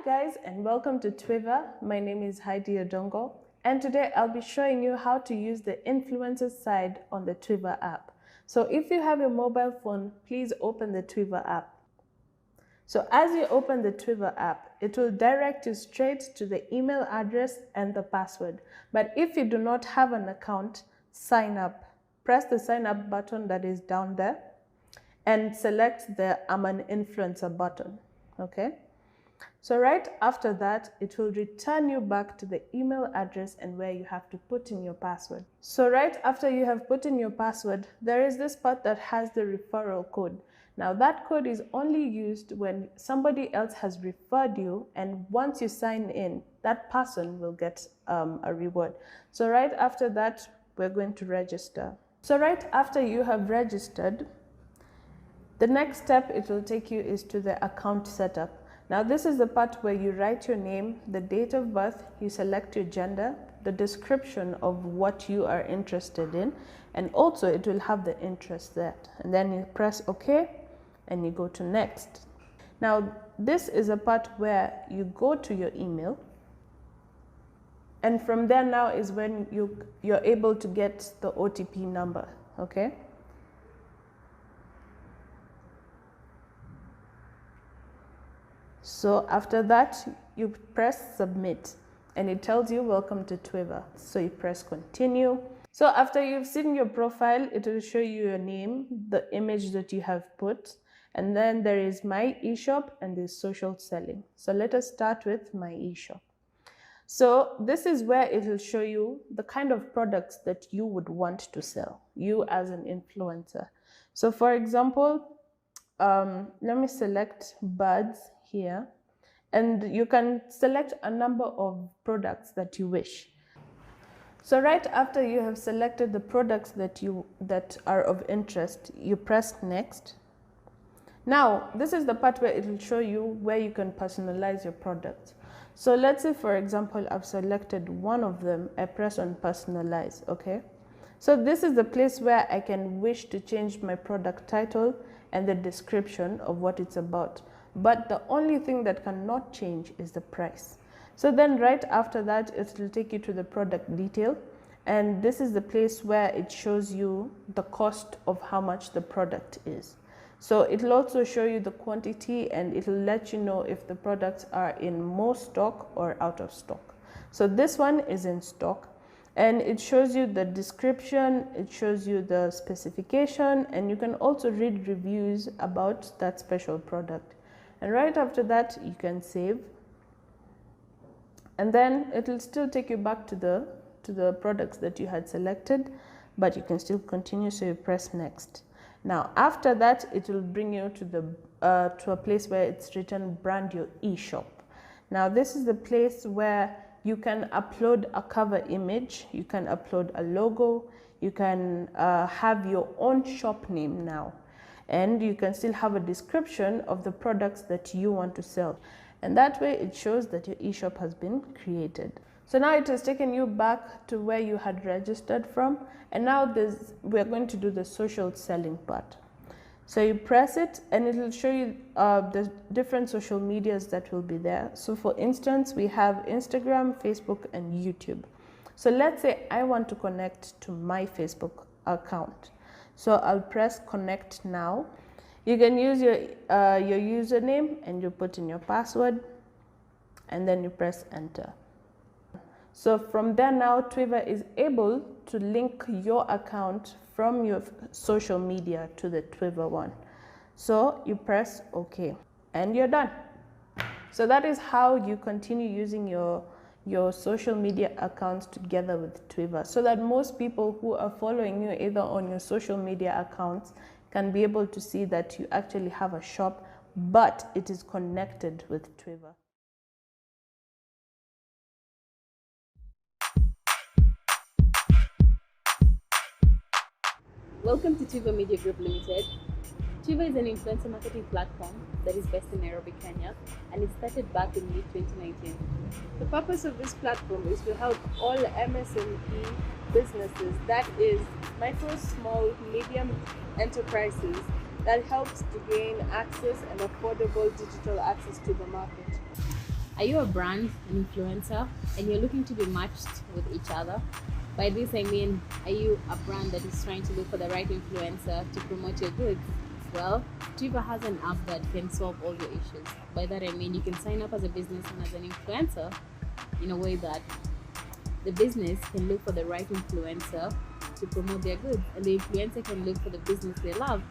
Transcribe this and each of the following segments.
guys, and welcome to Twiva. My name is Heidi Odongo, and today I'll be showing you how to use the influencers side on the Twiva app. So if you have a mobile phone, please open the Twiva app. So as you open the Twiva app, it will direct you straight to the email address and the password. But if you do not have an account, sign up. Press the sign up button that is down there and select the I'm an influencer button, okay? So right after that, it will return you back to the email address and where you have to put in your password. So right after you have put in your password, there is this part that has the referral code. Now that code is only used when somebody else has referred you, and once you sign in, that person will get a reward. So right after that, we're going to register. So right after you have registered, the next step it will take you is to the account setup. Now this is the part where you write your name, the date of birth, you select your gender, the description of what you are interested in, and also it will have the interest there. And then you press OK and you go to next. Now this is a part where you go to your email, and from there now is when you're able to get the OTP number, okay? So after that, you press submit and it tells you welcome to Twiva. So you press continue. So after you've seen your profile, it will show you your name, the image that you have put, and then there is my eShop and there's social selling. So let us start with my eShop. So this is where it will show you the kind of products that you would want to sell, you as an influencer. So for example, let me select buds here, and you can select a number of products that you wish. So right after you have selected the products that are of interest, you press next. Now this is the part where it will show you where you can personalize your product. So let's say, for example, I've selected one of them. I press on personalize, okay? So this is the place where I can wish to change my product title and the description of what it's about. But the only thing that cannot change is the price. So then right after that, it will take you to the product detail. And this is the place where it shows you the cost of how much the product is. So it will also show you the quantity, and it will let you know if the products are in more stock or out of stock. So this one is in stock, and it shows you the description, it shows you the specification, and you can also read reviews about that special product. And right after that, you can save, and then it will still take you back to the products that you had selected, but you can still continue. So you press next. Now after that, it will bring you to a place where it's written brand your eShop. Now this is the place where you can upload a cover image, you can upload a logo, you can have your own shop name now, and you can still have a description of the products that you want to sell. And that way it shows that your eShop has been created. So now it has taken you back to where you had registered from, and now we're going to do the social selling part. So you press it and it will show you the different social medias that will be there. So for instance, we have Instagram, Facebook, and YouTube. So let's say I want to connect to my Facebook account. So I'll press connect now. You can use your username and you put in your password, and then you press enter. So from there now, Twiva is able to link your account from your social media to the Twiva one. So you press OK and you're done. So that is how you continue using your social media accounts together with Twiva, so that most people who are following you either on your social media accounts can be able to see that you actually have a shop, but it is connected with Twiva. Welcome to Twiva Media Group Limited. Twiva is an influencer marketing platform that is based in Nairobi, Kenya, and it started back in mid-2019. The purpose of this platform is to help all MSME businesses, that is micro, small, medium enterprises, that helps to gain access and affordable digital access to the market. Are you a brand, an influencer, and you're looking to be matched with each other? By this I mean, are you a brand that is trying to look for the right influencer to promote your goods? Well, Twiva has an app that can solve all your issues. By that I mean, you can sign up as a business and as an influencer in a way that the business can look for the right influencer to promote their goods, and the influencer can look for the business they love.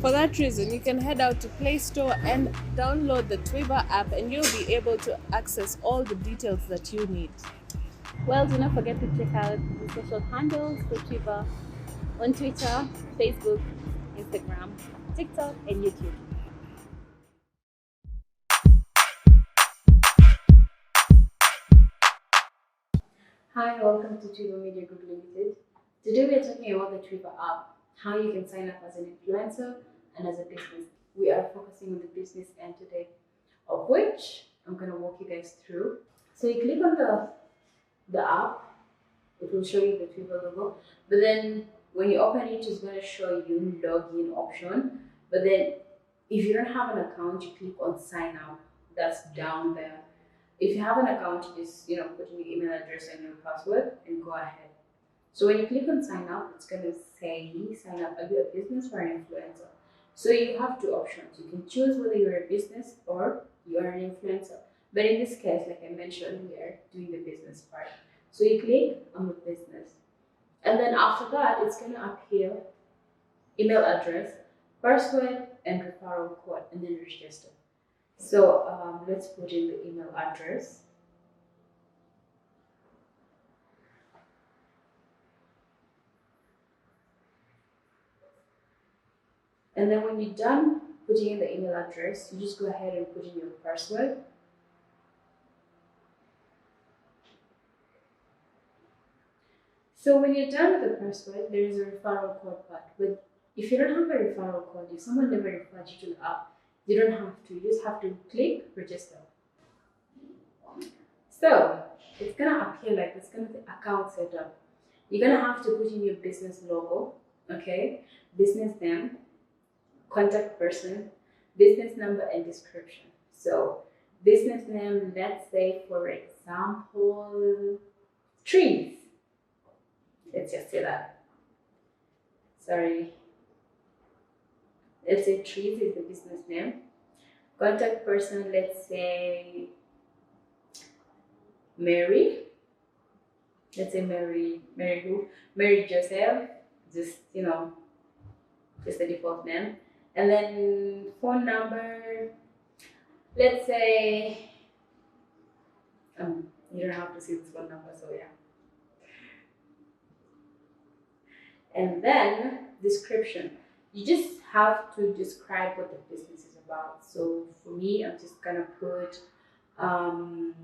For that reason, you can head out to Play Store and download the Twiva app, and you'll be able to access all the details that you need. Well, do not forget to check out the social handles for Twiva on Twitter, Facebook, Instagram, TikTok, and YouTube. Hi, welcome to Twiva Media Group Limited. Today we are talking about the Twiva app, how you can sign up as an influencer and as a business. We are focusing on the business end today, of which I'm going to walk you guys through. So you click on the app, it will show you the Twiva logo, but then when you open it, it's going to show you login option. But then if you don't have an account, you click on sign up. That's down there. If you have an account, you just put in your email address and your password and go ahead. So when you click on sign up, it's going to say sign up. Are you a business or an influencer? So you have two options. You can choose whether you're a business or you are an influencer. But in this case, like I mentioned, we are doing the business part. So you click on the business. And then after that, it's going to appear email address, password, and referral code, and then register. So let's put in the email address. And then when you're done putting in the email address, you just go ahead and put in your password. So when you're done with the password, there is a referral code part. But if you don't have a referral code, if someone never referred you to the app, you don't have to. You just have to click register. So it's gonna appear like this, gonna be account setup. You're gonna have to put in your business logo, okay, business name, contact person, business number, and description. So business name, let's say for example, trees. Let's just say that. Sorry. Let's say trees is the business name. Contact person, let's say Mary. Let's say Mary who? Mary Joseph. Just just the default name. And then phone number. Let's say you don't have to see this phone number, so yeah. And then description. You just have to describe what the business is about. So for me, I'm just gonna put I'm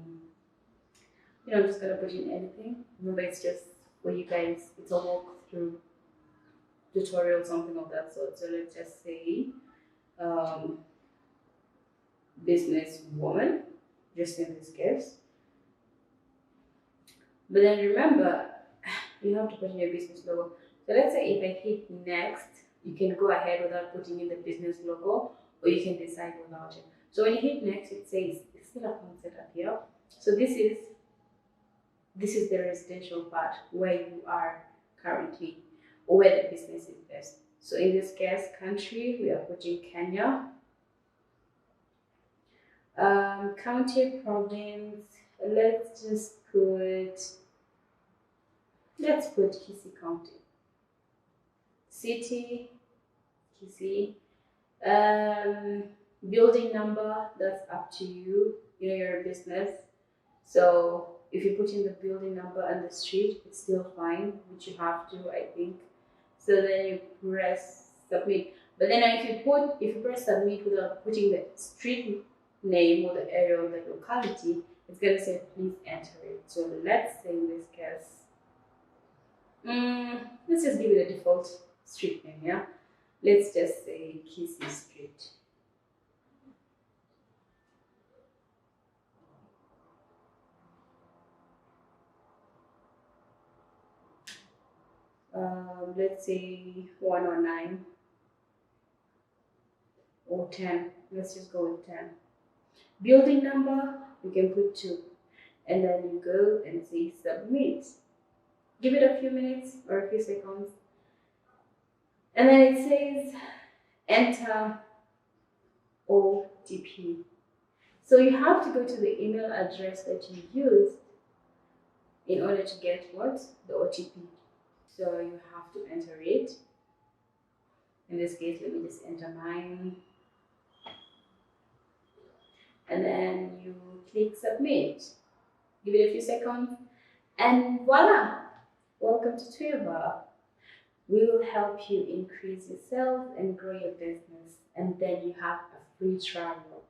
just gonna put in anything. Remember, it's just for you guys, it's a walkthrough tutorial, something of that sort. So let's just say business woman, just in this case. But then remember, you have to put in your business logo. So let's say if I hit next, you can go ahead without putting in the business logo, or you can decide without it. So when you hit next, it says it's still a concept up here. So this is the residential part where you are currently, or where the business is based. So in this case, country, we are putting Kenya. County, province, let's put Kisii County. City, Kisii. Building number, that's up to you. You're a business. So if you put in the building number and the street, it's still fine, which you have to, I think. So then you press submit. But then if you press submit without putting the street name or the area or the locality, it's gonna say please enter it. So let's say in this case, let's just give it a default street name, yeah? Let's just say Kisii Street. Let's say 109 or 10. Let's just go with 10. Building number, you can put 2. And then you go and say submit. Give it a few minutes or a few seconds. And then it says enter OTP. So you have to go to the email address that you used in order to get what? The OTP. So you have to enter it. In this case, let me just enter mine. And then you click submit. Give it a few seconds. And voila! Welcome to Twiva. We will help you increase your sales and grow your business. And then you have a free trial.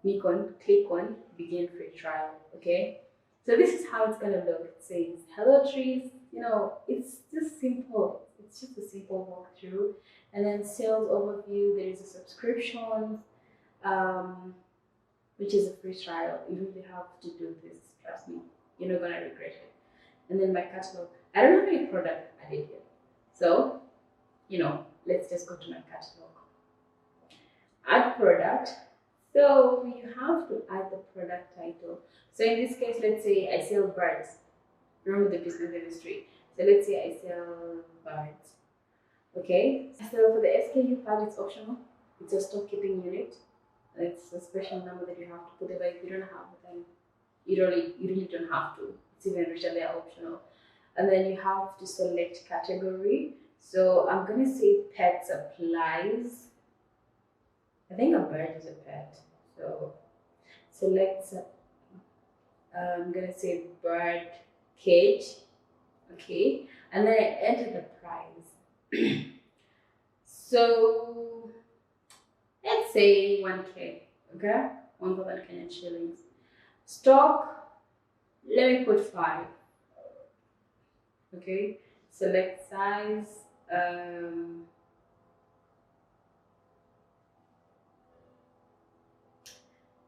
Click on begin free trial. Okay? So this is how it's gonna look. It says hello trees. You know, it's just simple. It's just a simple walkthrough. And then sales overview, there is a subscription, which is a free trial. You really have to do this, trust me. You're not gonna regret it. And then my catalog. I don't have any product added yet. So, let's just go to my catalog. Add product. So you have to add the product title. So in this case, let's say I sell birds. Remember the business industry. So let's say I sell birds. Okay. So for the SKU part, it's optional. It's a stock keeping unit. It's a special number that you have to put it. But if you don't have it, then you really don't have to. It's even richer, they're optional. And then you have to select category. So I'm gonna say pet supplies. I think a bird is a pet. So select, I'm gonna say bird cage. Okay. And then I enter the price. So let's say 1K. Okay. 1,000 Kenyan shillings. Stock, let me put 5. Okay. Select size.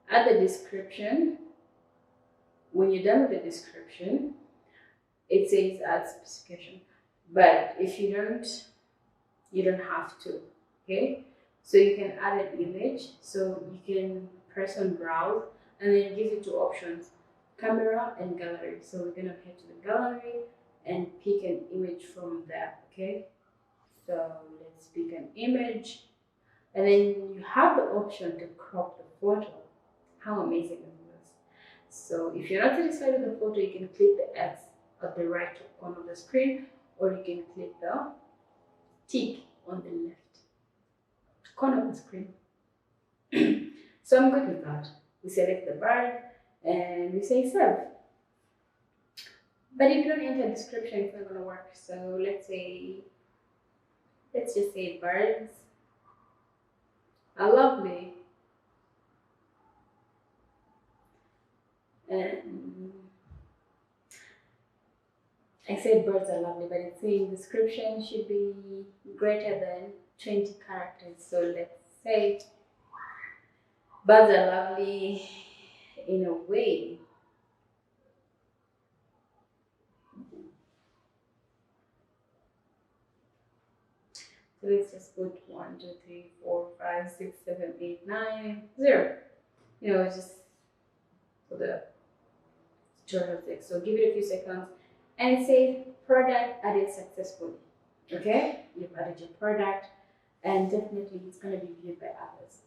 Add the description. When you're done with the description, it says add specification. But if you don't have to. Okay. So you can add an image. So you can press on browse and then it gives you 2 options, camera and gallery. So we're gonna head to the gallery and pick an image from there. Okay. So let's pick an image. And then you have the option to crop the photo. How amazing is this? So if you're not satisfied with the photo, you can click the X at the right corner of the screen, or you can click the tick on the left corner of the screen. So I'm good with that. We select the bird and we say save. But if you don't enter a description, it's not going to work. So let's just say birds are lovely. And I said birds are lovely, but it's saying description should be greater than 20 characters. So let's say birds are lovely in a way. So let's just put 1, 2, 3, 4, 5, 6, 7, 8, 9, 0. Just for the tutorial text. So give it a few seconds and it says product added successfully. Okay, you've added your product and definitely it's going to be viewed by others.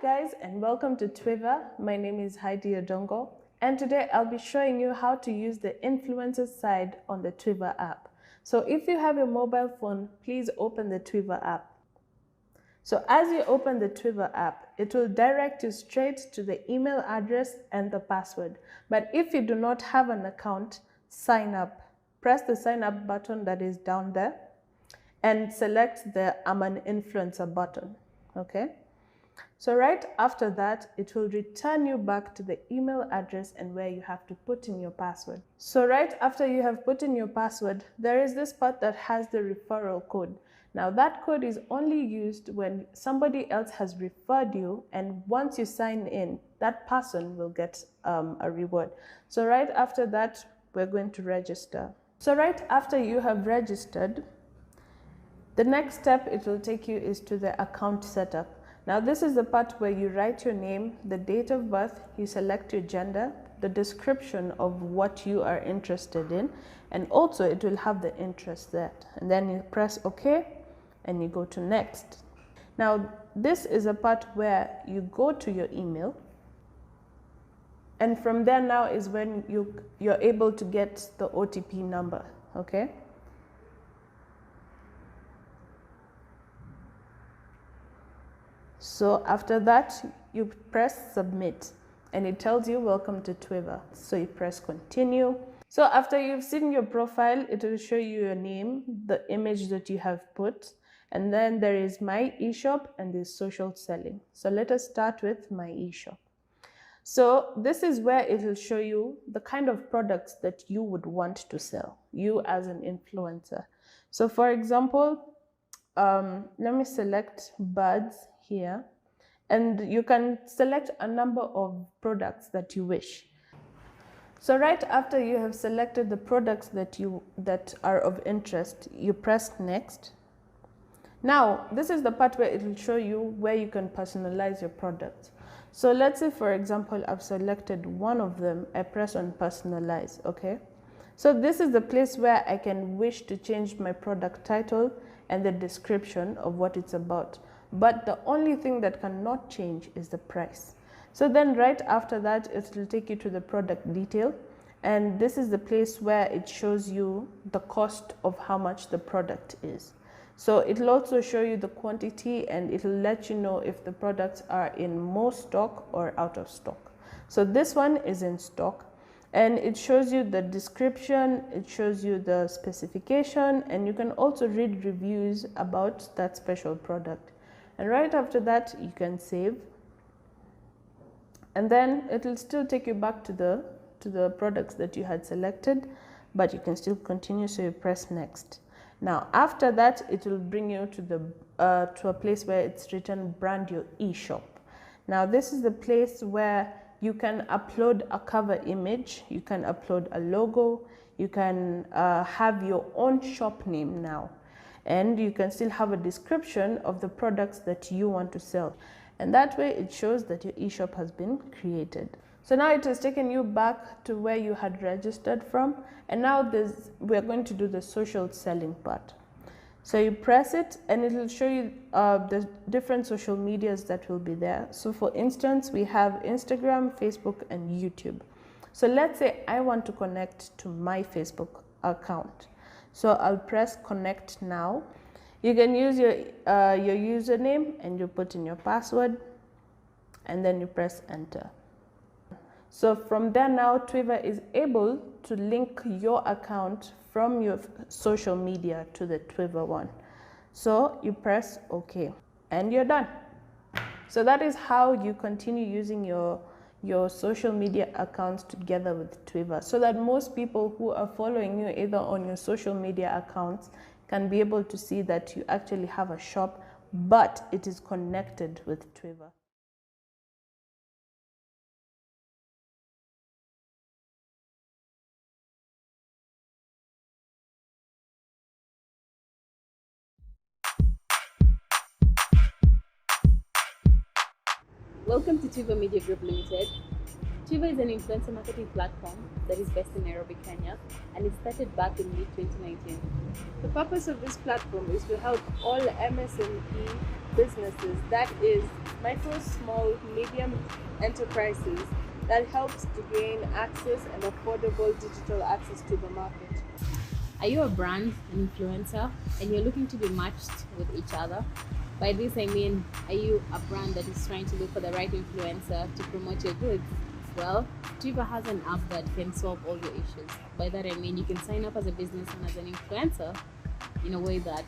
guys, and welcome to Twiva. My name is Heidi Odongo, and today I'll be showing you how to use the influencer side on the Twiva app. So if you have a mobile phone, please open the Twiva app. So as you open the Twiva app, it will direct you straight to the email address and the password. But if you do not have an account, sign up. Press the sign up button that is down there and select the I'm an influencer button, okay? So right after that, it will return you back to the email address and where you have to put in your password. So right after you have put in your password, there is this part that has the referral code. Now that code is only used when somebody else has referred you, and once you sign in, that person will get a reward. So right after that, we're going to register. So right after you have registered, the next step it will take you is to the account setup. Now this is the part where you write your name, the date of birth, you select your gender, the description of what you are interested in, and also it will have the interest there. And then you press OK and you go to next. Now this is a part where you go to your email, and from there now is when you're able to get the OTP number, okay? So after that, you press submit and it tells you welcome to Twiva. So you press continue. So after you've seen your profile, it will show you your name, the image that you have put, and then there is my eShop and there's social selling. So let us start with my eShop. So this is where it will show you the kind of products that you would want to sell, you as an influencer. So for example, let me select buds here, and you can select a number of products that you wish. So right after you have selected the products that are of interest, you press next. Now this is the part where it will show you where you can personalize your product. So let's say, for example, I've selected one of them. I press on personalize, okay? So this is the place where I can wish to change my product title and the description of what it's about. But the only thing that cannot change is the price. So then right after that, it will take you to the product detail. And this is the place where it shows you the cost of how much the product is. So it will also show you the quantity, and it will let you know if the products are in more stock or out of stock. So this one is in stock. And it shows you the description, it shows you the specification, and you can also read reviews about that special product. And right after that, you can save. And then it will still take you back to the products that you had selected, but you can still continue, so you press next. Now, after that, it will bring you to a place where it's written brand your eShop. Now, this is the place where you can upload a cover image, you can upload a logo, you can have your own shop name now, and you can still have a description of the products that you want to sell. And that way it shows that your eShop has been created. So now it has taken you back to where you had registered from, and now we're going to do the social selling part. So you press it and it will show you the different social medias that will be there. So for instance, we have Instagram, Facebook, and YouTube. So let's say I want to connect to my Facebook account. So I'll press connect now. You can use your username and you put in your password, and then you press enter. So from there now, Twiva is able to link your account from your social media to the Twiva one. So you press OK and you're done. So that is how you continue using your social media accounts together with Twiva, so that most people who are following you either on your social media accounts can be able to see that you actually have a shop, but it is connected with Twiva. Welcome to Twiva Media Group Limited. Twiva is an influencer marketing platform that is based in Nairobi, Kenya, and it started back in mid-2019. The purpose of this platform is to help all MSME businesses, that is, micro, small, medium enterprises, that helps to gain access and affordable digital access to the market. Are you a brand, an influencer, and you're looking to be matched with each other? By this I mean, are you a brand that is trying to look for the right influencer to promote your goods? Well, Twiva has an app that can solve all your issues. By that I mean you can sign up as a business and as an influencer in a way that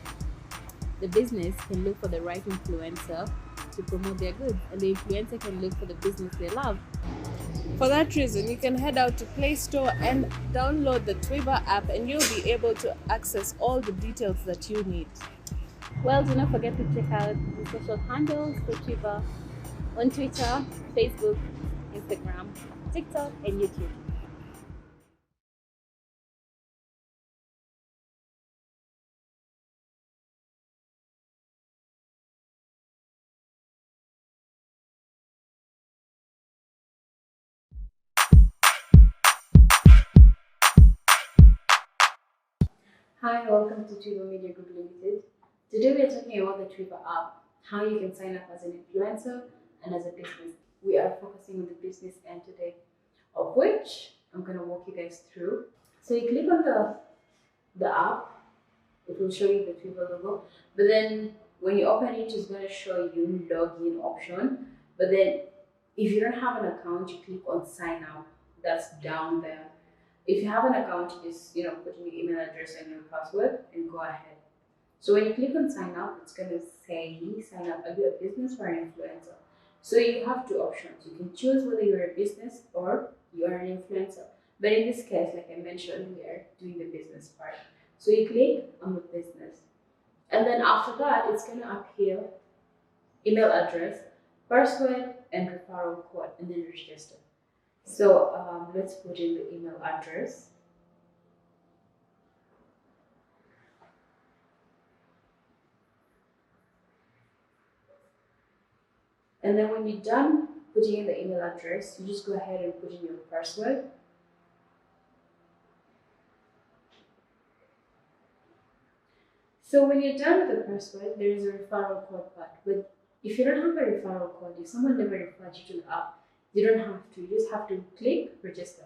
the business can look for the right influencer to promote their goods, and the influencer can look for the business they love. For that reason, you can head out to Play Store and download the Twiva app, and you'll be able to access all the details that you need. Well, do not forget to check out the social handles for Twiva on Twitter, Facebook, Instagram, TikTok, and YouTube. Hi, welcome to Twiva Media Group Limited. Today we are talking about the Twiva app, how you can sign up as an influencer and as a business. We are focusing on the business end today, of which I'm going to walk you guys through. So you click on the app, it will show you the Twiva logo, but then when you open it, it's going to show you login option. But then if you don't have an account, you click on sign up. That's down there. If you have an account, you just put in your email address and your password and go ahead. So when you click on sign up, it's going to say sign up. Are you a business or an influencer? So you have two options. You can choose whether you're a business or you are an influencer. But in this case, like I mentioned, we are doing the business part. So you click on the business. And then after that, it's going to appear email address, password, and referral code, and then register. So let's put in the email address. And then when you're done putting in the email address, you just go ahead and put in your password. So when you're done with the password, there is a referral code part. But if you don't have a referral code, if someone never referred you to the app, you don't have to. You just have to click register.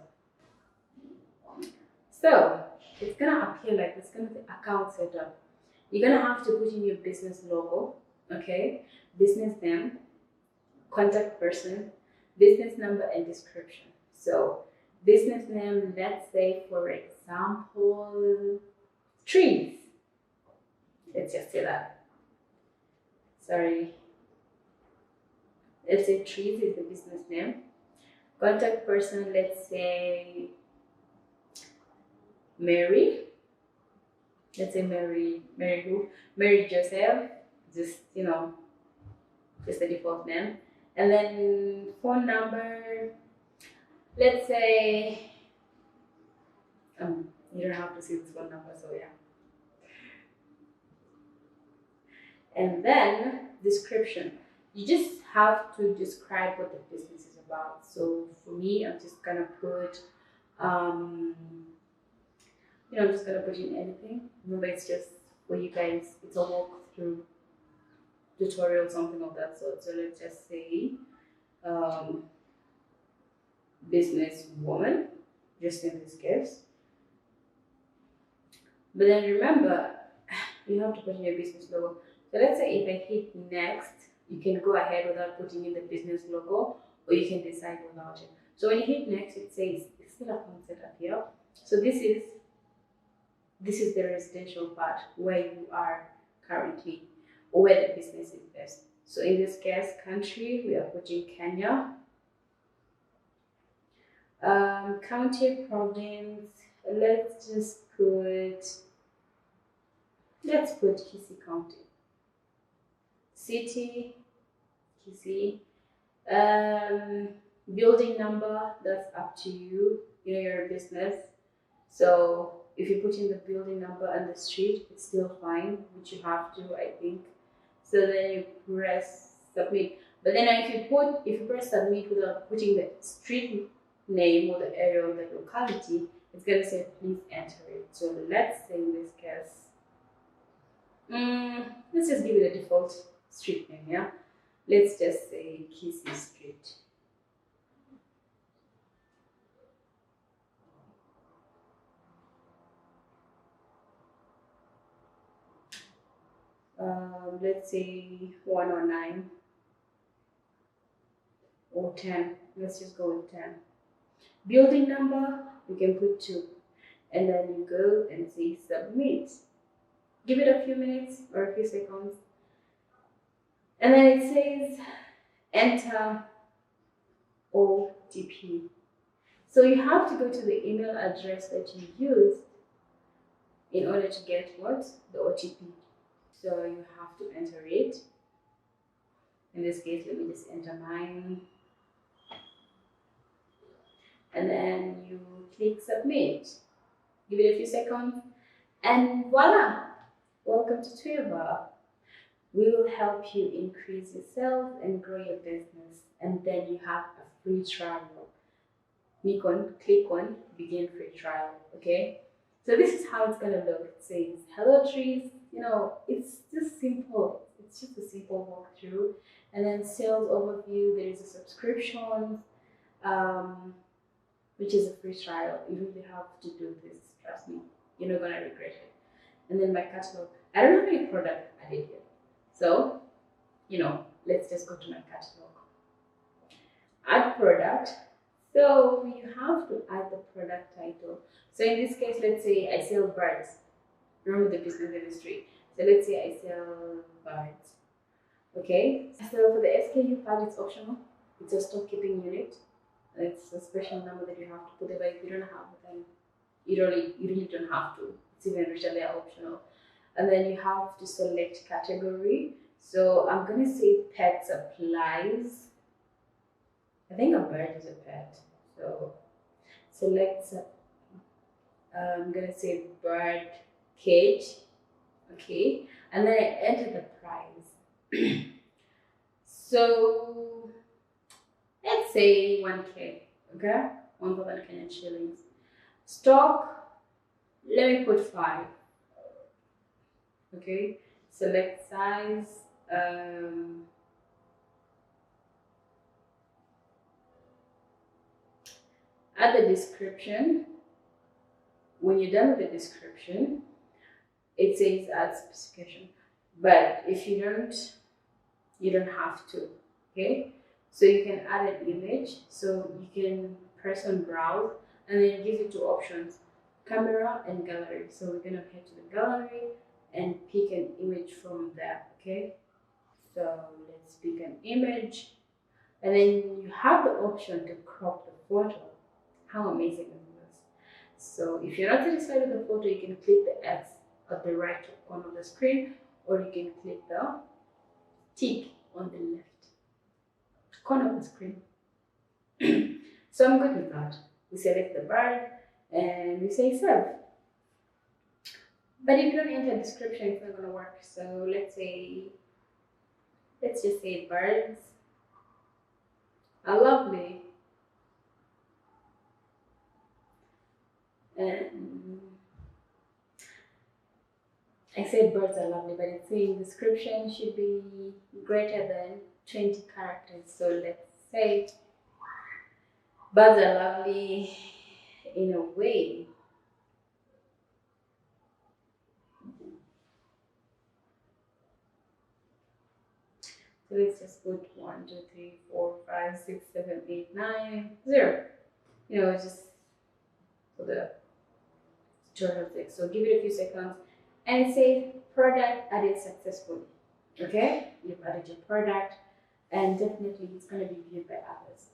So it's gonna appear like this, gonna be account setup. You're gonna have to put in your business logo, okay, business name, contact person, business number, and description. So business name, let's say for example, trees. Let's just say that. Sorry. Let's say trees is the business name. Contact person, let's say Mary. Let's say Mary who? Mary Joseph. Just just the default name. And then phone number. Let's say you don't have to see this phone number, so yeah. And then description. You just have to describe what the business is about. So for me, I'm just gonna put I'm just gonna put in anything. Remember, it's just for you guys, it's a walkthrough tutorial, something of that sort. So let's just say business woman, just in this case. But then remember, you have to put in your business logo. So let's say if I hit next, you can go ahead without putting in the business logo, or you can decide without it. So when you hit next, it says it's still a concept up here. So this is the residential part where you are currently, or where the business is based. So in this case, country, we are putting Kenya. County, province, let's put Kisii County. City, Kisii. Building number, that's up to you. You're a business. So if you put in the building number and the street, it's still fine, which you have to, I think. So then you press submit. But then if you press submit without putting the street name or the area of the locality, it's going to say please enter it. So let's say in this case, let's just give it a default street name. Yeah, let's just say Kissy Street. Let's say 109 or 10. Let's just go with 10. Building number, we can put 2. And then you go and say submit. Give it a few minutes or a few seconds. And then it says enter OTP. So you have to go to the email address that you used in order to get what? The OTP. So you have to enter it. In this case, let me just enter mine. And then you click submit. Give it a few seconds. And voila! Welcome to Twiva. We will help you increase your sales and grow your business. And then you have a free trial. Click on begin free trial. Okay? So this is how it's gonna look. It says hello trees. It's just simple. It's just a simple walkthrough. And then sales overview. There is a subscription, which is a free trial. You really have to do this. Trust me. You're not gonna regret it. And then my catalog. I don't have any product added yet. So, let's just go to my catalog. Add product. So you have to add the product title. So in this case, let's say I sell birds. Remember the business industry. So let's say I sell birds. Okay. So for the SKU part, it's optional. It's a stock keeping unit. It's a special number that you have to put it, but if you don't have it, then you really don't have to. It's even really optional. And then you have to select category. So I'm gonna say pet supplies. I think a bird is a pet. So select. I'm gonna say bird cage. Okay, and then I enter the price. So let's say 1K. Okay, 1,000 Kenyan shillings. Stock. Let me put 5. Okay, select size. Add the description. When you're done with the description, it says add specification. But if you don't have to. Okay, so you can add an image. So you can press on browse, and then it gives you 2 options: camera and gallery. So we're gonna head to the gallery and pick an image from there. Okay, so let's pick an image, and then you have the option to crop the photo. How amazing is this? So if you're not satisfied with the photo, you can click the X at the right corner of the screen, or you can click the tick on the left corner of the screen. So I'm good with that. We select the bird and we say serve. But if you don't enter a description, it's not going to work. So let's just say birds are lovely. And I said birds are lovely, but it's saying description should be greater than 20 characters. So let's say birds are lovely in a way. So let's just put 1, 2, 3, 4, 5, 6, 7, 8, 9, 0. Just for the tutorial sake. So give it a few seconds and it says product added successfully. Okay, you've added your product, and definitely it's going to be viewed by others.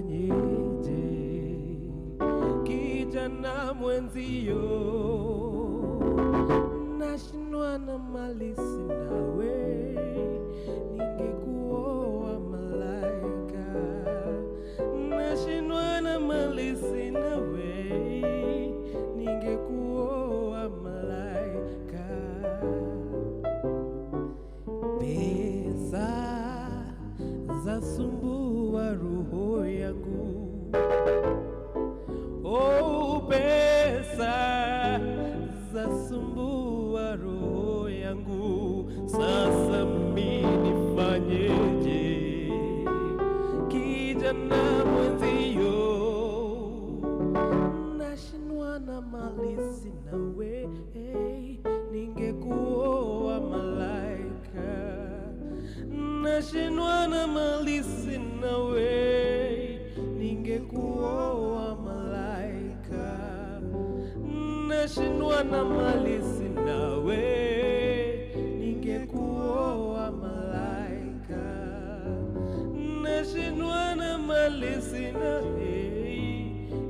nifanyeje kijana mwenzio, nashindwa na mali sinawe, ningekuoa malaika. Nashindwa na mali sinawe, ningekuoa malaika. Pesa zasumbua roho yangu, oh pesa zasumbua roho yangu. Sasa mimi nifanyeje kijana mwenzio, nashindwa na mali sinawe, ningekuoa malaika. Nashindwa na mali sinawe, ningekuoa malaika. Nashindwa na mali sinawe, ningekuoa malaika. Nashindwa na mali sinawe,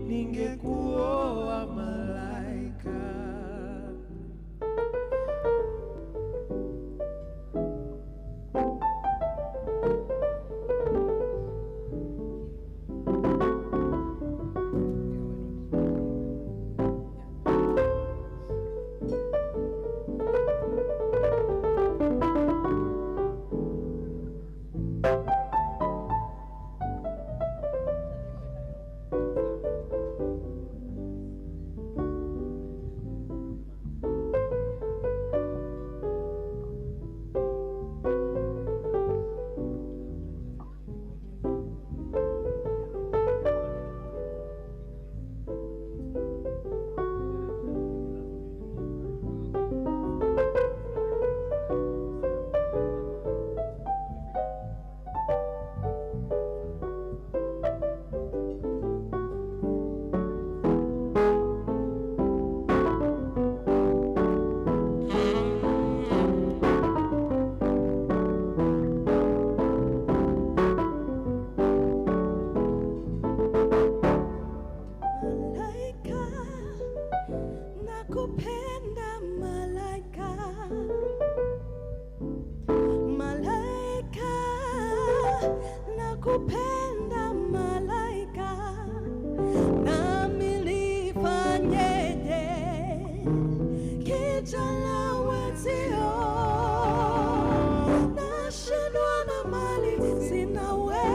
ningekuoa malaika. Nakupenda malaika, nami nifanyeje kijana mwenzio, nashindwa na mali sinawe,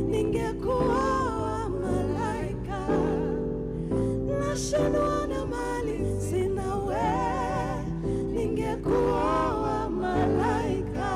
ningekuoa malaika. Nashindwa na mali sinawe, ningekuoa malaika.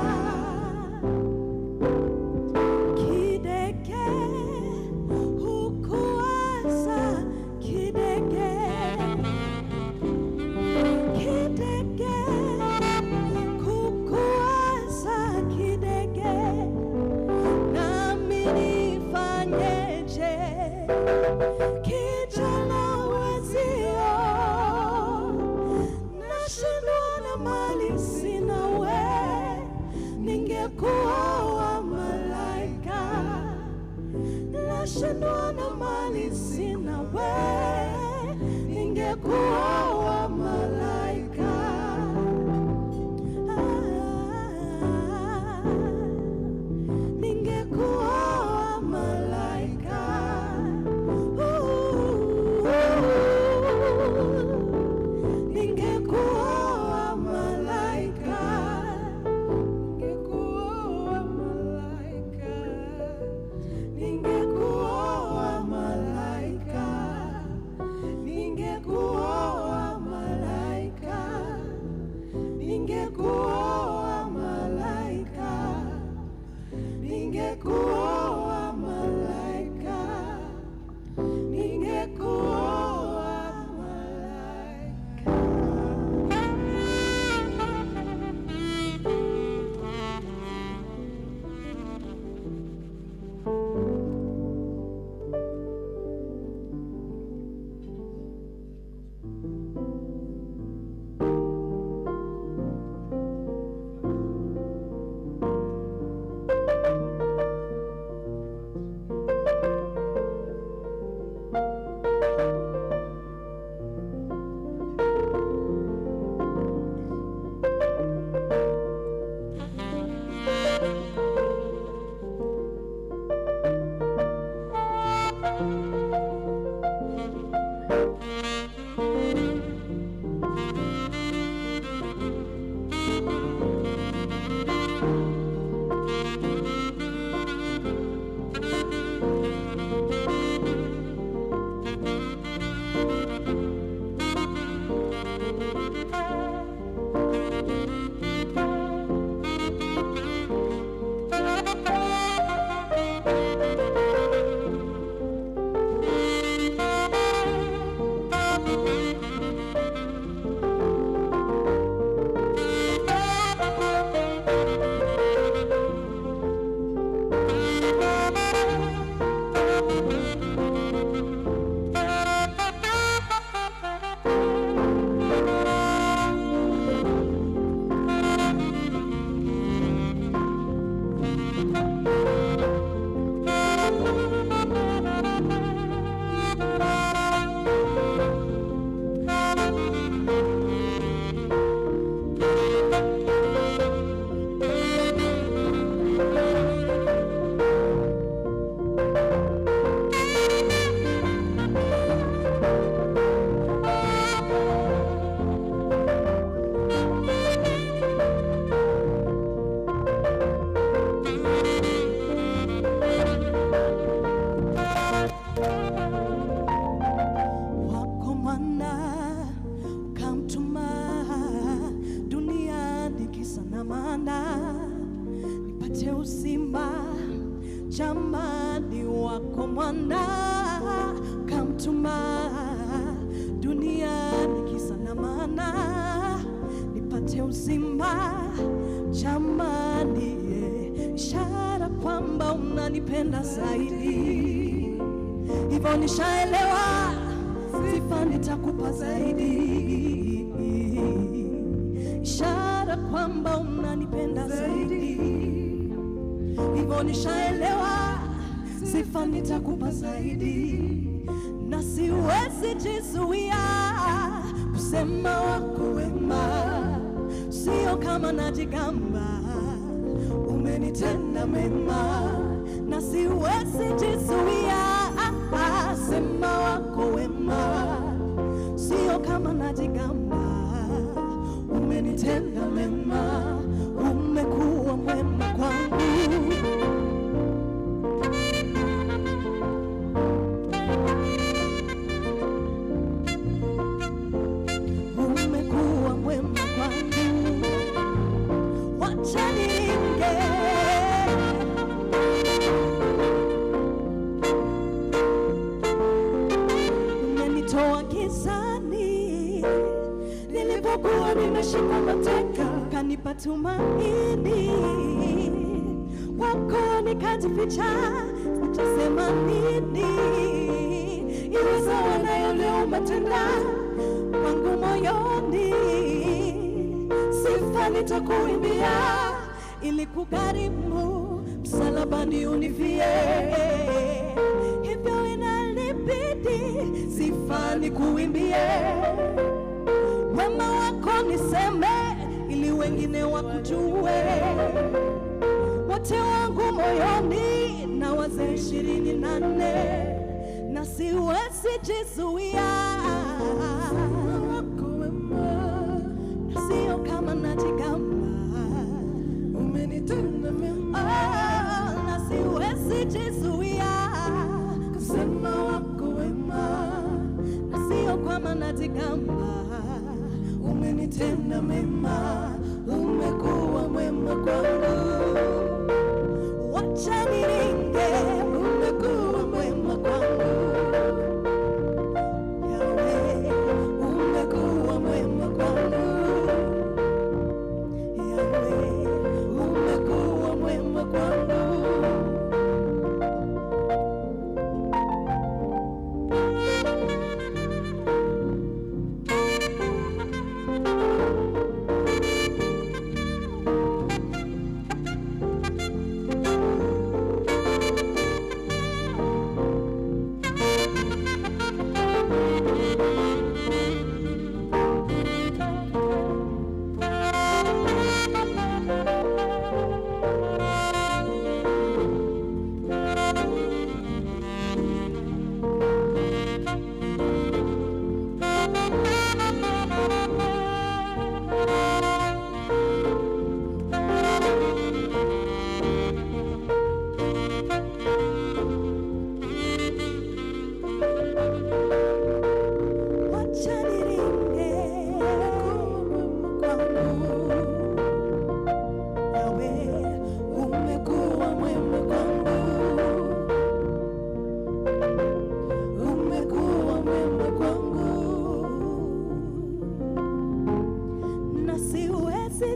Nashindwa na mali sinawe, ningekuoa malaika. Ningekuoa malaika. Ningekuoa malaika. Ningekuoa malaika. Ningekuoa malaika. Ningekuoa malaika. mwana kamtuma duniani kisa na maana nipate uzima jamani, ishara kwamba unanipenda zaidi, hivyo nishaelewa, sifa nitakupa zaidi, ishara kwamba unanipenda zaidi, hivyo nishaelewa, sifa nitakupa zaidi, na siwezi jizuia kusema wako wema, sio kama najigamba, umenitenda mema, na siwezi jizuia sema wako wema, sio kama najigamba, umenitenda mema, umekuwa mwema kwangu. Umekuwa mwema kwangu, wacha niimbe. Umenitoa gizani nilipokuwa nimeshikwa mateka, kanipa tumaini wako nikajificha, sitasema nini, iwe sawa na yale umetenda kwangu moyoni, sifa nitakuimbia ili kugharimu msalabani unifie, hivyo inanibidi sifa nikuimbie, wema wako niseme ili wengine wakujue, wote wangu moyoni na wazee 24, na siwezi jizuia wako wema, na sio kama najigamba, umenitenda mema, na siwezi jizuia kusema wako wema, na sio kama najigamba, umenitenda mema, umekuwa mwema kwangu, wacha niringe, umekuwa mwema kwangu, Yahweh, umekuwa mwema kwangu, Yahweh, umekuwa mwema kwangu.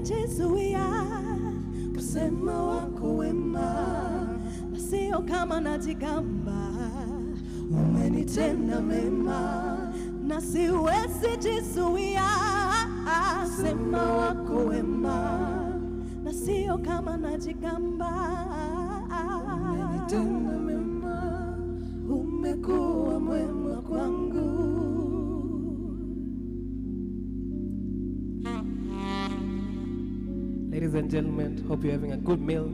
Jizuia kusema wako wema, na sio kama najigamba, umenitenda mema, na siwezi jizuia sema wako wema, na sio kama najigamba, umenitenda mema, umekuwa mwema kwangu. Ladies and gentlemen, hope you're having a good meal.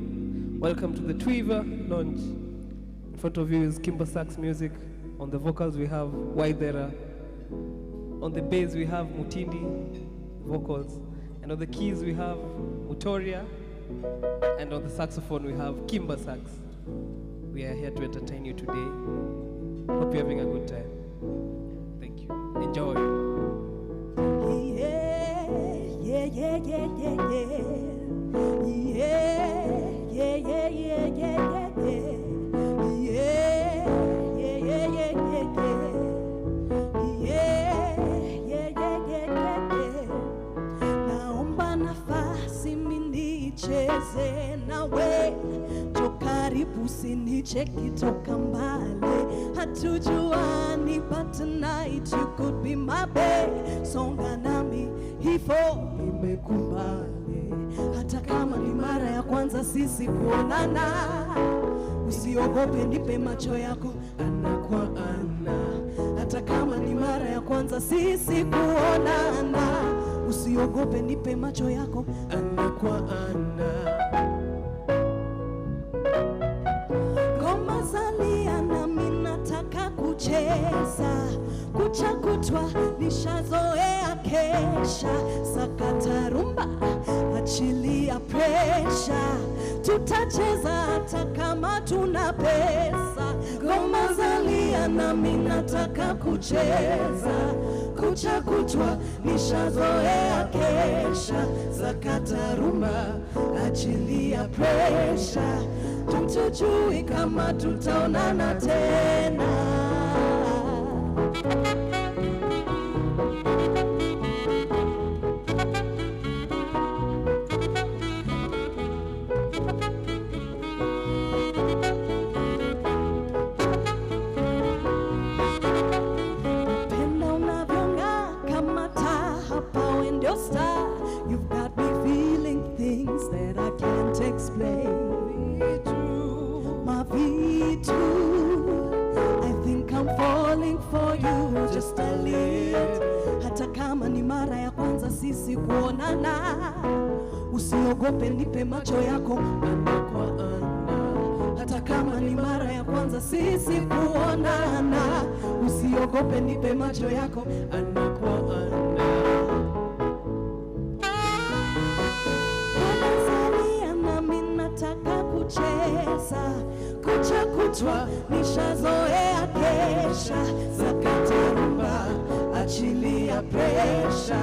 Welcome to the Twiva launch. In front of you is Kimber Sax music. On the vocals we have Waidera. On the bass we have Mutindi vocals. And on the keys we have Mutoria. And on the saxophone we have Kimber Sax. We are here to entertain you today. Hope you're having a good time. Thank you. Enjoy. Yeah, yeah, yeah, yeah, yeah, yeah. Yeah, yeah, yeah, yeah, yeah, yeah, yeah. kucheki toka mbali, hatujuani but tonight you could be my babe. Songa nami hivyo nimekubali, hata kama ni mara ya kwanza sisi kuonana. Usiogope, nipe macho yako ana kwa ana, hata kama ni mara ya kwanza sisi kuonana. Usiogope, nipe macho yako ana kwa ana. Ngoma zalia nami nataka kucheza, kucha kutwa nishazoea kesha. Sakata rumba, achilia presha, tutacheza hata kama tuna pesa. Ngoma zalia nami nataka kucheza, kucha kutwa nishazoea kesha. Sakata rumba, achilia presha, tutujui kama tutaonana tena. Penda unavyong'aa kama taa, hapa wewe ndio star. You've got me feeling things that I can't explain. My V2, I think I'm falling for you just a little. Hata kama ni mara ya kwanza sisi kuonana. Usiogope, nipe macho yako ana kwa ana, hata kama ni mara ya kwanza sisi kuonana. Usiogope, nipe macho yako ana kwa ana. Unazalia nami nataka kucheza, kucha kutwa nishazoea kesha. Sakata rumba, achilia presha,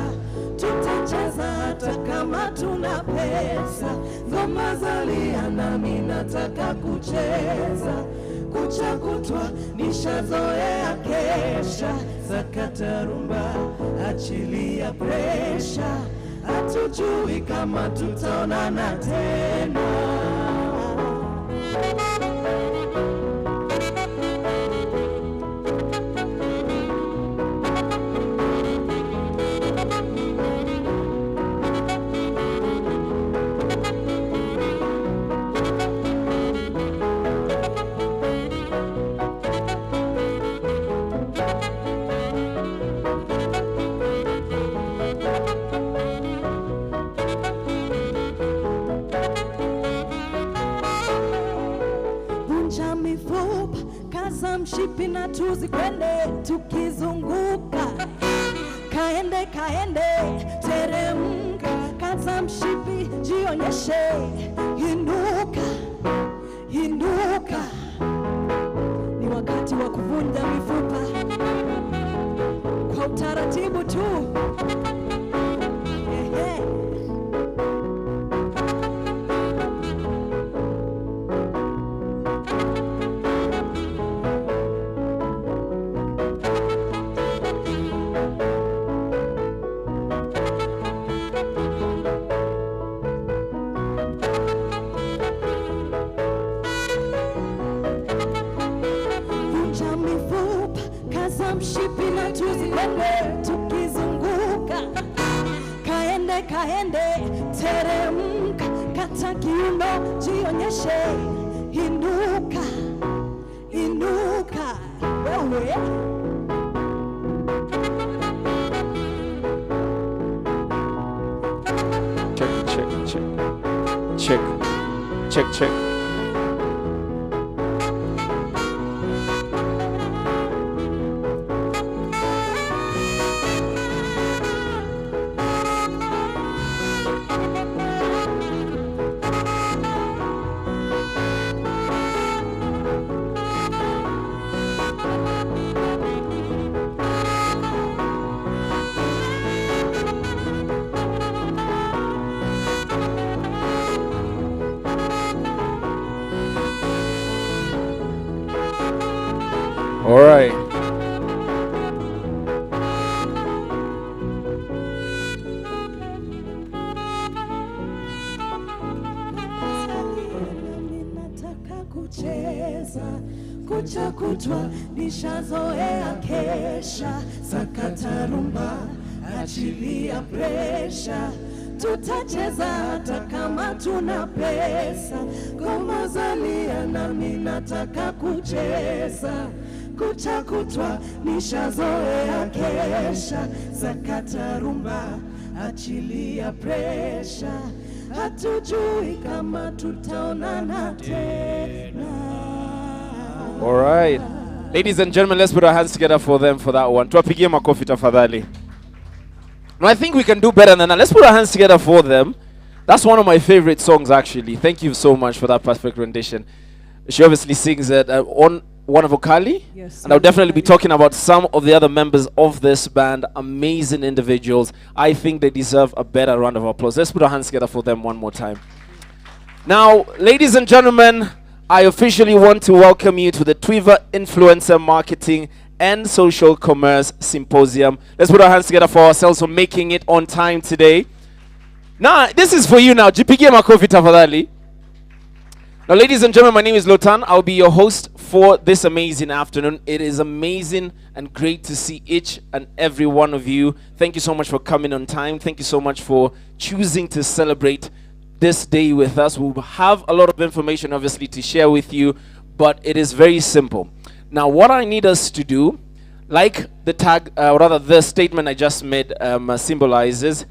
tutacheza hata kama tuna pesa. Ngoma zalia nami nataka kucheza, kucha kutwa nishazoea kesha. Sakata rumba, achilia presha, hatujui kama tutaonana tena. Vunja mifupa, kaza mshipi na tuzi kwende tukizunguka. Kaende kaende, teremka, kaza mshipi, jionyeshe. Inuka, inuka, ni wakati wa kuvunja mifupa kwa utaratibu tu. Vunja mifupa, kaza mshipi na tuzi kwende tukizunguka. Kaende kaende, teremka, kata kiuno, jionyeshe. Inuka, inuka, wewe. Check. All right. Nataka kucheza, nishazoea kesha, sakata rumba, achilia presha, tutacheza hata kama tuna pesa, ngoma zalia nami nataka kucheza, kucha kutwa nishazoea kesha, sakata rumba, achilia presha, hatujui kama tutaonana tena. All right. Ladies and gentlemen, let's put our hands together for them for that one. Tuwapigie makofi tafadhali. No, I think we can do better than that. Let's put our hands together for them. That's one of my favorite songs, actually. Thank you so much for that perfect rendition. She obviously sings it on one of vocali. Yes. And I'll definitely be talking about some of the other members of this band. Amazing individuals. I think they deserve a better round of applause. Let's put our hands together for them one more time. Now, ladies and gentlemen, I officially want to welcome you to the Twiva Influencer Marketing and Social Commerce Symposium. Let's put our hands together for ourselves for making it on time today. Now, this is for you now. Jipigie makofi tafadhali. Now, ladies and gentlemen, my name is Lotan. I'll be your host for this amazing afternoon. It is amazing and great to see each and every one of you. Thank you so much for coming on time. Thank you so much for choosing to celebrate this day with us. We'll have a lot of information, obviously, to share with you, but it is very simple. Now, what I need us to do, like the tag, rather the statement I just made symbolizes,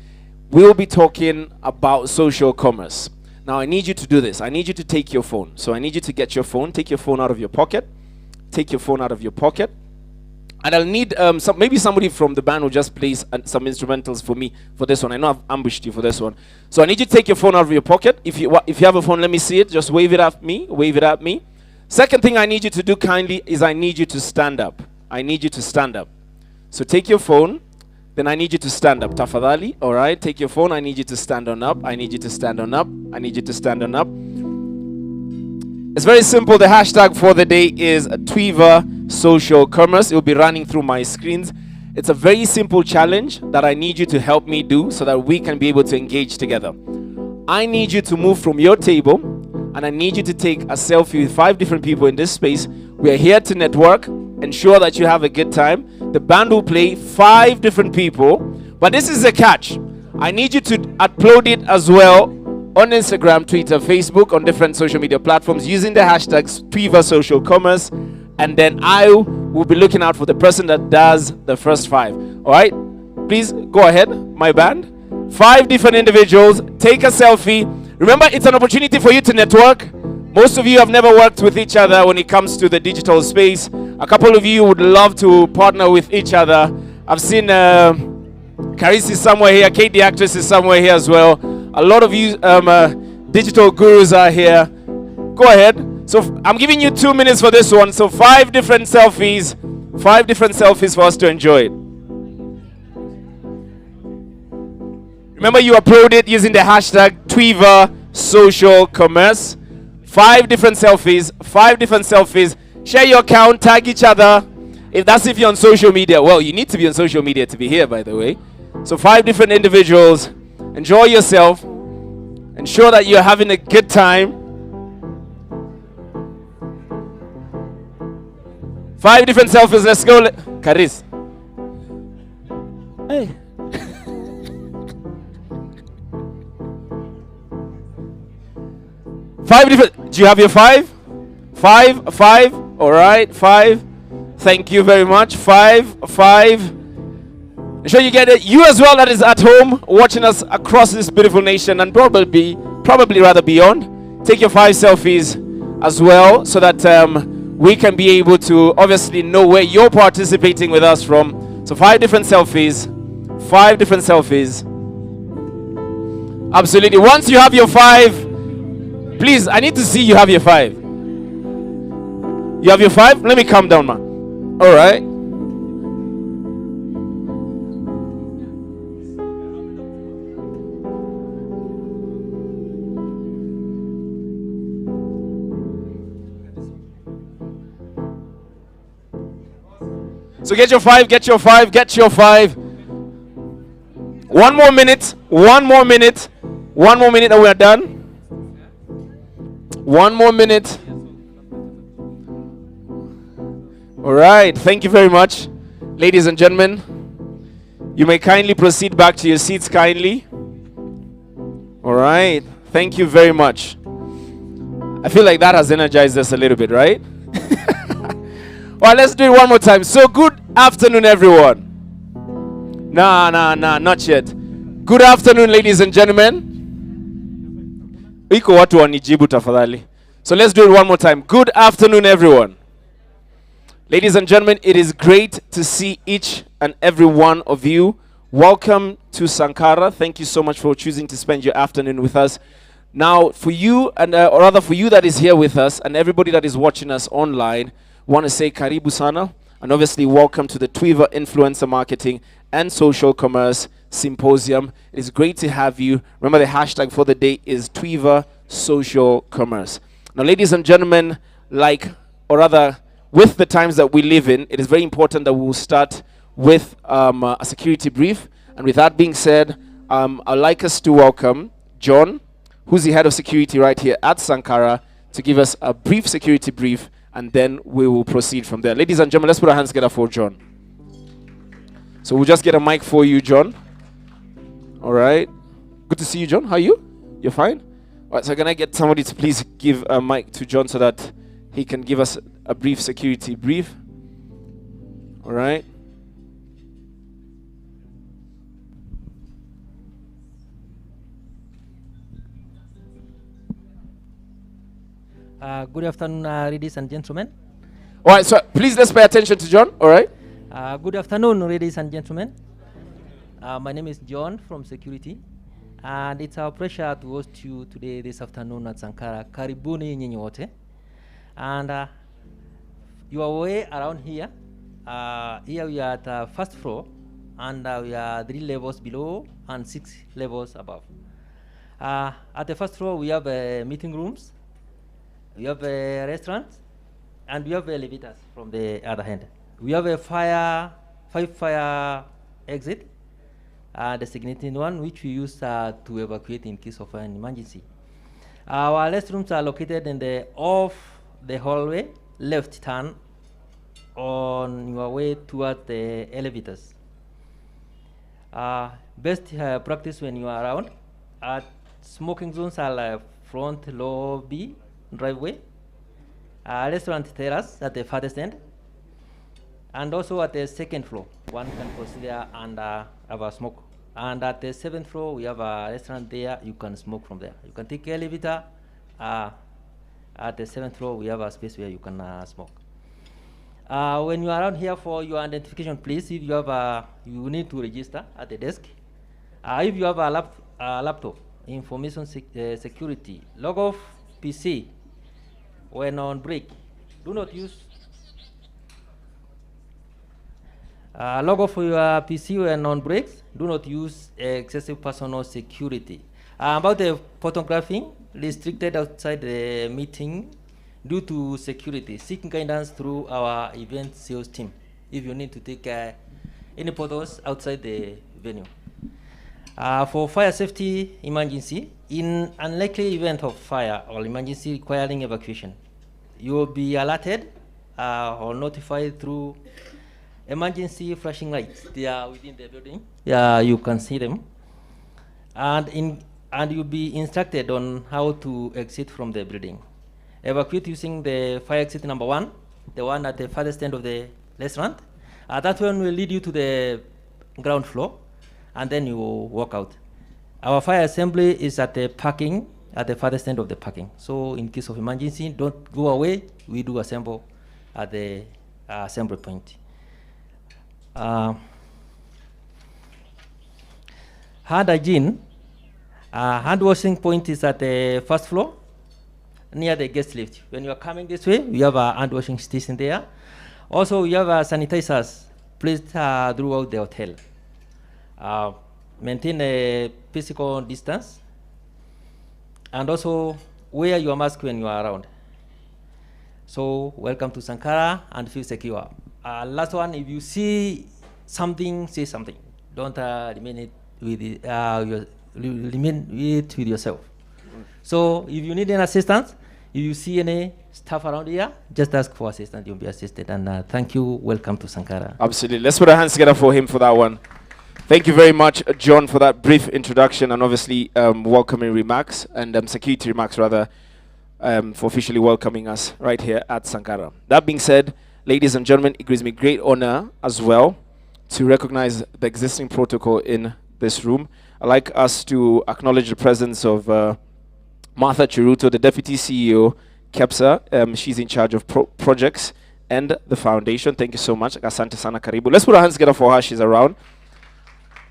we'll be talking about social commerce. Now, I need you to do this. I need you to take your phone. So I need you to get your phone. Take your phone out of your pocket. Take your phone out of your pocket. And I'll need maybe somebody from the band who just plays some instrumentals for me for this one. I know I've ambushed you for this one. So I need you to take your phone out of your pocket. If you have a phone, let me see it. Just wave it at me. Wave it at me. Second thing I need you to do kindly is I need you to stand up. I need you to stand up. So take your phone. Then I need you to stand up. Tafadhali. All right. Take your phone. I need you to stand on up. I need you to stand on up. I need you to stand on up. It's very simple. The hashtag for the day is Twiva Social Commerce. It will be running through my screens. It's a very simple challenge that I need you to help me do so that we can be able to engage together. I need you to move from your table and I need you to take a selfie with 5 different people in this space. We are here to network, ensure that you have a good time. The band will play 5 different people, but this is the catch. I need you to upload it as well on Instagram, Twitter, Facebook, on different social media platforms using the hashtags Twiva Social Commerce, and then I will be looking out for the person that does the first 5. All right, please go ahead, my band. 5 different individuals, take a selfie. Remember, it's an opportunity for you to network. Most of you have never worked with each other when it comes to the digital space. A couple of you would love to partner with each other. I've seen Carisse is somewhere here, Kate the actress is somewhere here as well. A lot of you digital gurus are here. Go ahead. So I'm giving you 2 minutes for this one. So 5 different selfies. 5 different selfies for us to enjoy it. Remember, you upload it using the hashtag Twiva Social Commerce. 5 different selfies. 5 different selfies. Share your account. Tag each other. If you're on social media. Well, you need to be on social media to be here, by the way. So 5 different individuals. Enjoy yourself. Ensure that you're having a good time. 5 different selfies. Let's go. Karis. Hey. 5 different. Do you have your 5? 5. All right. 5. Thank you very much. 5. Ensure you get it. You as well that is at home watching us across this beautiful nation and probably rather beyond. Take your 5 selfies as well so that we can be able to obviously know where you're participating with us from. So 5 different selfies. 5 different selfies. Absolutely. Once you have your 5, please, I need to see you have your 5. You have your 5? Let me calm down, man. All right. So get your 5, get your 5, get your 5. 1 more minute, 1 more minute, 1 more minute and we are done. 1 more minute. All right, thank you very much. Ladies and gentlemen, you may kindly proceed back to your seats kindly. All right, thank you very much. I feel like that has energized us a little bit, right? All right, let's do it one more time. So good afternoon, everyone. Nah, not yet. Good afternoon, ladies and gentlemen. Iko watu wanijibu tafadhali. So let's do it one more time. Good afternoon, everyone. Ladies and gentlemen, it is great to see each and every one of you. Welcome to Sankara. Thank you so much for choosing to spend your afternoon with us. Now, for you, or rather for you that is here with us, and everybody that is watching us online, want to say Karibu Sana, and obviously welcome to the Twiva Influencer Marketing and Social Commerce Symposium. It is great to have you. Remember, the hashtag for the day is Twiva Social Commerce. Now, ladies and gentlemen, with the times that we live in, it is very important that we will start with a security brief. And with that being said, I'd like us to welcome John, who's the head of security right here at Sankara, to give us a brief security brief, and then we will proceed from there. Ladies and gentlemen, let's put our hands together for John. So we'll just get a mic for you, John. All right. Good to see you, John. How are you? You're fine? All right, so can I get somebody to please give a mic to John so that he can give us a brief security brief? All right. Good afternoon, ladies and gentlemen. All right, so please let's pay attention to John. All right. Good afternoon, ladies and gentlemen. My name is John from Security, and it's our pleasure to host you today this afternoon at Sankara. Karibuni nyinyi wote. And you are way around here. Here we are at the first floor, and we are 3 levels below and 6 levels above. At the first floor, we have meeting rooms, we have a restaurant, and we have elevators from the other hand. We have a 5 fire exit, designated one, which we use to evacuate in case of an emergency. Our restrooms are located in the off the hallway, left turn on your way toward the elevators. Best practice when you are around. Smoking zones are front lobby, driveway, restaurant terrace at the farthest end, and also at the second floor. One can consider and have a smoke. And at the 7th floor, we have a restaurant there. You can smoke from there. You can take elevator. At the 7th floor, we have a space where you can smoke. When you are around here for your identification, please, if you have you need to register at the desk. If you have a laptop, information security, log off PC when on break. Do not use log off your PC when on breaks. Do not use excessive personal security. About the photographing, restricted outside the meeting due to security. Seek guidance through our event sales team if you need to take any photos outside the venue. For fire safety emergency, in unlikely event of fire or emergency requiring evacuation, you will be alerted or notified through emergency flashing lights. They are within the building. Yeah, you can see them. And you'll be instructed on how to exit from the building. Evacuate using the fire exit number 1, the one at the farthest end of the restaurant. That one will lead you to the ground floor, and then you will walk out. Our fire assembly is at the parking, at the farthest end of the parking. So in case of emergency, don't go away. We do assemble at the assembly point. Hand hygiene. Hand washing point is at the first floor, near the guest lift. When you are coming this way, we have a hand washing station there. Also, we have sanitizers placed throughout the hotel. Maintain a physical distance, and also wear your mask when you are around. So, welcome to Sankara and feel secure. Last one, if you see something, say something. Don't remain it with yourself. So if you need any assistance, If you see any stuff around here, just ask for assistance, you'll be assisted. And thank you, welcome to Sankara. Absolutely. Let's put our hands together for him for that one. Thank you very much, John, for that brief introduction and obviously welcoming remarks and security remarks rather for officially welcoming us right here at Sankara. That being said, ladies and gentlemen, it gives me great honor as well to recognize the existing protocol in this room. I'd like us to acknowledge the presence of Martha Cheruto, the Deputy CEO, KEPSA. She's in charge of projects and the foundation. Thank you so much. Asante sana karibu. Let's put our hands together for her. She's around.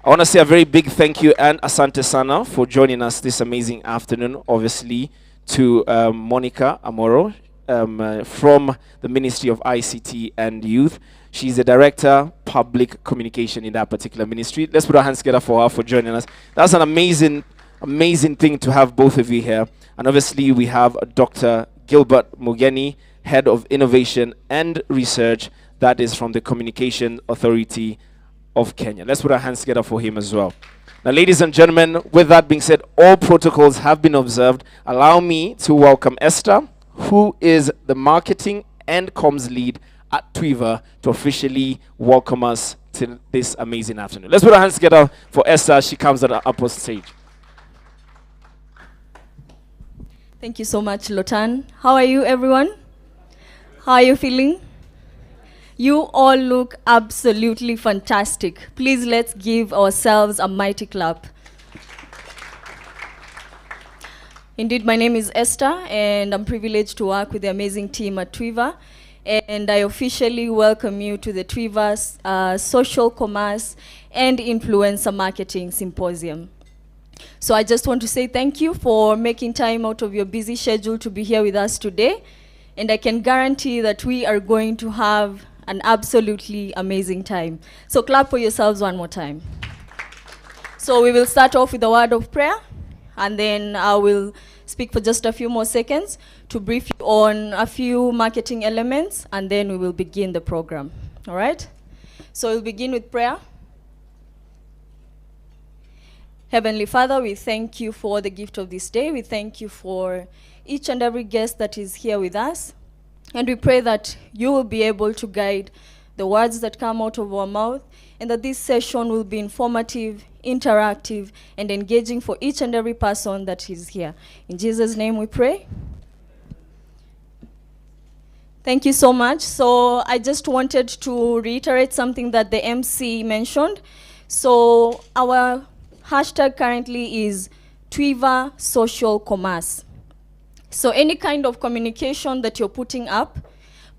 I want to say a very big thank you and asante sana for joining us this amazing afternoon, obviously, to Monica Amoro from the Ministry of ICT and Youth. She's the Director, Public Communication in that particular ministry. Let's put our hands together for her for joining us. That's an amazing thing to have both of you here. And obviously, we have Dr. Gilbert Mugeni, Head of Innovation and Research, that is from the Communication Authority of Kenya. Let's put our hands together for him as well. Now, ladies and gentlemen, with that being said, all protocols have been observed. Allow me to welcome Esther, who is the Marketing and Comms Lead at Twiva, to officially welcome us to this amazing afternoon. Let's put our hands together for Esther as she comes at the upper stage. Thank you so much, Lotan. How are you, everyone? How are you feeling? You all look absolutely fantastic. Please let's give ourselves a mighty clap. Indeed, my name is Esther, and I'm privileged to work with the amazing team at Twiva. And I officially welcome you to the Twiva Social Commerce and Influencer Marketing Symposium. So I just want to say thank you for making time out of your busy schedule to be here with us today. And I can guarantee that we are going to have an absolutely amazing time. So clap for yourselves one more time. So we will start off with a word of prayer, and then I will speak for just a few more seconds to brief you on a few marketing elements, and then we will begin the program. All right? So we'll begin with prayer. Heavenly Father, we thank you for the gift of this day. We thank you for each and every guest that is here with us. And we pray that you will be able to guide the words that come out of our mouth, and that this session will be informative, interactive, and engaging for each and every person that is here. In Jesus' name we pray. Thank you so much. So I just wanted to reiterate something that the MC mentioned. So our hashtag currently is Twiva Social Commerce. So any kind of communication that you're putting up,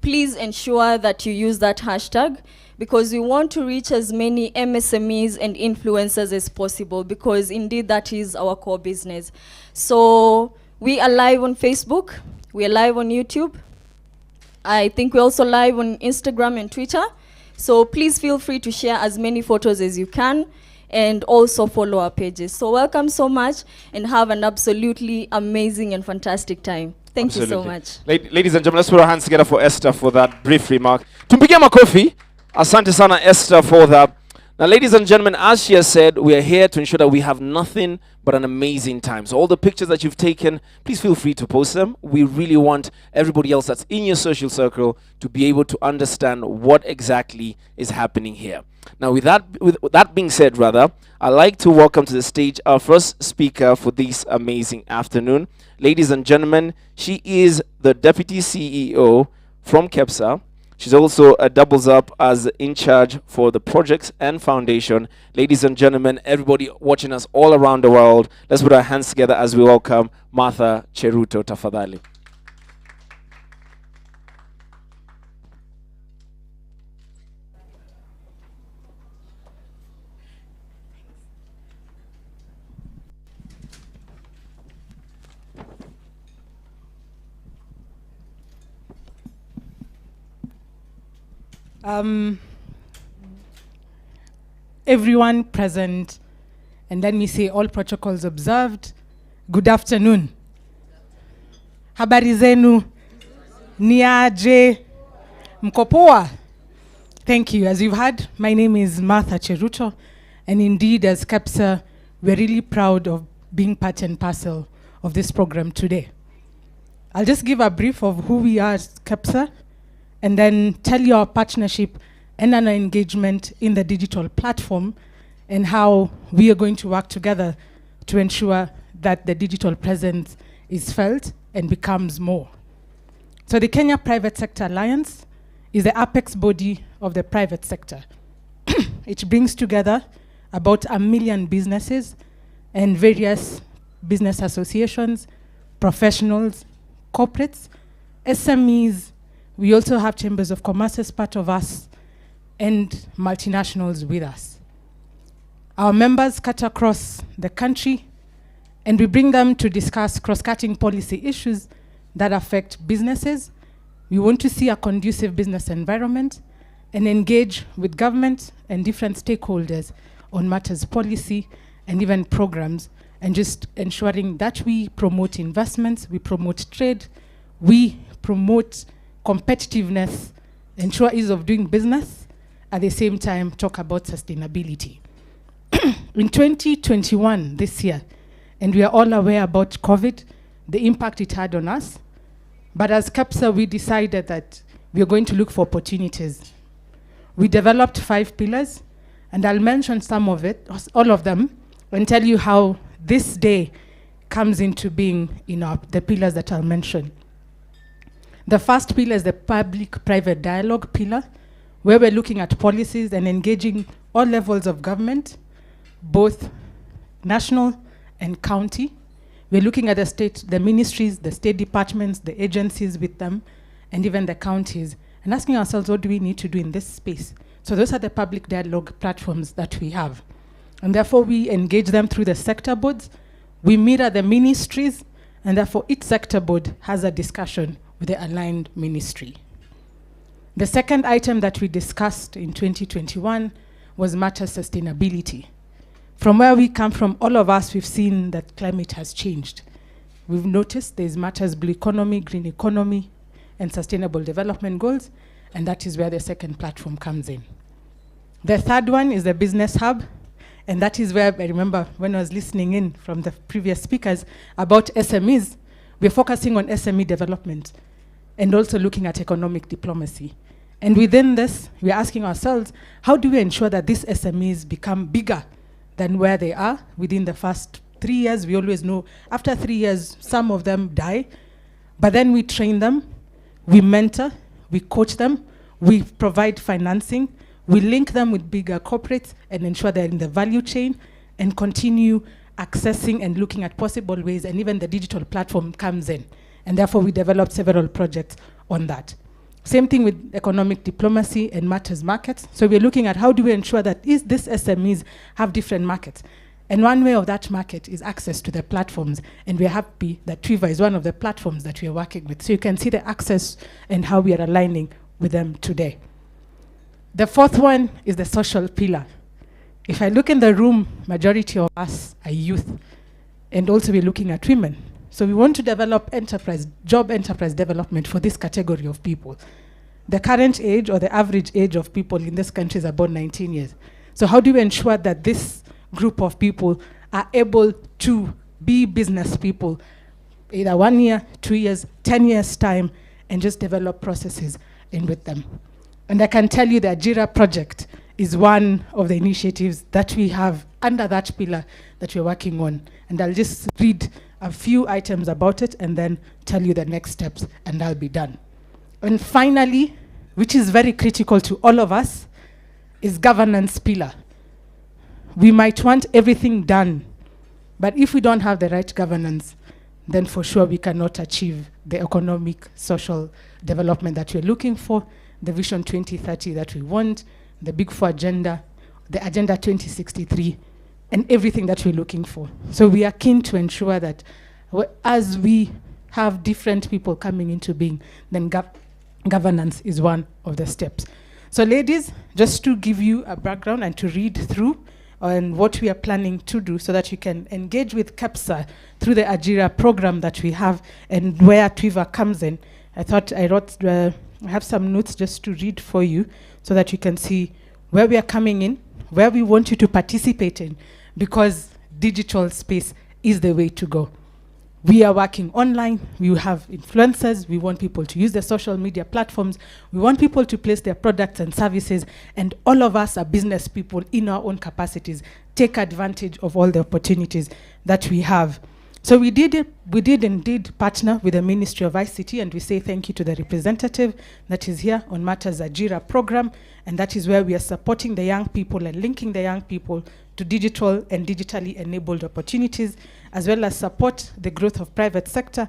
please ensure that you use that hashtag, because we want to reach as many MSMEs and influencers as possible, because indeed that is our core business. So we are live on Facebook, we are live on YouTube. I think we're also live on Instagram and Twitter. So please feel free to share as many photos as you can, and also follow our pages. So welcome so much, and have an absolutely amazing and fantastic time. Thank you so much. Ladies and gentlemen, let's put our hands together for Esther for that brief remark. Tumpigie makofi. Asante sana Esther for that. Now, ladies and gentlemen, as she has said, we are here to ensure that we have nothing but an amazing time. So all the pictures that you've taken, please feel free to post them. We really want everybody else that's in your social circle to be able to understand what exactly is happening here. Now, with that being said, rather, I'd like to welcome to the stage our first speaker for this amazing afternoon. Ladies and gentlemen, she is the Deputy CEO from KEPSA. She's also doubles up as in charge for the projects and foundation. Ladies and gentlemen, everybody watching us all around the world, let's put our hands together as we welcome Martha Cheruto tafadhali. Everyone present, and let me say all protocols observed. Good afternoon. Habari zenu? Niaje? Mkopoa? Thank you. As you've heard, my name is Martha Cheruto, and indeed as KEPSA, we're really proud of being part and parcel of this program today. I'll just give a brief of who we are as KEPSA and then tell you our partnership and our engagement in the digital platform and how we are going to work together to ensure that the digital presence is felt and becomes more. So the Kenya Private Sector Alliance is the apex body of the private sector. It brings together about 1 million businesses and various business associations, professionals, corporates, SMEs. We also have chambers of commerce as part of us and multinationals with us. Our members cut across the country and we bring them to discuss cross-cutting policy issues that affect businesses. We want to see a conducive business environment and engage with government and different stakeholders on matters policy and even programs, and just ensuring that we promote investments, we promote trade, we promote competitiveness, ensure ease of doing business, at the same time talk about sustainability. In 2021, this year, and we are all aware about COVID, the impact it had on us, but as KEPSA, we decided that we are going to look for opportunities. We developed 5 pillars, and I'll mention some of it, all of them, and tell you how this day comes into being in the pillars that I'll mention. The first pillar is the public-private dialogue pillar, where we're looking at policies and engaging all levels of government, both national and county. We're looking at the state, the ministries, the state departments, the agencies with them, and even the counties, and asking ourselves, what do we need to do in this space? So those are the public dialogue platforms that we have. And therefore, we engage them through the sector boards. We mirror the ministries, and therefore, each sector board has a discussion with the aligned ministry. The second item that we discussed in 2021 was matter sustainability. From where we come from, all of us, we've seen that climate has changed. We've noticed there's matters blue economy, green economy, and sustainable development goals, and that is where the second platform comes in. The third one is the business hub, and that is where I remember when I was listening in from the previous speakers about SMEs, we're focusing on SME development and also looking at economic diplomacy. And within this, we're asking ourselves, how do we ensure that these SMEs become bigger than where they are within the first 3 years? We always know after 3 years, some of them die, but then we train them, we mentor, we coach them, we provide financing, we link them with bigger corporates and ensure they're in the value chain and continue accessing and looking at possible ways, and even the digital platform comes in. And therefore, we developed several projects on that. Same thing with economic diplomacy and matters markets. So we're looking at how do we ensure that these SMEs have different markets. And one way of that market is access to the platforms. And we're happy that Twiva is one of the platforms that we are working with. So you can see the access and how we are aligning with them today. The fourth one is the social pillar. If I look in the room, majority of us are youth. And also we're looking at women. So we want to develop job enterprise development for this category of people. The current age or the average age of people in this country is about 19 years. So how do we ensure that this group of people are able to be business people, either 1 year, 2 years, 10 years time, and just develop processes in with them? And I can tell you the Ajira project is one of the initiatives that we have under that pillar that we're working on. And I'll just read a few items about it and then tell you the next steps, and I'll be done. And finally, which is very critical to all of us, is governance pillar. We might want everything done, but if we don't have the right governance, then for sure we cannot achieve the economic, social development that we're looking for, the Vision 2030 that we want, the Big Four agenda, the Agenda 2063, and everything that we're looking for. So we are keen to ensure that as we have different people coming into being, then governance is one of the steps. So ladies, just to give you a background and to read through on what we are planning to do so that you can engage with KEPSA through the Ajira program that we have and where Twiva comes in, I thought I have some notes just to read for you so that you can see where we are coming in, where we want you to participate in, because digital space is the way to go. We are working online. We have influencers. We want people to use the social media platforms. We want people to place their products and services. And all of us are business people in our own capacities. Take advantage of all the opportunities that we have. So we did indeed partner with the Ministry of ICT, and we say thank you to the representative that is here on Matters Ajira program, and that is where we are supporting the young people and linking the young people to digital and digitally enabled opportunities, as well as support the growth of private sector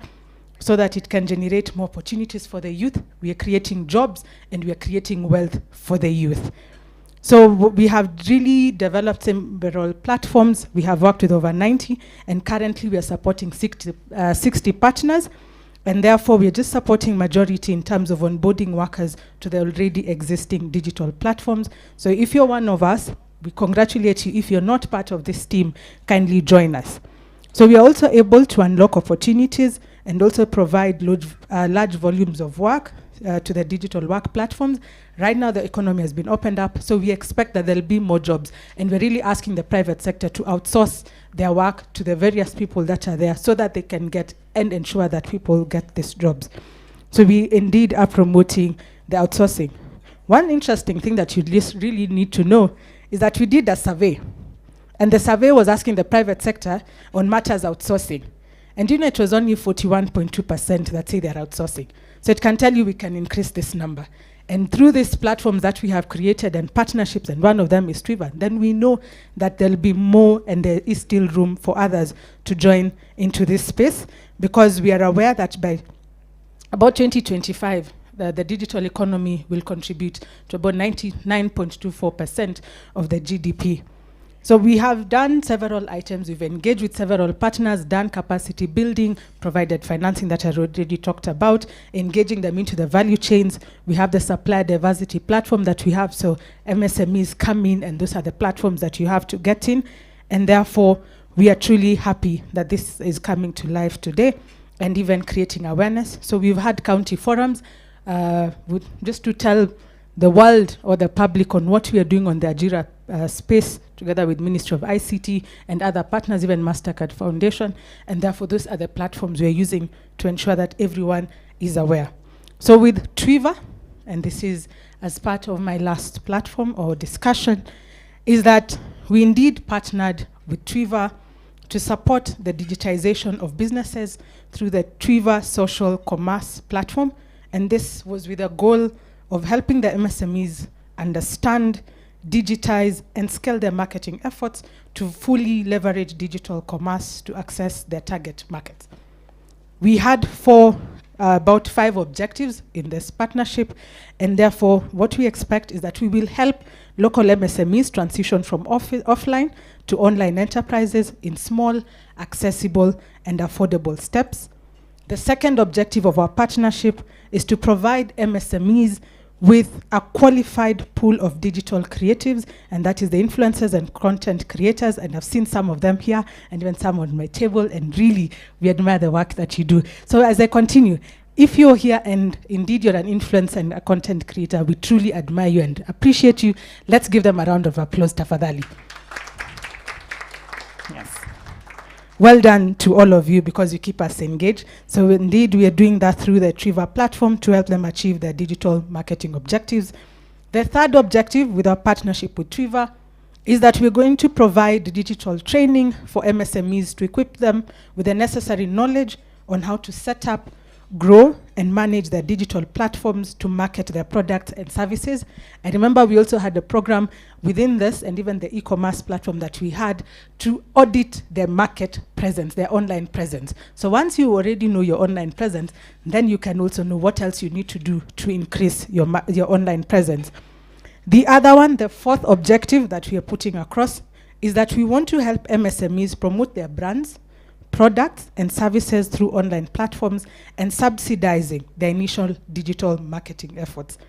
so that it can generate more opportunities for the youth. We are creating jobs and we are creating wealth for the youth. So we have really developed several platforms. We have worked with over 90, and currently we are supporting 60 partners, and therefore we are just supporting majority in terms of onboarding workers to the already existing digital platforms. So if you're one of us, we congratulate you. If you're not part of this team, kindly join us. So we are also able to unlock opportunities and also provide large volumes of work to the digital work platforms. Right now, the economy has been opened up, so we expect that there'll be more jobs. And we're really asking the private sector to outsource their work to the various people that are there so that they can get and ensure that people get these jobs. So we indeed are promoting the outsourcing. One interesting thing that you really need to know is that we did a survey. And the survey was asking the private sector on matters outsourcing. And it was only 41.2% that say they're outsourcing. So it can tell you we can increase this number. And through these platforms that we have created and partnerships, and one of them is Twiva, then we know that there'll be more and there is still room for others to join into this space, because we are aware that by about 2025, the digital economy will contribute to about 99.24% of the GDP. So we have done several items. We've engaged with several partners, done capacity building, provided financing that I already talked about, engaging them into the value chains. We have the supply diversity platform that we have, so MSMEs come in, and those are the platforms that you have to get in. And therefore, we are truly happy that this is coming to life today and even creating awareness. So we've had county forums just to tell the world or the public on what we are doing on the Ajira space, together with Ministry of ICT and other partners, even MasterCard Foundation. And therefore, those are the platforms we are using to ensure that everyone is aware. So with Twiva, and this is as part of my last platform or discussion, is that we indeed partnered with Twiva to support the digitization of businesses through the Twiva social commerce platform. And this was with a goal of helping the MSMEs understand, digitize, and scale their marketing efforts to fully leverage digital commerce to access their target markets. We had about 5 objectives in this partnership, and therefore what we expect is that we will help local MSMEs transition from offline to online enterprises in small, accessible, and affordable steps. The second objective of our partnership is to provide MSMEs with a qualified pool of digital creatives, and that is the influencers and content creators. And I've seen some of them here and even some on my table, and really we admire the work that you do. So as I continue, if you're here and indeed you're an influencer and a content creator, we truly admire you and appreciate you. Let's give them a round of applause, tafadhali. Yes. Well done to all of you, because you keep us engaged. So indeed, we are doing that through the Twiva platform to help them achieve their digital marketing objectives. The third objective with our partnership with Twiva is that we're going to provide digital training for MSMEs to equip them with the necessary knowledge on how to set up, grow, and manage their digital platforms to market their products and services. And remember, we also had a program within this and even the e-commerce platform that we had to audit their market presence, their online presence. So once you already know your online presence, then you can also know what else you need to do to increase your online presence. The other one, the fourth objective that we are putting across, is that we want to help MSMEs promote their brands, products, and services through online platforms and subsidizing their initial digital marketing efforts.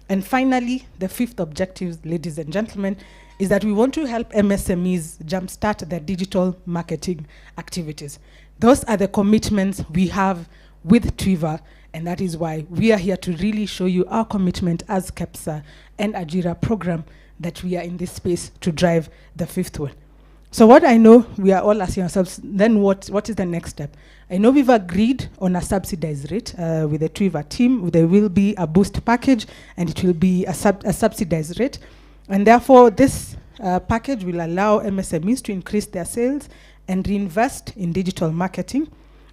And finally, the fifth objective, ladies and gentlemen, is that we want to help MSMEs jumpstart their digital marketing activities. Those are the commitments we have with Twiva, and that is why we are here to really show you our commitment as KEPSA and Ajira program, that we are in this space to drive the fifth one. So what I know, we are all asking ourselves, then what is the next step? I know we've agreed on a subsidized rate with the Twiva team. There will be a boost package, and it will be a subsidized rate. And therefore, this package will allow MSMEs to increase their sales and reinvest in digital marketing.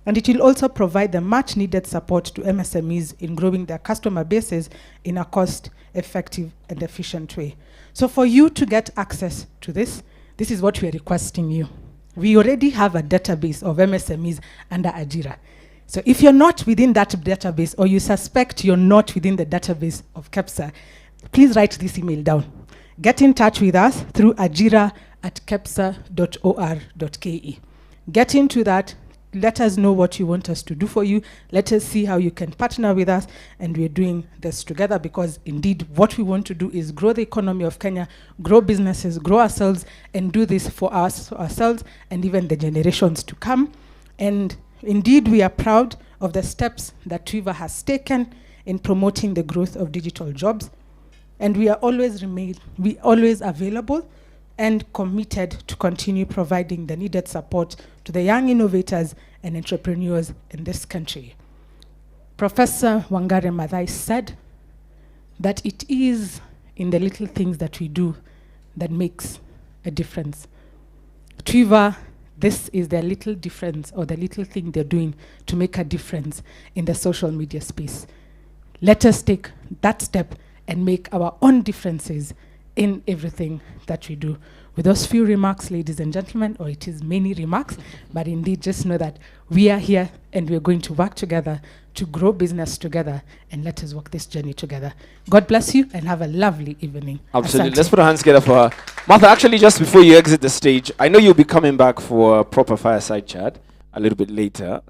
And it will also provide the much needed support to MSMEs in growing their customer bases in a cost-effective and efficient way. So for you to get access to this is what we are requesting you. We already have a database of MSMEs under Ajira. So if you're not within that database, or you suspect you're not within the database of KEPSA, please write this email down. Get in touch with us through ajira@kepsa.or.ke. Get into that. Let us know what you want us to do for you. Let us see how you can partner with us, and we're doing this together, because indeed what we want to do is grow the economy of Kenya, grow businesses, grow ourselves, and do this for us, ourselves and even the generations to come. And indeed we are proud of the steps that Twiva has taken in promoting the growth of digital jobs, and we are always available and committed to continue providing the needed support to the young innovators and entrepreneurs in this country. Professor Wangare Maathai said that it is in the little things that we do that makes a difference. Twiva, this is the little difference, or the little thing they're doing to make a difference in the social media space. Let us take that step and make our own differences in everything that we do. With those few remarks, ladies and gentlemen, or it is many remarks, but indeed just know that we are here and we're going to work together to grow business together, and let us walk this journey together. God bless you and have a lovely evening. Absolutely. Asante. Let's put our hands together for her. Martha, actually, just before you exit the stage, I know you'll be coming back for a proper fireside chat a little bit later,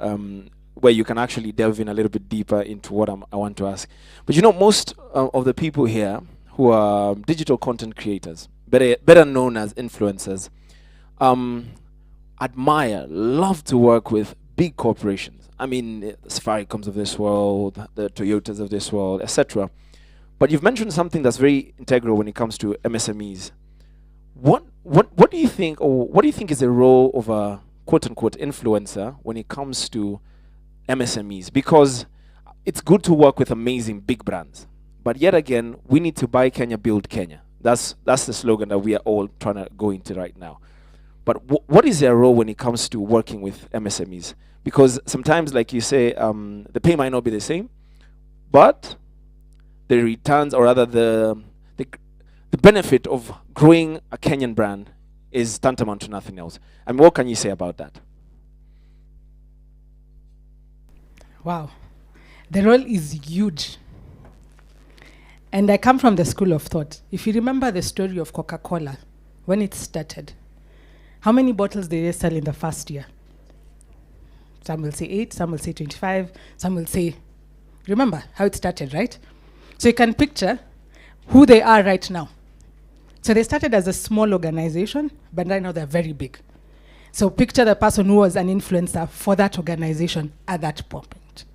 where you can actually delve in a little bit deeper into what I want to ask. But you know, most of the people here who are digital content creators, better known as influencers, admire, love to work with big corporations. I mean, the Safaricom's of this world, the Toyotas of this world, etc. But you've mentioned something that's very integral when it comes to MSMEs. What do you think, or what do you think is the role of a quote-unquote influencer when it comes to MSMEs? Because it's good to work with amazing big brands, but yet again, we need to buy Kenya, build Kenya. That's the slogan that we are all trying to go into right now. But what is their role when it comes to working with MSMEs? Because sometimes, like you say, the pay might not be the same, but the returns, or rather the benefit of growing a Kenyan brand is tantamount to nothing else. And what can you say about that? Wow. The role is huge. And I come from the school of thought. If you remember the story of Coca-Cola, when it started, how many bottles did they sell in the first year? Some will say 8, some will say 25, some will say, remember how it started, right? So you can picture who they are right now. So they started as a small organization, but right now they're very big. So picture the person who was an influencer for that organization at that point.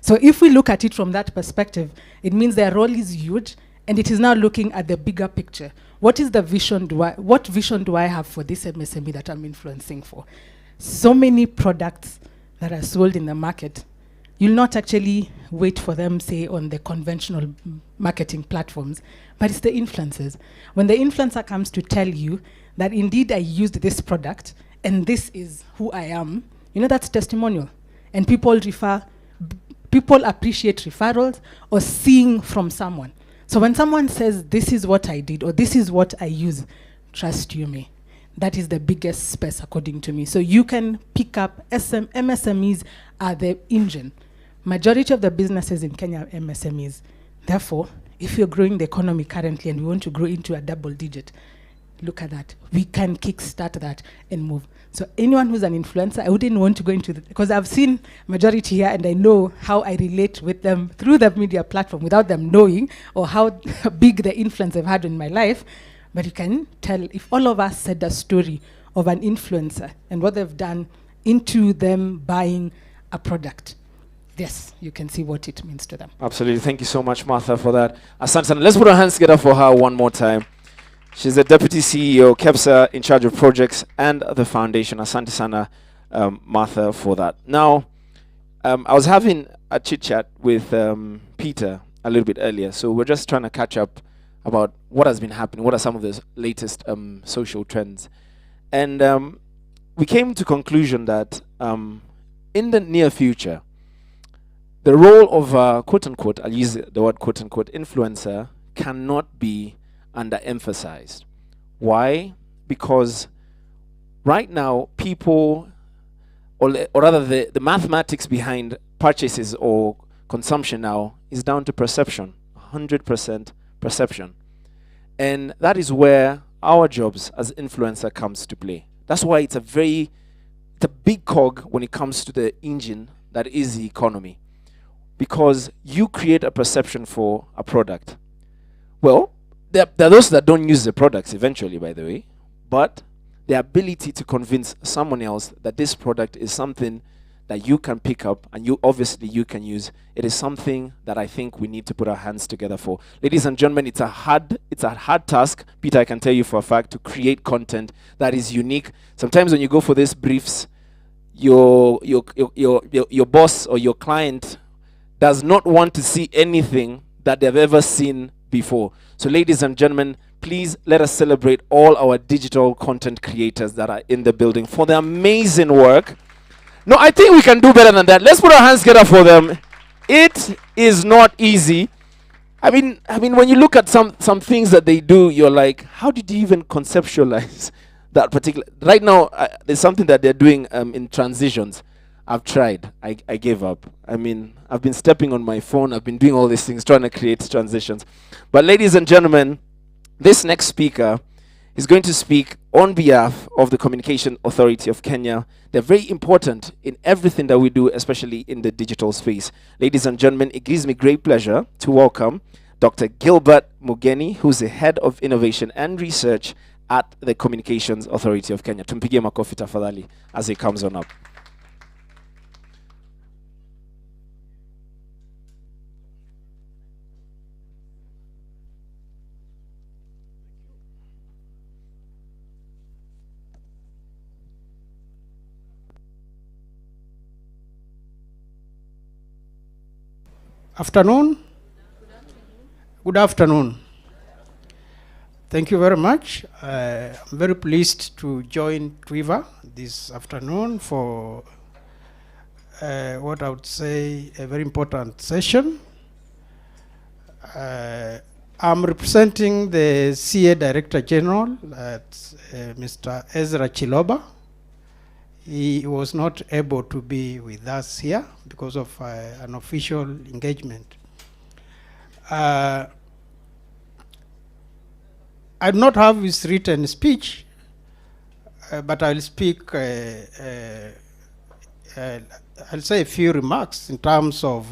So if we look at it from that perspective, it means their role is huge, and it is now looking at the bigger picture. What is the vision? What vision do I have for this MSME that I'm influencing for? So many products that are sold in the market, you'll not actually wait for them, say, on the conventional marketing platforms, but it's the influencers. When the influencer comes to tell you that indeed I used this product and this is who I am, you know, that's testimonial. And people appreciate referrals or seeing from someone. So when someone says, this is what I did, or this is what I use, trust you me, that is the biggest space according to me. So you can pick up MSMEs are the engine. Majority of the businesses in Kenya are MSMEs. Therefore, if you're growing the economy currently and we want to grow into a double digit, look at that. We can kickstart that and move. So anyone who's an influencer, I wouldn't want to go into because I've seen majority here and I know how I relate with them through the media platform without them knowing, or how big the influence they've had in my life. But you can tell, if all of us said a story of an influencer and what they've done into them buying a product, yes, you can see what it means to them. Absolutely. Thank you so much, Martha, for that. Asante. Let's put our hands together for her one more time. She's the Deputy CEO, KEPSA, in charge of projects and the foundation. Asante sana, Martha, for that. Now, I was having a chit-chat with Peter a little bit earlier, so we're just trying to catch up about what has been happening, what are some of the latest social trends. And we came to conclusion that in the near future, the role of quote-unquote, I'll use the word quote-unquote, influencer cannot be underemphasized. Why? Because right now, people, or rather the mathematics behind purchases or consumption now is down to perception, 100% perception. And that is where our jobs as influencer comes to play. That's why it's a big cog when it comes to the engine that is the economy. Because you create a perception for a product. Well, there are those that don't use the products eventually, by the way, but the ability to convince someone else that this product is something that you can pick up and you can use, it is something that I think we need to put our hands together for. Ladies and gentlemen, it's a hard task, Peter, I can tell you for a fact, to create content that is unique. Sometimes when you go for these briefs, your boss or your client does not want to see anything that they've ever seen before. So ladies and gentlemen, please let us celebrate all our digital content creators that are in the building for their amazing work. No, I think we can do better than that. Let's put our hands together for them. It is not easy. I mean, when you look at some things that they do, you're like, how did you even conceptualize that particular? Right now, there's something that they're doing in transitions. I've tried. I gave up. I mean, I've been stepping on my phone. I've been doing all these things, trying to create transitions. But ladies and gentlemen, this next speaker is going to speak on behalf of the Communication Authority of Kenya. They're very important in everything that we do, especially in the digital space. Ladies and gentlemen, it gives me great pleasure to welcome Dr. Gilbert Mugeni, who's the Head of Innovation and Research at the Communications Authority of Kenya. Tumpigie makofi tafadhali as he comes on up. Afternoon. Good afternoon. Thank you very much. I'm very pleased to join Twiva this afternoon for what I would say a very important session. I'm representing the CA Director General, Mr. Ezra Chiloba. He was not able to be with us here because of an official engagement. I do not have his written speech, but I'll speak, I'll say a few remarks in terms of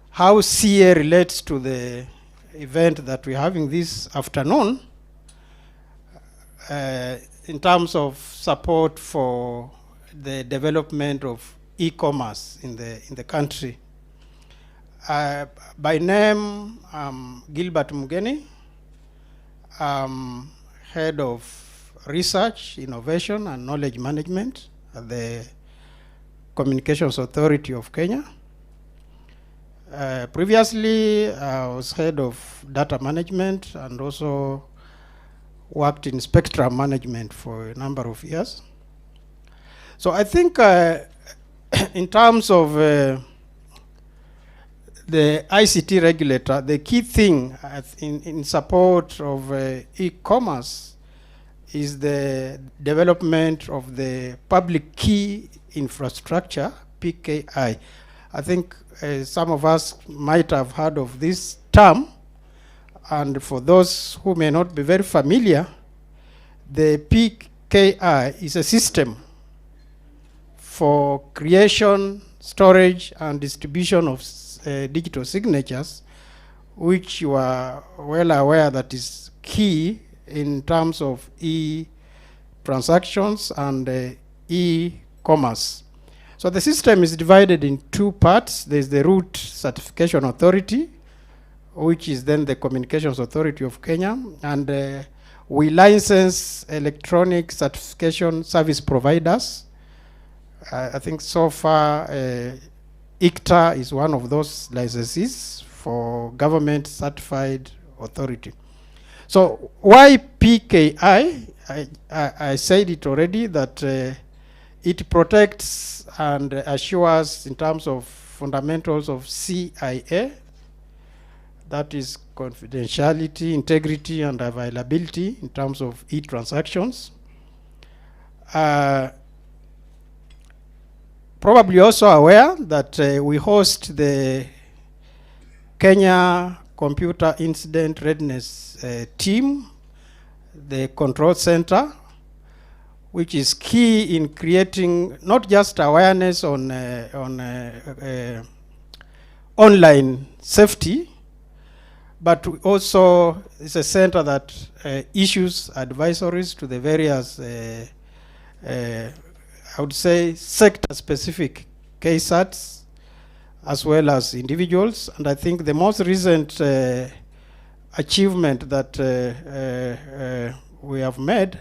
how CA relates to the event that we're having this afternoon. In terms of support for the development of e-commerce in the country. By name, I'm Gilbert Mugeni. I'm Head of Research, Innovation, and Knowledge Management at the Communications Authority of Kenya. Previously, I was Head of Data Management and also worked in spectrum management for a number of years. So I think in terms of the ICT regulator, the key thing in support of e-commerce is the development of the public key infrastructure, PKI. I think some of us might have heard of this term. And for those who may not be very familiar, the PKI is a system for creation, storage, and distribution of digital signatures, which you are well aware that is key in terms of e-transactions and e-commerce. So the system is divided in two parts. There's the Root Certification Authority, which is then the Communications Authority of Kenya, and we license electronic certification service providers. I think so far ICTA is one of those licenses for government certified authority. So why PKI? I said it already that it protects and assures in terms of fundamentals of CIA, that is confidentiality, integrity, and availability in terms of e-transactions. Probably also aware that we host the Kenya Computer Incident Readiness Team, the control center, which is key in creating not just awareness on online safety, but also it's a center that issues advisories to the various, I would say, sector-specific KSATs, as well as individuals. And I think the most recent achievement that we have made,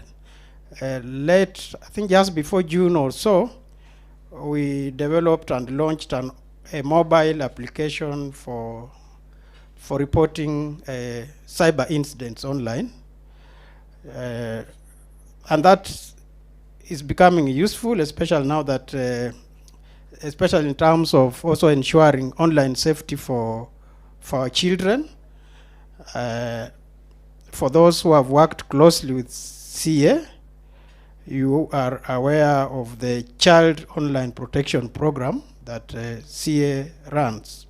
late, I think just before June or so, we developed and launched a mobile application for reporting cyber incidents online. And that is becoming useful, especially now that, especially in terms of also ensuring online safety for our children. For those who have worked closely with CA, you are aware of the Child Online Protection Program that CA runs.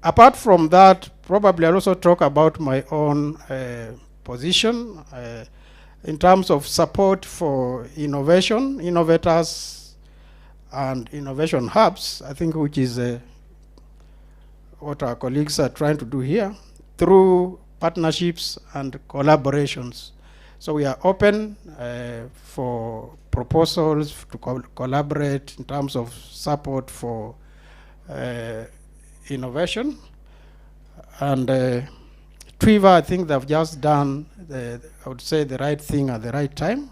Apart from that, probably I'll also talk about my own position in terms of support for innovation, innovators, and innovation hubs, I think, which is what our colleagues are trying to do here through partnerships and collaborations. So we are open for proposals to collaborate in terms of support for innovation. And Twiva, I think they've just done, I would say, the right thing at the right time.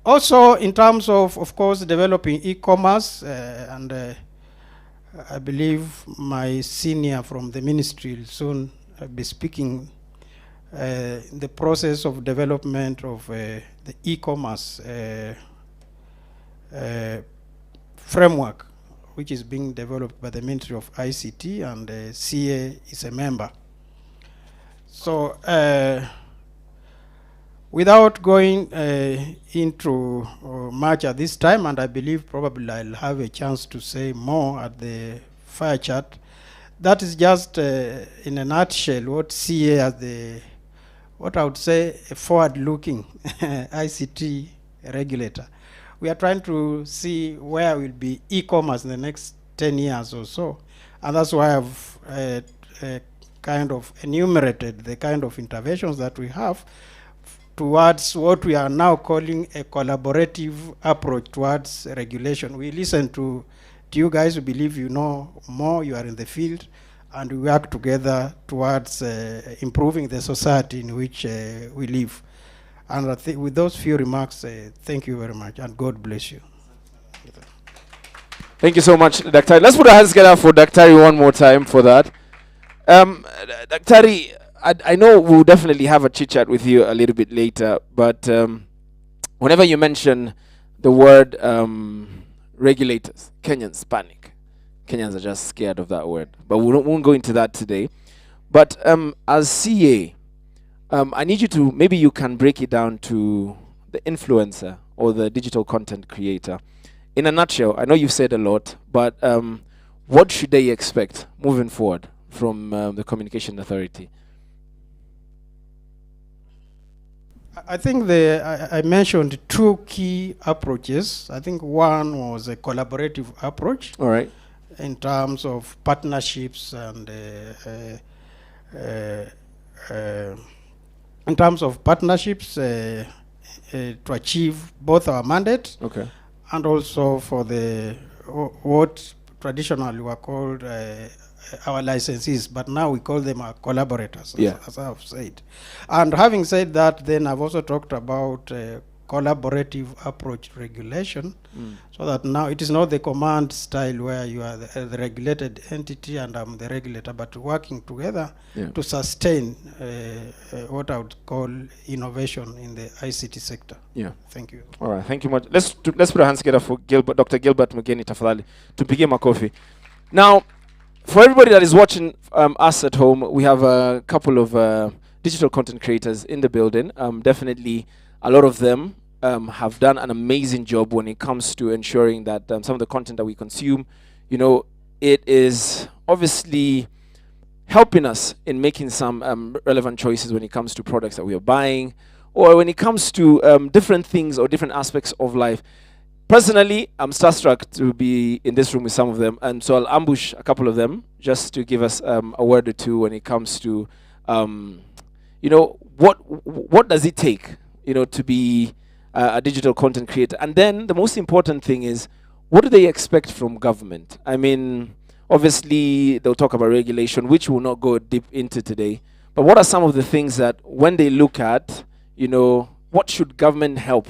Also, in terms of course, developing e-commerce, and I believe my senior from the ministry will soon be speaking the process of development of the e-commerce framework, which is being developed by the Ministry of ICT, and CA is a member. So without going into much at this time, and I believe probably I'll have a chance to say more at the fire chat, that is just in a nutshell what CA as the, what I would say, a forward-looking ICT regulator. We are trying to see where will be e-commerce in the next 10 years or so. And that's why I've kind of enumerated the kind of interventions that we have towards what we are now calling a collaborative approach towards regulation. We listen to you guys who believe you know more, you are in the field, and we work together towards improving the society in which we live. And I think with those few remarks, thank you very much, and God bless you. Thank you so much, Dr. Let's put our hands together for Dr. one more time for that. Dr. I know we'll definitely have a chit-chat with you a little bit later, but whenever you mention the word regulators, Kenyans panic. Kenyans are just scared of that word, but we won't go into that today. But as CA, I need you to, maybe you can break it down to the influencer or the digital content creator. In a nutshell, I know you've said a lot, but what should they expect moving forward from the Communication Authority? I think I mentioned two key approaches. I think one was a collaborative approach. All right. In terms of partnerships and in terms of partnerships to achieve both our mandate, okay, and also for the what traditionally were called our licensees, but now we call them our collaborators, as I've said. And having said that, then I've also talked about collaborative approach regulation, so that now it is not the command style where you are the regulated entity and I'm the regulator, but working together to sustain what I would call innovation in the ICT sector. Yeah. Thank you. All right, thank you much. Let's put our hands together for Dr. Gilbert Mugeni tafadhali. Tupige makofi. Now, for everybody that is watching us at home, we have a couple of digital content creators in the building. Definitely, a lot of them have done an amazing job when it comes to ensuring that some of the content that we consume, it is obviously helping us in making some relevant choices when it comes to products that we are buying, or when it comes to different things or different aspects of life. Personally, I'm starstruck to be in this room with some of them, and so I'll ambush a couple of them just to give us a word or two when it comes to, what does it take, to be a digital content creator? And then the most important thing is, what do they expect from government? I mean, obviously, they'll talk about regulation, which we'll not go deep into today. But what are some of the things that when they look at, what should government help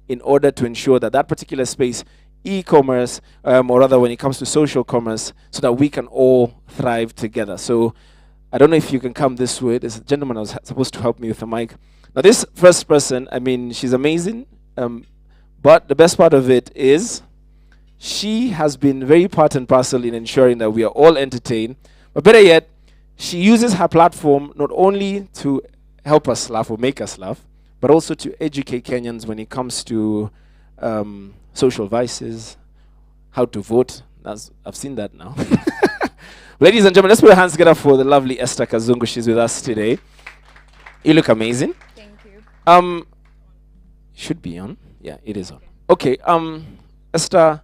in order to ensure that that particular space, e-commerce, or rather when it comes to social commerce, so that we can all thrive together? So I don't know if you can come this way. There's a gentleman that was supposed to help me with the mic. Now this first person, I mean, she's amazing, but the best part of it is she has been very part and parcel in ensuring that we are all entertained. But better yet, she uses her platform not only to help us laugh or make us laugh, but also to educate Kenyans when it comes to social vices, how to vote. I've seen that now. Ladies and gentlemen, let's put our hands together for the lovely Esther Kazungu. She's with us today. You look amazing. Thank you. Should be on. Yeah, it is on. Okay, Esther,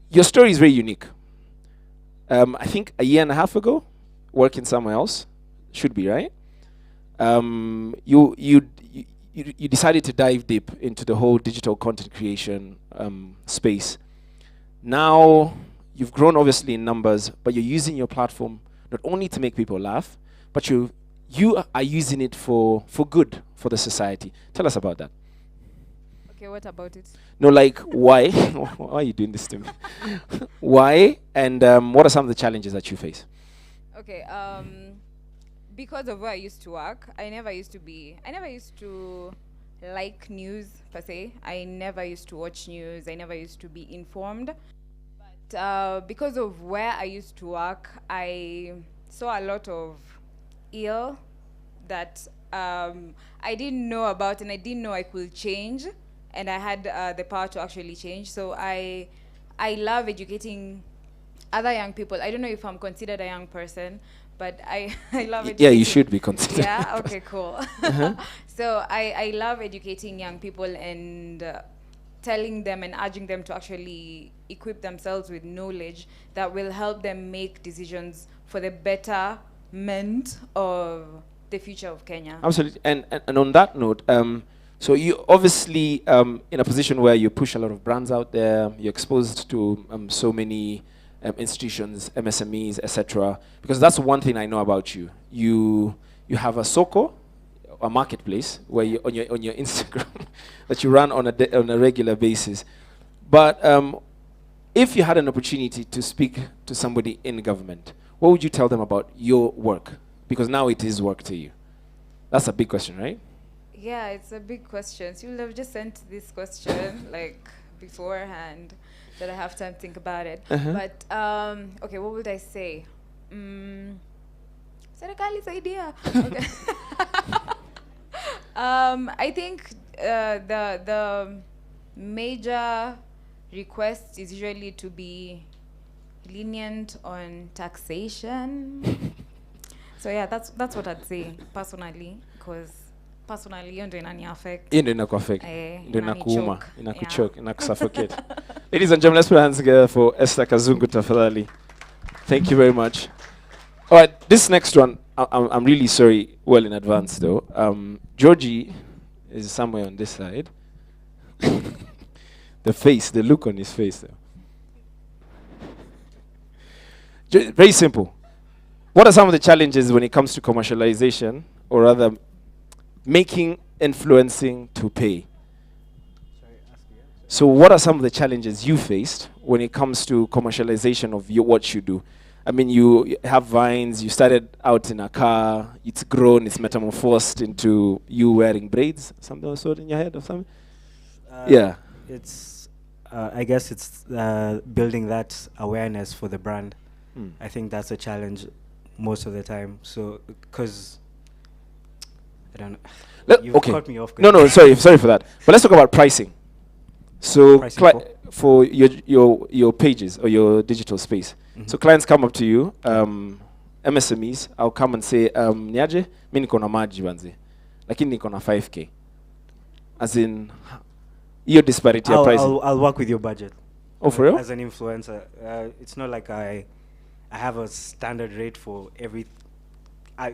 your story is very unique. I think a year and a half ago, working somewhere else, should be right. You decided to dive deep into the whole digital content creation space. Now you've grown obviously in numbers, but you're using your platform not only to make people laugh, but you are using it for good for the society. Tell us about that. Okay, what about it? No, like why? Why are you doing this to me? Why? And what are some of the challenges that you face? Okay, because of where I used to work, I never used to like news per se. I never used to watch news. I never used to be informed. But because of where I used to work, I saw a lot of ill that I didn't know about, and I didn't know I could change, and I had the power to actually change. So I love educating other young people. I don't know if I'm considered a young person, but I love educating. Yeah, you should be considered. Yeah, okay, cool. So I love educating young people and telling them and urging them to actually equip themselves with knowledge that will help them make decisions for the betterment of the future of Kenya. Absolutely. And on that note, so you obviously in a position where you push a lot of brands out there, you're exposed to so many institutions, MSMEs, etc. Because that's one thing I know about you. You have a soko, a marketplace, where you on your Instagram that you run on a regular basis. But if you had an opportunity to speak to somebody in government, what would you tell them about your work? Because now it is work to you. That's a big question, right? Yeah, it's a big question. So you would have just sent this question like beforehand, that I have time to think about it. But okay, what would I say? Serikali's idea. Okay. I think the major request is usually to be lenient on taxation. So yeah, that's what I'd say personally, because personally hiyo ndio inani affect. Hiyo ndio inakuaffect. Ndio inakuuma, inakuchoke, inakusuffocate. Ladies and gentlemen, let's put our hands together for Esther Kazungu tafadhali. Thank you very much. All right, this next one, I'm really sorry well in advance though. Georgie is somewhere on this side. The look on his face though. Very simple. What are some of the challenges when it comes to commercialization, or rather, making influencing to pay? So, what are some of the challenges you faced when it comes to commercialization of what you do? I mean, you have Vines, you started out in a car, it's grown, it's metamorphosed into you wearing braids, something of the sort in your head or something? Yeah. It's, I guess it's building that awareness for the brand. I think that's a challenge most of the time. So, because, I don't know. You've caught me off guard. No, sorry for that. But let's talk about pricing. So for your pages or your digital space. So clients come up to you, MSMEs, I'll come and say, niaje, mi niko na maji banzi, lakini niko na 5K. As in, your disparity of pricing. I'll work with your budget. Oh, for real? As an influencer, it's not like I have a standard rate for every.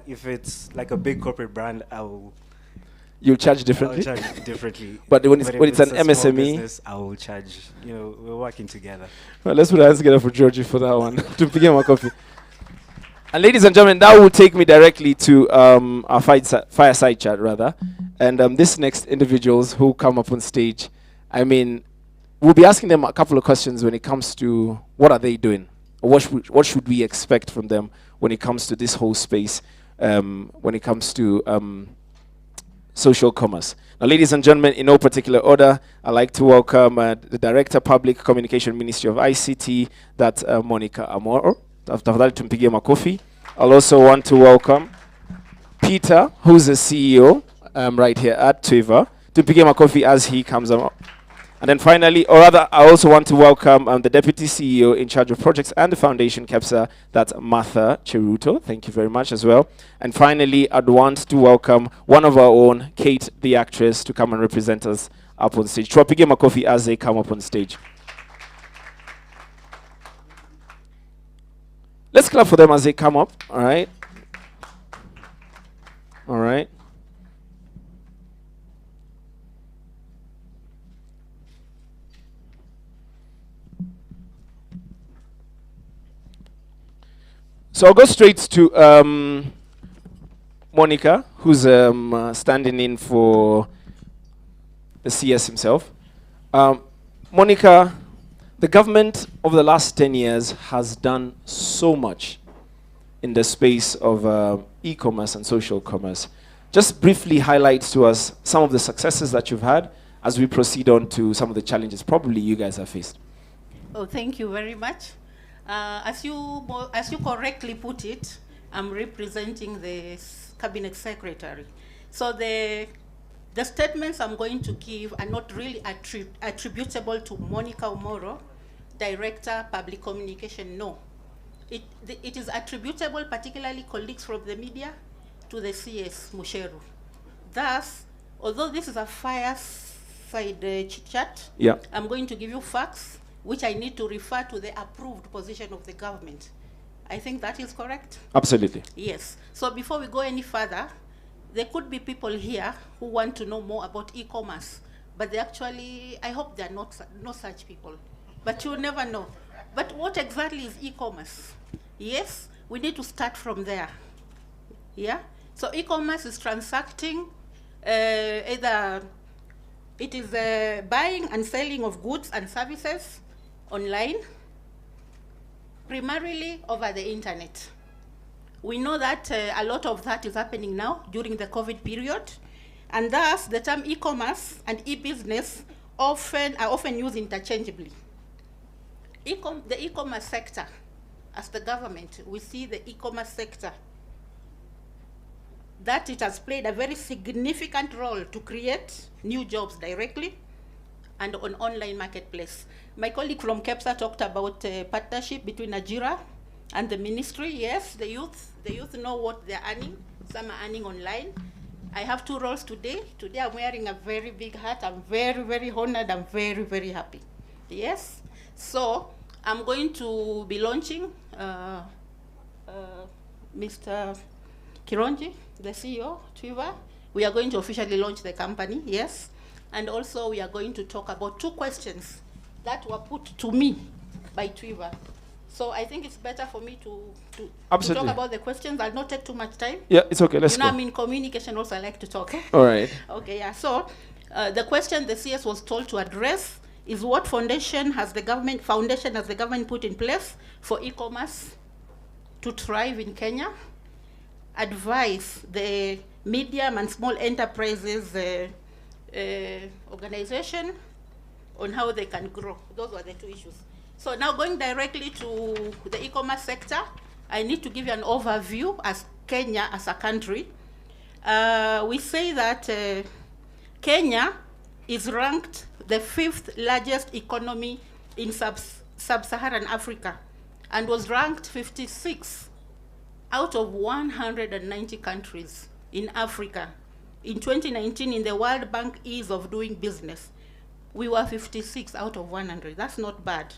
If it's like a big corporate brand, You'll charge differently? I'll charge differently. But when it's an MSME? Business, I will charge. We're working together. Well, let's put our hands together for Georgie for that one. To begin my coffee. And ladies and gentlemen, that will take me directly to our fireside chat, rather. And this next individuals who come up on stage, I mean, we'll be asking them a couple of questions when it comes to what are they doing? Or what should we expect from them when it comes to this whole space, when it comes to social commerce. Now, ladies and gentlemen, in no particular order, I'd like to welcome the Director, Public Communication Ministry of ICT, that's Monica Amoro. Tafadhali tumpigie makofi. I'll also want to welcome Peter, who's the CEO right here at Twiva. Tumpigie makofi as he comes up. And then finally, or rather, I also want to welcome the Deputy CEO in charge of projects and the foundation, KEPSA, that's Martha Cheruto. Thank you very much as well. And finally, I'd want to welcome one of our own, Kate, the actress, to come and represent us up on stage. Tuwapige makofi as they come up on stage. Let's clap for them as they come up, all right? All right. So I'll go straight to Monica, who's standing in for the CS himself. Monica, the government over the last 10 years has done so much in the space of e-commerce and social commerce. Just briefly highlight to us some of the successes that you've had as we proceed on to some of the challenges probably you guys have faced. Oh, thank you very much. As you correctly put it, I'm representing the Cabinet Secretary. So the statements I'm going to give are not really attributable to Monica Omoro, Director, Public Communication, no. It is attributable, particularly colleagues from the media, to the CS Musheru. Thus, although this is a fireside chit-chat, I'm going to give you facts which I need to refer to the approved position of the government. I think that is correct? Absolutely. Yes. So before we go any further, there could be people here who want to know more about e-commerce, but they actually, I hope there are not such people, but you never know. But what exactly is e-commerce? Yes, we need to start from there. Yeah? So e-commerce is transacting either it is buying and selling of goods and services online, primarily over the internet. We know that a lot of that is happening now during the COVID period, and thus the term e-commerce and e-business are often used interchangeably. The e-commerce sector, as the government, we see the e-commerce sector that it has played a very significant role to create new jobs directly and on online marketplace. My colleague from KEPSA talked about partnership between Nigeria and the ministry. Yes, the youth know what they're earning. Some are earning online. I have two roles today. Today I'm wearing a very big hat. I'm very, very honored. I'm very, very happy. Yes. So I'm going to be launching Mr. Kironji, the CEO, Twiva. We are going to officially launch the company, yes. And also we are going to talk about two questions that were put to me by Twiva. So I think it's better for me to Absolutely. talk about the questions. I'll not take too much time. Yeah, it's okay. Let's you know, go. I'm in communication also. I like to talk. All right. Okay, yeah. So the question the CS was told to address is what foundation has the government put in place for e-commerce to thrive in Kenya? Advise the medium and small enterprises organization on how they can grow. Those were the two issues. So now going directly to the e-commerce sector, I need to give you an overview as Kenya as a country. We say that Kenya is ranked the 5th largest economy in sub-Saharan Africa and was ranked 56 out of 190 countries in Africa. In 2019, in the World Bank Ease of Doing Business, we were 56 out of 100. That's not bad.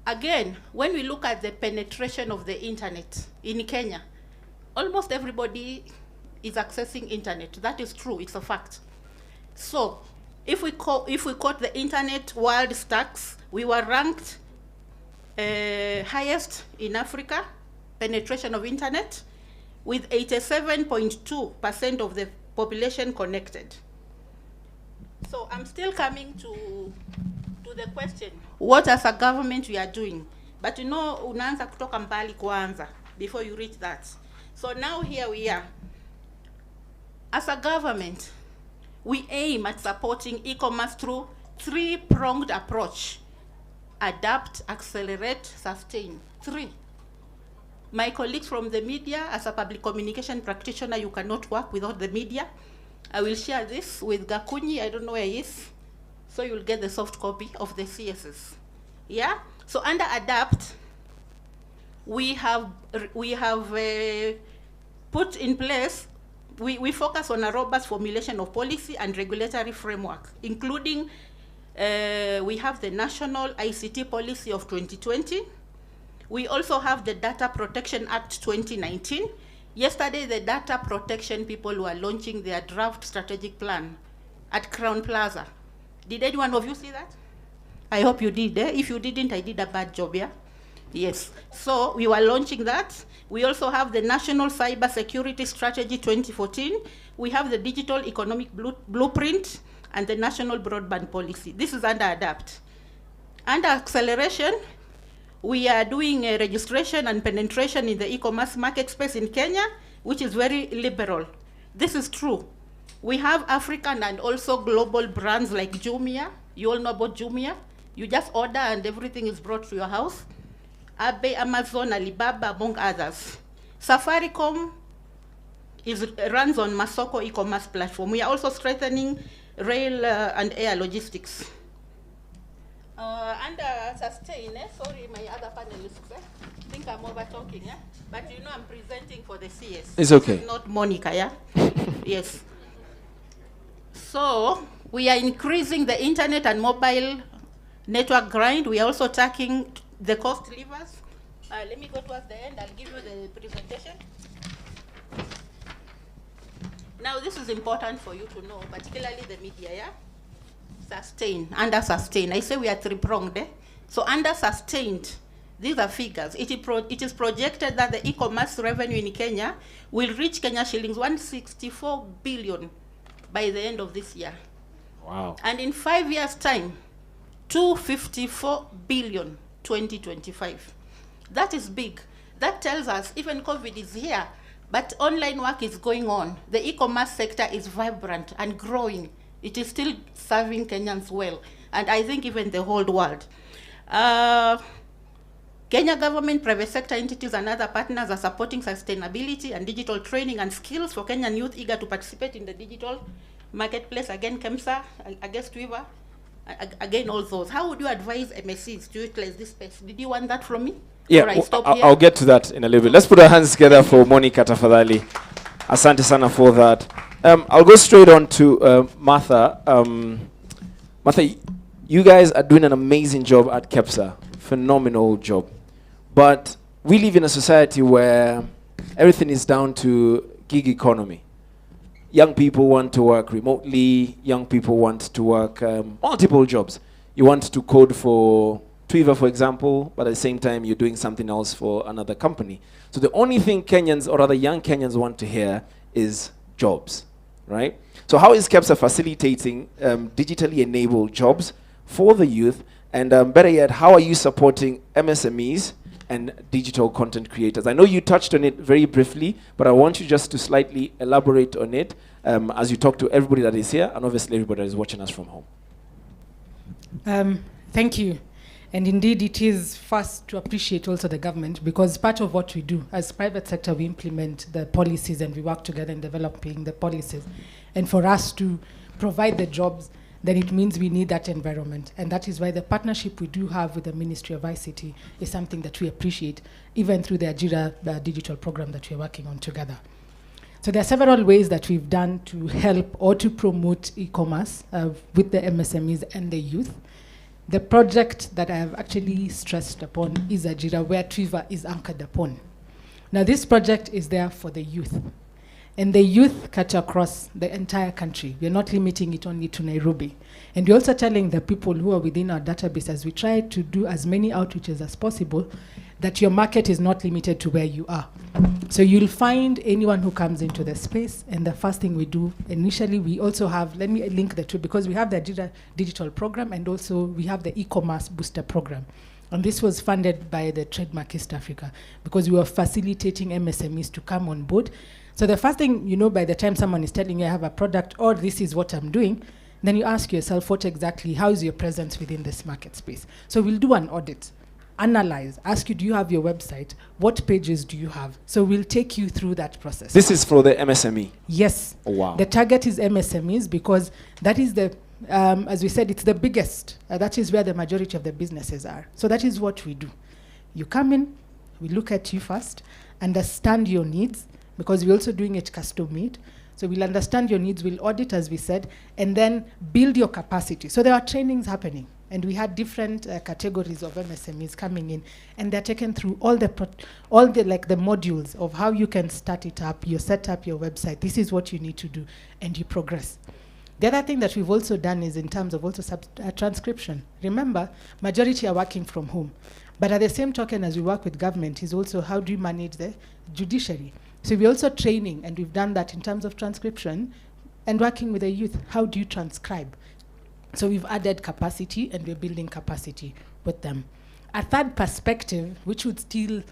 Again, when we look at the penetration of the internet in Kenya, almost everybody is accessing internet. That is true, it's a fact. So, if we quote the internet world stats, we were ranked highest in Africa, penetration of internet, with 87.2% of the population connected. So I'm still coming to the question, what as a government we are doing? But you know, unaanza kutoka mbali kwanza before you reach that. So now here we are. As a government, we aim at supporting e-commerce through 3-pronged approach. Adapt, accelerate, sustain. 3. My colleagues from the media, as a public communication practitioner, you cannot work without the media. I will share this with Gakunyi, I don't know where he is. So you'll get the soft copy of the CSS. Yeah? So under Adapt, we have put in place, we focus on a robust formulation of policy and regulatory framework, including we have the National ICT Policy of 2020. We also have the Data Protection Act 2019. Yesterday, the data protection people were launching their draft strategic plan at Crown Plaza. Did any one of you see that? I hope you did. If you didn't, I did a bad job, yeah? Yes. So we were launching that. We also have the National Cyber Security Strategy 2014. We have the Digital Economic Blueprint and the National Broadband Policy. This is under Adapt. Under Acceleration, we are doing a registration and penetration in the e-commerce market space in Kenya, which is very liberal. This is true. We have African and also global brands like Jumia. You all know about Jumia. You just order and everything is brought to your house. Abe, Amazon, Alibaba, among others. Safaricom runs on Masoko e-commerce platform. We are also strengthening rail and air logistics. Under sustain, sorry, my other panelists, think I'm over talking, but you know I'm presenting for the CS. It's okay. This is not Monica, yeah? Yes. So we are increasing the internet and mobile network grind. We are also tackling the cost levers. Let me go towards the end. I'll give you the presentation. Now this is important for you to know, particularly the media, yeah? Sustain, under sustain. I say we are 3-pronged. So under sustained, these are figures. It is projected that the e-commerce revenue in Kenya will reach Kenya shillings 164 billion by the end of this year. Wow. And in 5 years' time, 254 billion, 2025. That is big. That tells us even COVID is here, but online work is going on. The e-commerce sector is vibrant and growing. It is still serving Kenyans well, and I think even the whole world. Kenya government, private sector entities, and other partners are supporting sustainability and digital training and skills for Kenyan youth eager to participate in the digital marketplace. Again, KEMSA, I guess Twiva, again, all those. How would you advise MSCs to utilize this space? Did you want that from me? Yeah, I'll get to that in a little bit. Let's put our hands together for Monica tafadhali. Asante sana for that. I'll go straight on to Martha. Martha, you guys are doing an amazing job at KEPSA. Phenomenal job. But we live in a society where everything is down to gig economy. Young people want to work remotely. Young people want to work multiple jobs. You want to code for Twiva, for example, but at the same time, you're doing something else for another company. So the only thing Kenyans, or rather young Kenyans, want to hear is jobs, right? So how is KEPSA facilitating digitally enabled jobs for the youth? And better yet, how are you supporting MSMEs and digital content creators? I know you touched on it very briefly, but I want you just to slightly elaborate on it as you talk to everybody that is here and obviously everybody that is watching us from home. Thank you. And indeed, it is first to appreciate also the government, because part of what we do as private sector, we implement the policies and we work together in developing the policies. And for us to provide the jobs, then it means we need that environment. And that is why the partnership we do have with the Ministry of ICT is something that we appreciate, even through the Ajira digital program that we're working on together. So there are several ways that we've done to help or to promote e-commerce with the MSMEs and the youth. The project that I have actually stressed upon is Ajira, where Twiva is anchored upon. Now this project is there for the youth. And the youth cut across the entire country. We're not limiting it only to Nairobi. And we're also telling the people who are within our database, as we try to do as many outreaches as possible, that your market is not limited to where you are. So you'll find anyone who comes into the space, and the first thing we do, initially we also have, let me link the two, because we have the digital program and also we have the e-commerce booster program. And this was funded by the Trademark East Africa, because we were facilitating MSMEs to come on board. So the first thing, you know, by the time someone is telling you I have a product or this is what I'm doing, then you ask yourself what exactly, how is your presence within this market space? So we'll do an audit, analyze, ask you, do you have your website? What pages do you have? So we'll take you through that process. This is for the MSME? Yes. Oh, wow. The target is MSMEs because that is the, as we said, it's the biggest. That is where the majority of the businesses are. So that is what we do. You come in, we look at you first, understand your needs, because we're also doing it custom made. So we'll understand your needs, we'll audit, as we said, and then build your capacity. So there are trainings happening, and we had different categories of MSMEs coming in, and they're taken through all the modules of how you can start it up, you set up your website, this is what you need to do, and you progress. The other thing that we've also done is in terms of also transcription. Remember, majority are working from home. But at the same token, as we work with government, is also how do you manage the judiciary? So we're also training, and we've done that in terms of transcription and working with the youth. How do you transcribe? So we've added capacity, and we're building capacity with them. A third perspective, which would still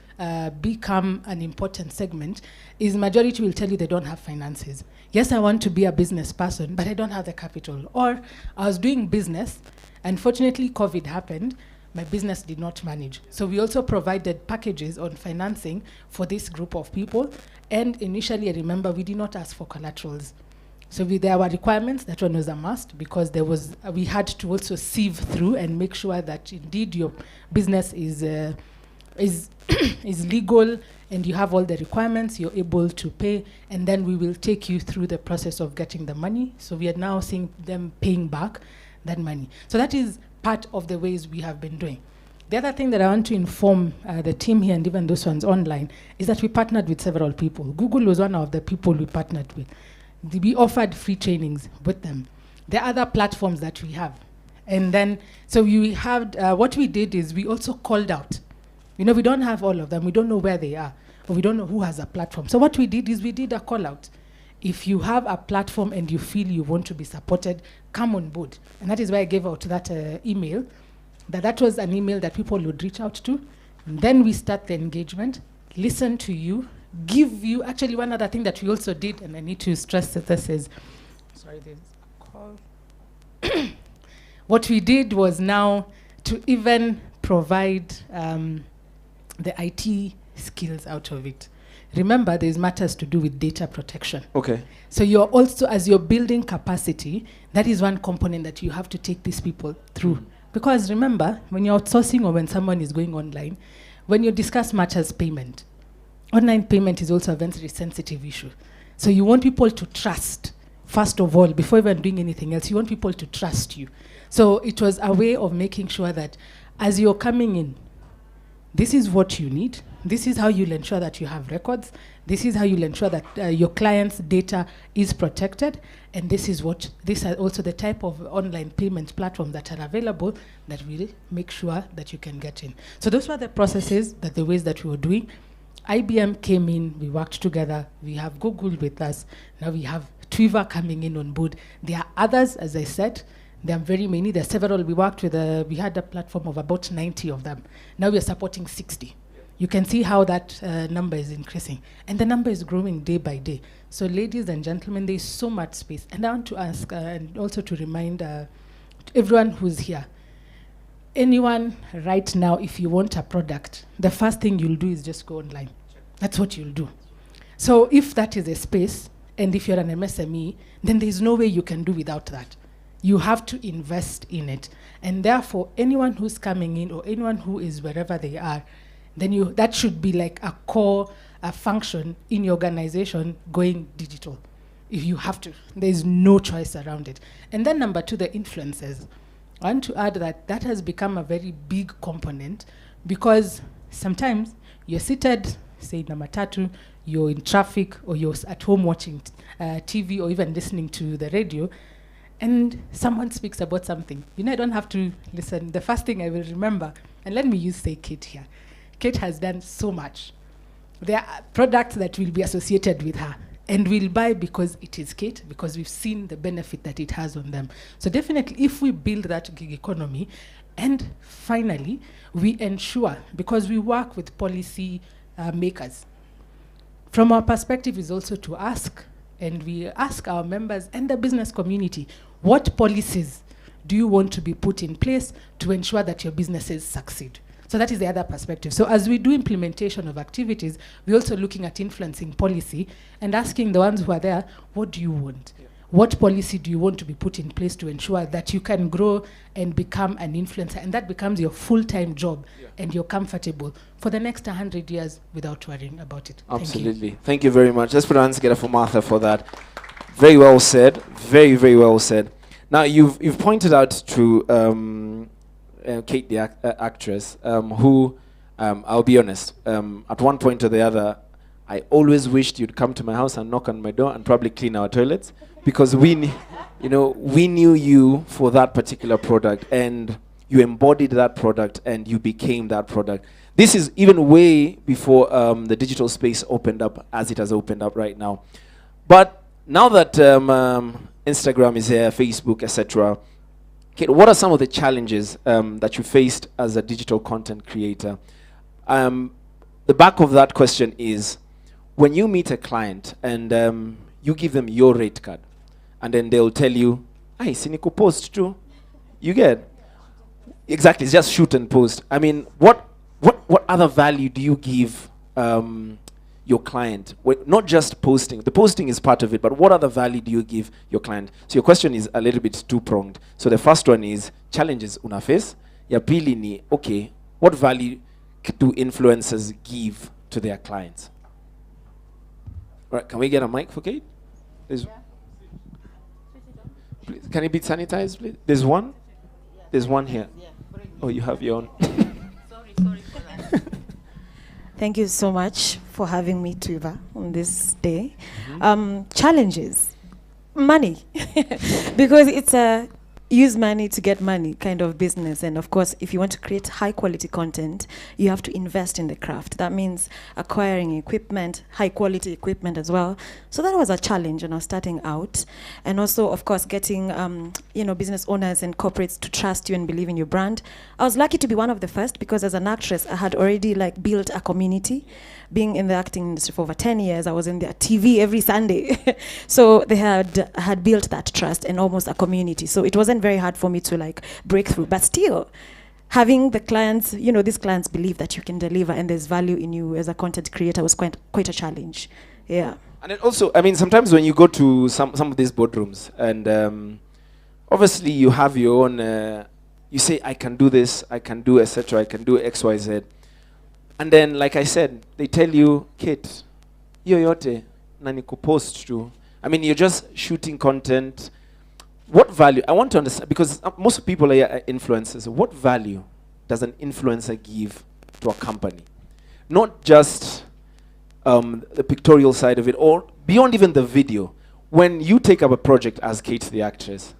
become an important segment, is majority will tell you they don't have finances. Yes, I want to be a business person, but I don't have the capital. Or I was doing business, unfortunately COVID happened, my business did not manage. So we also provided packages on financing for this group of people. And initially, I remember we did not ask for collaterals. So there were requirements, that one was a must, because there was, we had to also sieve through and make sure that indeed your business is legal and you have all the requirements, you're able to pay, and then we will take you through the process of getting the money. So we are now seeing them paying back that money. So that is part of the ways we have been doing. The other thing that I want to inform the team here and even those ones online is that we partnered with several people. Google was one of the people we partnered with. We offered free trainings with them. There are other platforms that we have. And then, so we have, what we did is we also called out. You know, we don't have all of them. We don't know where they are, or we don't know who has a platform. So what we did is we did a call out. If you have a platform and you feel you want to be supported, come on board. And that is why I gave out that email. That was an email that people would reach out to. And then we start the engagement, listen to you, give you, actually one other thing that we also did, and I need to stress that this is, sorry, there's a call. What we did was now to even provide the IT skills out of it. Remember, there's matters to do with data protection. Okay. So you're also, as you're building capacity, that is one component that you have to take these people through. Because remember, when you're outsourcing or when someone is going online, when you discuss matters payment, online payment is also a very sensitive issue. So you want people to trust, first of all, before even doing anything else, you want people to trust you. So it was a way of making sure that as you're coming in, this is what you need. This is how you'll ensure that you have records. This is how you'll ensure that your client's data is protected. And these are also the type of online payment platforms that are available that will make sure that you can get in. So those were the processes, the ways that we were doing. IBM came in, we worked together. We have Google with us. Now we have Twiva coming in on board. There are others, as I said. There are very many. There are several. We worked with, we had a platform of about 90 of them. Now we are supporting 60. You can see how that number is increasing. And the number is growing day by day. So ladies and gentlemen, there is so much space. And I want to ask, and also to remind everyone who's here, anyone right now, if you want a product, the first thing you'll do is just go online. That's what you'll do. So if that is a space, and if you're an MSME, then there's no way you can do without that. You have to invest in it. And therefore, anyone who's coming in or anyone who is wherever they are, then that should be like a core function in your organization going digital. If you have to, there's no choice around it. And then number two, the influencers. I want to add that has become a very big component because sometimes you're seated, say in a matatu, you're in traffic, or you're at home watching TV or even listening to the radio, and someone speaks about something. I don't have to listen. The first thing I will remember, and let me say Kate here. Kate has done so much. There are products that will be associated with her, and we'll buy because it is Kate, because we've seen the benefit that it has on them. So definitely, if we build that gig economy, and finally, we ensure, because we work with policy makers, from our perspective is also to ask, and we ask our members and the business community, what policies do you want to be put in place to ensure that your businesses succeed? So that is the other perspective. So as we do implementation of activities, we're also looking at influencing policy and asking the ones who are there, what do you want? Yeah. What policy do you want to be put in place to ensure that you can grow and become an influencer, and that becomes your full-time job, and you're comfortable for the next 100 years without worrying about it. Absolutely. Thank you very much. Let's put our hands together for Martha for that. Very well said. Very, very well said. Now, you've pointed out to Kate, the actress, who, I'll be honest, at one point or the other, I always wished you'd come to my house and knock on my door and probably clean our toilets, because we knew you for that particular product, and you embodied that product, and you became that product. This is even way before the digital space opened up as it has opened up right now. But now that Instagram is here, Facebook, etc., Kate, what are some of the challenges that you faced as a digital content creator? The back of that question is, when you meet a client and you give them your rate card, and then they'll tell you, "Hey, siniku post too." You get exactly, it's just shoot and post. I mean, what other value do you give your client? Not just posting. The posting is part of it, but what other value do you give your client? So your question is a little bit two-pronged. So the first one is challenges una face. Ya pili ni, okay, what value do influencers give to their clients? All right, can we get a mic for Kate? Please, can it be sanitized, please? There's one? There's one here. Oh, you have your own. Sorry for that. Thank you so much for having me, Twiva, on this day. Challenges. Money. Because it's a use money to get money kind of business. And of course, if you want to create high quality content, you have to invest in the craft. That means acquiring equipment, high quality equipment as well. So that was a challenge when I was starting out. And also, of course, getting business owners and corporates to trust you and believe in your brand. I was lucky to be one of the first, because as an actress, I had already built a community. Being in the acting industry for over 10 years, I was in their TV every Sunday. So they had built that trust and almost a community. So it wasn't very hard for me to break through. But still, having the clients, these clients believe that you can deliver and there's value in you as a content creator was quite a challenge. Yeah. And it also, I mean, sometimes when you go to some of these boardrooms, and obviously you have your own, you say, I can do this, I can do etc., I can do X, Y, Z. And then, like I said, they tell you, Kate, yoyote na nikupost tu. I mean, you're just shooting content. What value? I want to understand, because most people are influencers. What value does an influencer give to a company. Not just the pictorial side of it, or beyond even the video. When you take up a project as Kate the actress,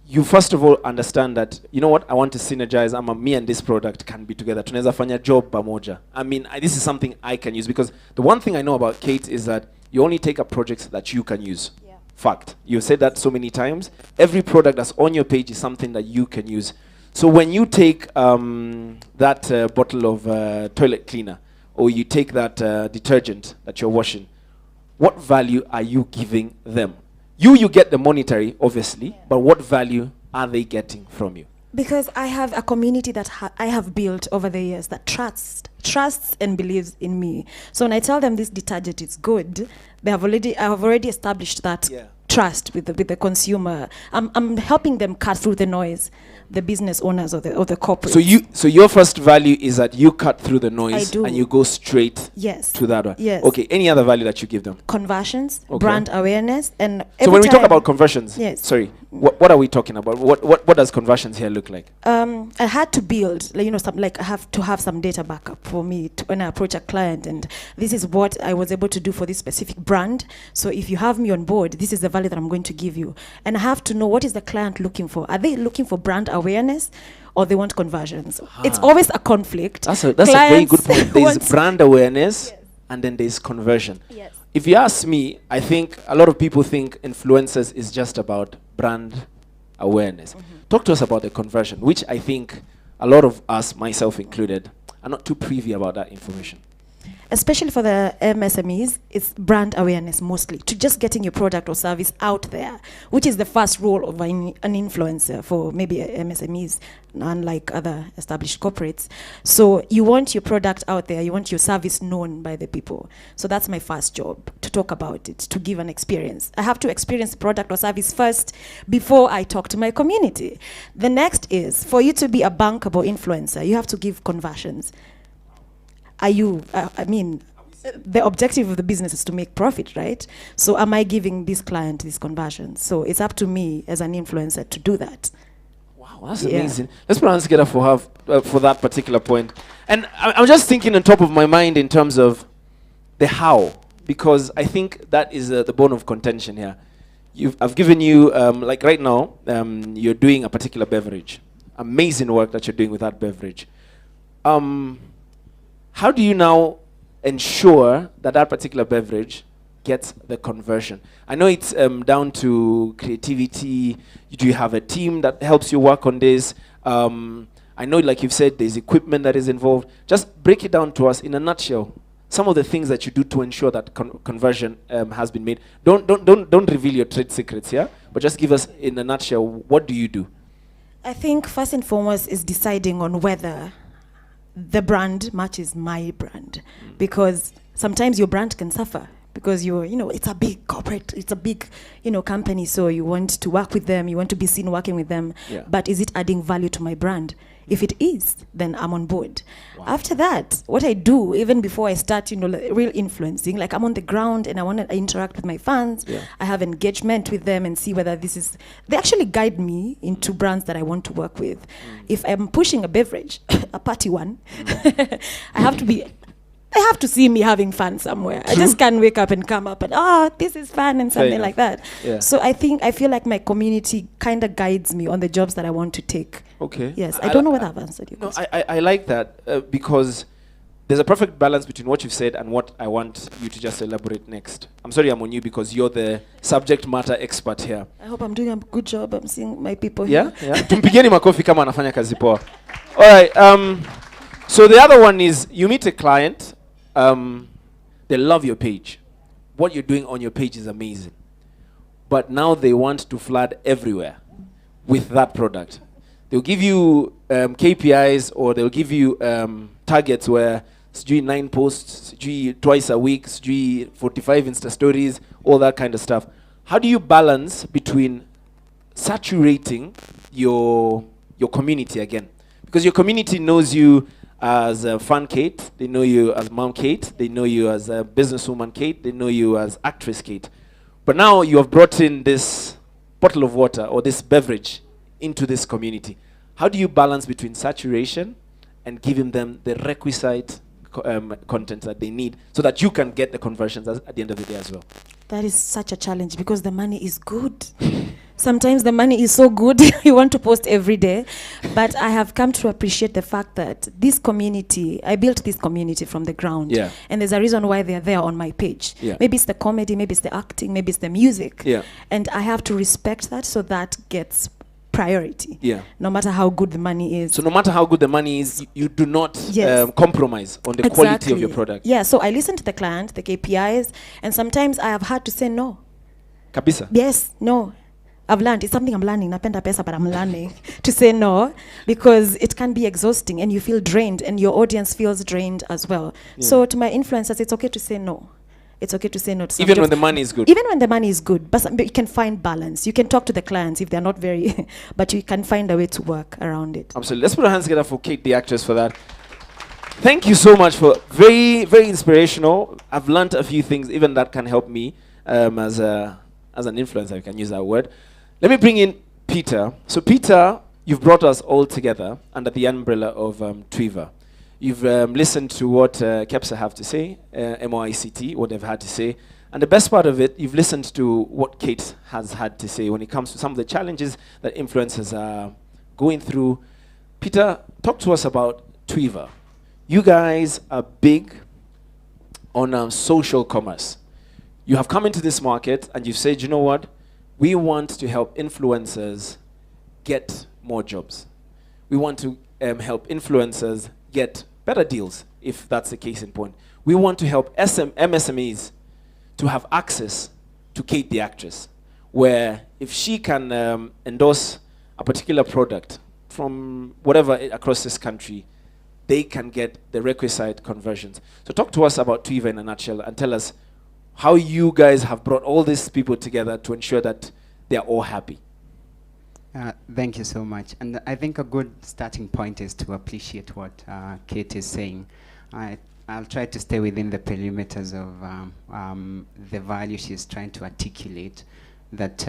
you first of all understand that, you know what, I want to synergize, me and this product can be together. Tunaweza fanya job pamoja. I mean, this is something I can use, because the one thing I know about Kate is that you only take up projects that you can use. Yeah. Fact. You've said that so many times. Every product that's on your page is something that you can use. So when you take that bottle of toilet cleaner, or you take that detergent that you're washing, what value are you giving them? You get the monetary, obviously, but what value are they getting from you? Because I have a community that I have built over the years that trusts and believes in me. So when I tell them this detergent is good, I have already established that trust with the consumer. I'm helping them cut through the noise, the business owners or the corporate. So your first value is that you cut through the noise and you go straight to that one. Yes. Okay. Any other value that you give them? Conversions, brand awareness, and so when we talk about conversions, sorry, what are we talking about? What does conversions here look like? I had to build, I have to have some data backup for me when I approach a client, and this is what I was able to do for this specific brand. So if you have me on board, this is the value that I'm going to give you, and I have to know what is the client looking for. Are they looking for brand awareness, or they want conversions? It's always a conflict. That's a very good point. There's brand awareness, and then there's conversion. Yes. If you ask me, I think a lot of people think influencers is just about brand awareness. Talk to us about the conversion, which I think a lot of us, myself included, are not too privy about that information. Especially for the MSMEs, it's brand awareness mostly, to just getting your product or service out there, which is the first role of an influencer for maybe MSMEs, unlike other established corporates. So you want your product out there, you want your service known by the people. So that's my first job, to talk about it, to give an experience. I have to experience the product or service first before I talk to my community. The next is, for you to be a bankable influencer, you have to give conversions. The objective of the business is to make profit, right? So am I giving this client this conversion? So it's up to me as an influencer to do that. Wow, that's amazing. Let's put our hands together for her for that particular point. And I'm just thinking on top of my mind in terms of the how, because I think that is the bone of contention here. I've given you, like right now, you're doing a particular beverage. Amazing work that you're doing with that beverage. How do you now ensure that that particular beverage gets the conversion? I know it's down to creativity. Do you have a team that helps you work on this? I know, like you've said, there's equipment that is involved. Just break it down to us in a nutshell. Some of the things that you do to ensure that conversion has been made. Don't reveal your trade secrets here, but just give us in a nutshell, what do you do? I think first and foremost is deciding on whether the brand matches my brand, because sometimes your brand can suffer because it's a big corporate, it's a big, company, so you want to work with them, you want to be seen working with them, but is it adding value to my brand? If it is, then I'm on board. Wow. After that, what I do, even before I start, real influencing, like I'm on the ground and I want to interact with my fans. Yeah. I have engagement with them and see whether they actually guide me into brands that I want to work with. If I'm pushing a beverage, a party one, I have to see me having fun somewhere. I just can't wake up and come up and, this is fun and something like that. Yeah. So I feel like my community kind of guides me on the jobs that I want to take. Okay. Yes, I don't know whether I've answered you. No, I like that because there's a perfect balance between what you've said and what I want you to just elaborate next. I'm sorry I'm on you because you're the subject matter expert here. I hope I'm doing a good job. I'm seeing my people here. Yeah? Tumpigeni makofi kama anafanya kazi poa. All right. So the other one is you meet a client. They love your page. What you're doing on your page is amazing. But now they want to flood everywhere with that product. They'll give you KPIs, or they'll give you targets where sijui 9 posts, sijui twice a week, sijui 45 Insta stories, all that kind of stuff. How do you balance between saturating your community again? Because your community knows you as a fan Kate, they know you as mom Kate, they know you as a businesswoman Kate, they know you as actress Kate. But now you have brought in this bottle of water or this beverage into this community. How do you balance between saturation and giving them the requisite content that they need so that you can get the conversions at the end of the day as well? That is such a challenge because the money is good. Sometimes the money is so good, you want to post every day. But I have come to appreciate the fact that this community, I built this community from the ground. Yeah. And there's a reason why they're there on my page. Yeah. Maybe it's the comedy, maybe it's the acting, maybe it's the music. Yeah. And I have to respect that, so that gets priority. Yeah. No matter how good the money is. So no matter how good the money is, you do not Yes. compromise on the quality of your product. Yeah, so I listen to the client, the KPIs, and sometimes I have had to say no. Kabisa. Yes, no. I've learned. It's something I'm learning. Napenda pesa, but I'm learning to say no, because it can be exhausting and you feel drained and your audience feels drained as well. Yeah. So to my influencers, it's okay to say no. It's okay to say no to some Even when jobs. the money is good. Even when the money is good, but you can find balance. You can talk to the clients if they're not very, but you can find a way to work around it. Absolutely. Let's put our hands together for Kate, the actress, for that. Thank you so much for very, very inspirational. I've learned a few things, even that can help me as an influencer, I can use that word. Let me bring in Peter. So Peter, you've brought us all together under the umbrella of Twiva. You've listened to what KEPSA have to say, MOICT, what they've had to say. And the best part of it, you've listened to what Kate has had to say when it comes to some of the challenges that influencers are going through. Peter, talk to us about Twiva. You guys are big on social commerce. You have come into this market and you've said, you know what? We want to help influencers get more jobs. We want to help influencers get better deals, if that's the case in point. We want to help MSMEs to have access to Kate the actress, where if she can endorse a particular product from whatever across this country, they can get the requisite conversions. So talk to us about Twiva in a nutshell and tell us how you guys have brought all these people together to ensure that they are all happy. Thank you so much. And I think a good starting point is to appreciate what Kate is saying. I'll try to stay within the perimeters of the value she's trying to articulate that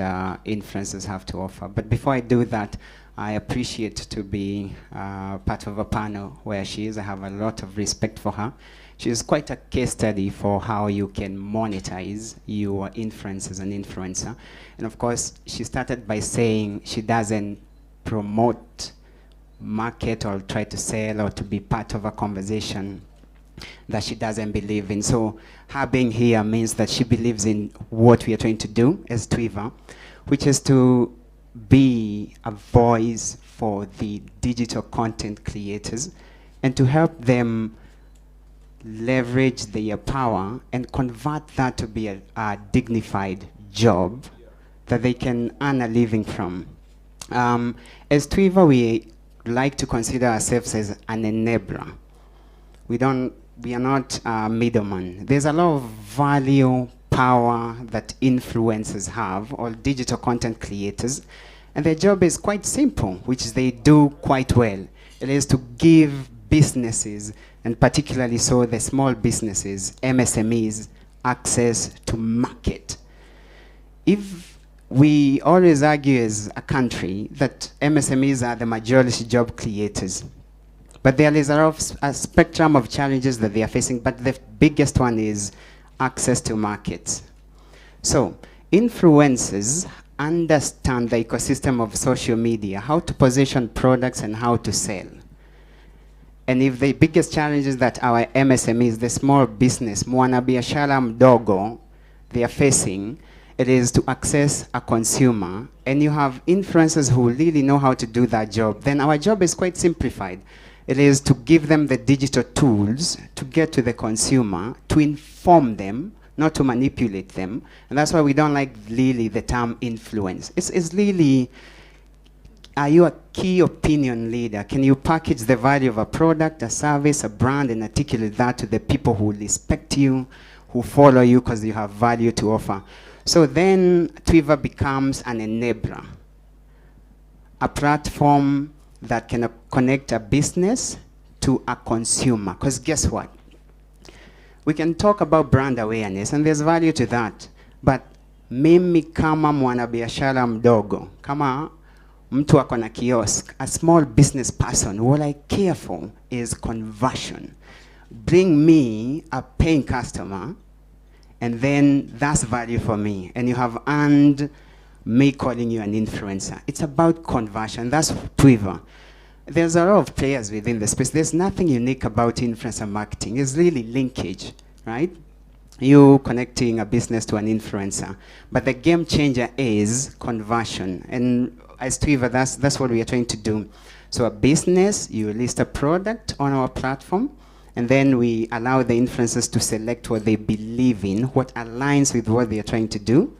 influencers have to offer. But before I do that, I appreciate to be part of a panel where she is. I have a lot of respect for her. She's quite a case study for how you can monetize your influence as an influencer. And of course, she started by saying she doesn't promote, market, or try to sell or to be part of a conversation that she doesn't believe in. So her being here means that she believes in what we are trying to do as Twiva, which is to be a voice for the digital content creators and to help them leverage their power and convert that to be a dignified job that they can earn a living from. As Twiva, we like to consider ourselves as an enabler. We are not a middleman. There's a lot of value, power that influencers have, or digital content creators, and their job is quite simple, which they do quite well. It is to give businesses, and particularly so the small businesses, MSMEs, access to market. If we always argue as a country that MSMEs are the majority job creators, but there is a spectrum of challenges that they are facing, but the biggest one is access to markets. So influencers understand the ecosystem of social media, how to position products and how to sell. And if the biggest challenge is that our MSMEs, the small business, mwanabiashara mdogo, they are facing, it is to access a consumer, and you have influencers who really know how to do that job, then our job is quite simplified. It is to give them the digital tools to get to the consumer, to inform them, not to manipulate them. And that's why we don't like really the term influence. It's really, are you a key opinion leader? Can you package the value of a product, a service, a brand, and articulate that to the people who respect you, who follow you because you have value to offer? So then Twiva becomes an enabler, a platform that can connect a business to a consumer. Because guess what? We can talk about brand awareness, and there's value to that. But mimi kama mwanabiashara mdogo, kama mtu ako na kiosk, a small business person, what I care for is conversion. Bring me a paying customer, and then that's value for me. And you have earned me calling you an influencer. It's about conversion. That's Twiva. There's a lot of players within the space. There's nothing unique about influencer marketing. It's really linkage, right? You connecting a business to an influencer. But the game changer is conversion. And as Twiva, that's what we are trying to do. So a business, you list a product on our platform, and then we allow the influencers to select what they believe in, what aligns with what they are trying to do.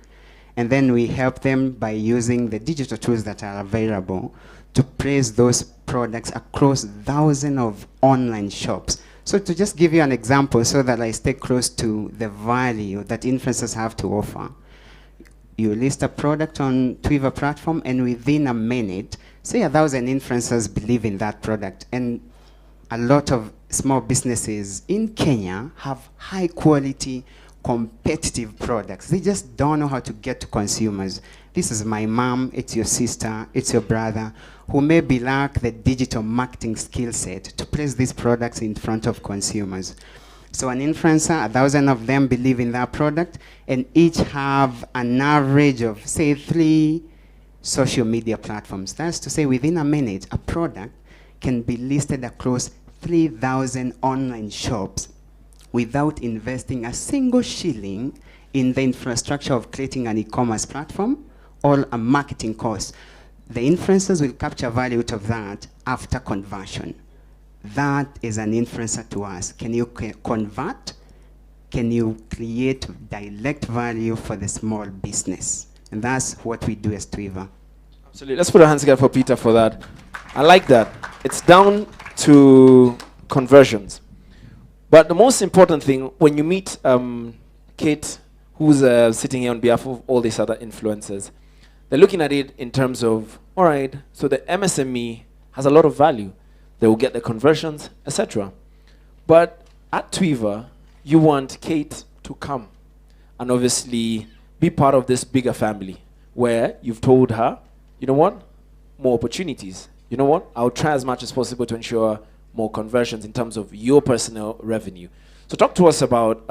And then we help them by using the digital tools that are available to place those products across thousands of online shops. So to just give you an example so that I stay close to the value that influencers have to offer. You list a product on Twiva platform, and within a minute, say 1,000 influencers believe in that product. And a lot of small businesses in Kenya have high quality, competitive products. They just don't know how to get to consumers. This is my mom, it's your sister, it's your brother, who maybe lack the digital marketing skill set to place these products in front of consumers. So an influencer, 1,000 of them believe in that product, and each have an average of, say, 3 social media platforms. That's to say, within a minute, a product can be listed across 3,000 online shops without investing a single shilling in the infrastructure of creating an e-commerce platform or a marketing cost. The influencers will capture value out of that after conversion. That is an influencer to us. Can you convert? Can you create direct value for the small business? And that's what we do as Twiva. Absolutely. Let's put our hands together for Peter for that. I like that. It's down to conversions. But the most important thing, when you meet Kate, who's sitting here on behalf of all these other influencers, they're looking at it in terms of, all right, so the MSME has a lot of value. They will get the conversions, etc. But at Twiva, you want Kate to come and obviously be part of this bigger family where you've told her, you know what, more opportunities. You know what, I'll try as much as possible to ensure more conversions in terms of your personal revenue. So talk to us about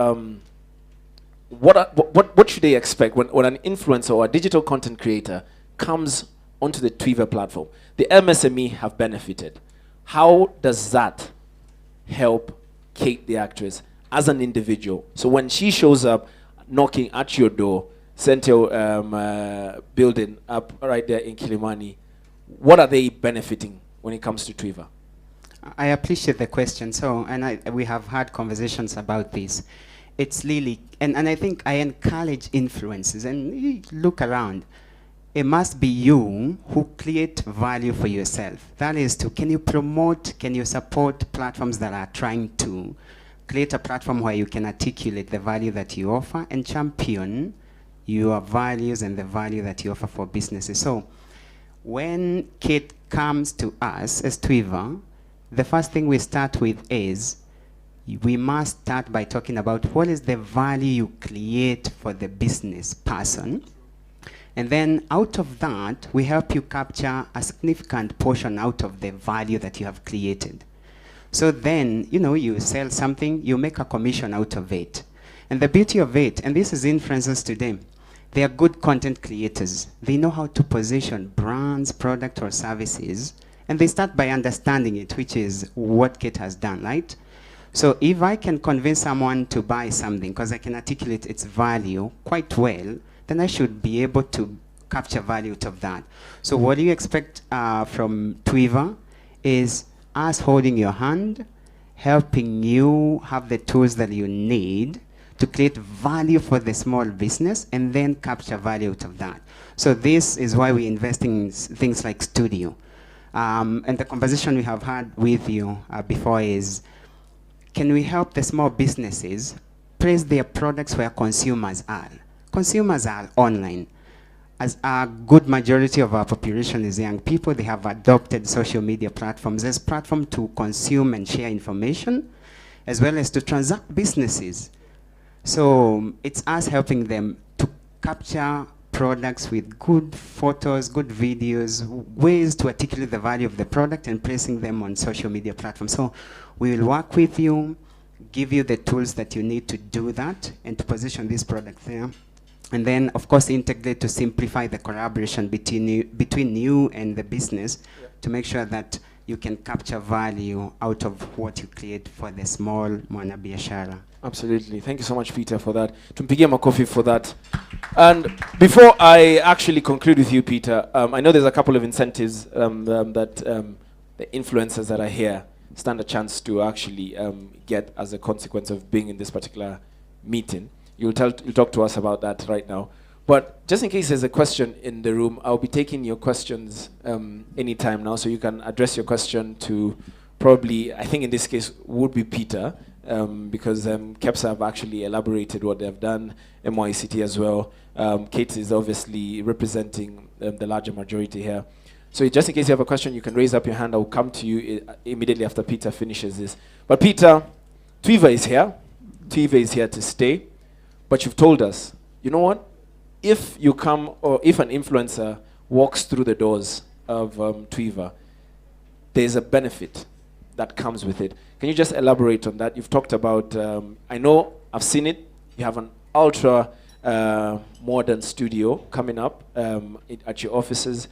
what should they expect when an influencer or a digital content creator comes onto the Twiva platform? The MSME have benefited. How does that help Kate the actress as an individual? So when she shows up knocking at your door, Central building up right there in Kilimani, what are they benefiting when it comes to Twiva? I appreciate the question. So, and we have had conversations about this. It's really, and I think I encourage influences, and you look around. It must be you who create value for yourself. That is to, can you promote, can you support platforms that are trying to create a platform where you can articulate the value that you offer and champion your values and the value that you offer for businesses. So when Kate comes to us as Twiva, the first thing we start with is, we must start by talking about what is the value you create for the business person. And then out of that, we help you capture a significant portion out of the value that you have created. So then, you know, you sell something, you make a commission out of it. And the beauty of it, and this is influencers today, they are good content creators. They know how to position brands, product, or services, and they start by understanding it, which is what Kate has done, right? So if I can convince someone to buy something because I can articulate its value quite well, then I should be able to capture value out of that. So what do you expect from Twiva is us holding your hand, helping you have the tools that you need to create value for the small business and then capture value out of that. So this is why we invest in things like studio. And the conversation we have had with you before is, can we help the small businesses place their products where consumers are? Consumers are online. As a good majority of our population is young people, they have adopted social media platforms as platform to consume and share information, as well as to transact businesses. So it's us helping them to capture products with good photos, good videos, ways to articulate the value of the product and placing them on social media platforms. So we will work with you, give you the tools that you need to do that and to position this product there. And then, of course, integrate to simplify the collaboration between you and the business to make sure that you can capture value out of what you create for the small mwanabiashara. Absolutely. Thank you so much, Peter, for that. Tumpigie makofi for that. And before I actually conclude with you, Peter, I know there's a couple of incentives that the influencers that are here stand a chance to actually get as a consequence of being in this particular meeting. You'll talk to us about that right now. But just in case there's a question in the room, I'll be taking your questions anytime now, so you can address your question to probably, I think in this case, would be Peter, because KEPSA have actually elaborated what they've done, MYCT as well. Kate is obviously representing the larger majority here. So just in case you have a question, you can raise up your hand. I will come to you immediately after Peter finishes this. But Peter, Twiva is here. Twiva is here to stay. But you've told us, you know what? If you come, or if an influencer walks through the doors of Twiva, there's a benefit that comes with it. Can you just elaborate on that? You've talked about, I know, I've seen it. You have an ultra modern studio coming up at your offices.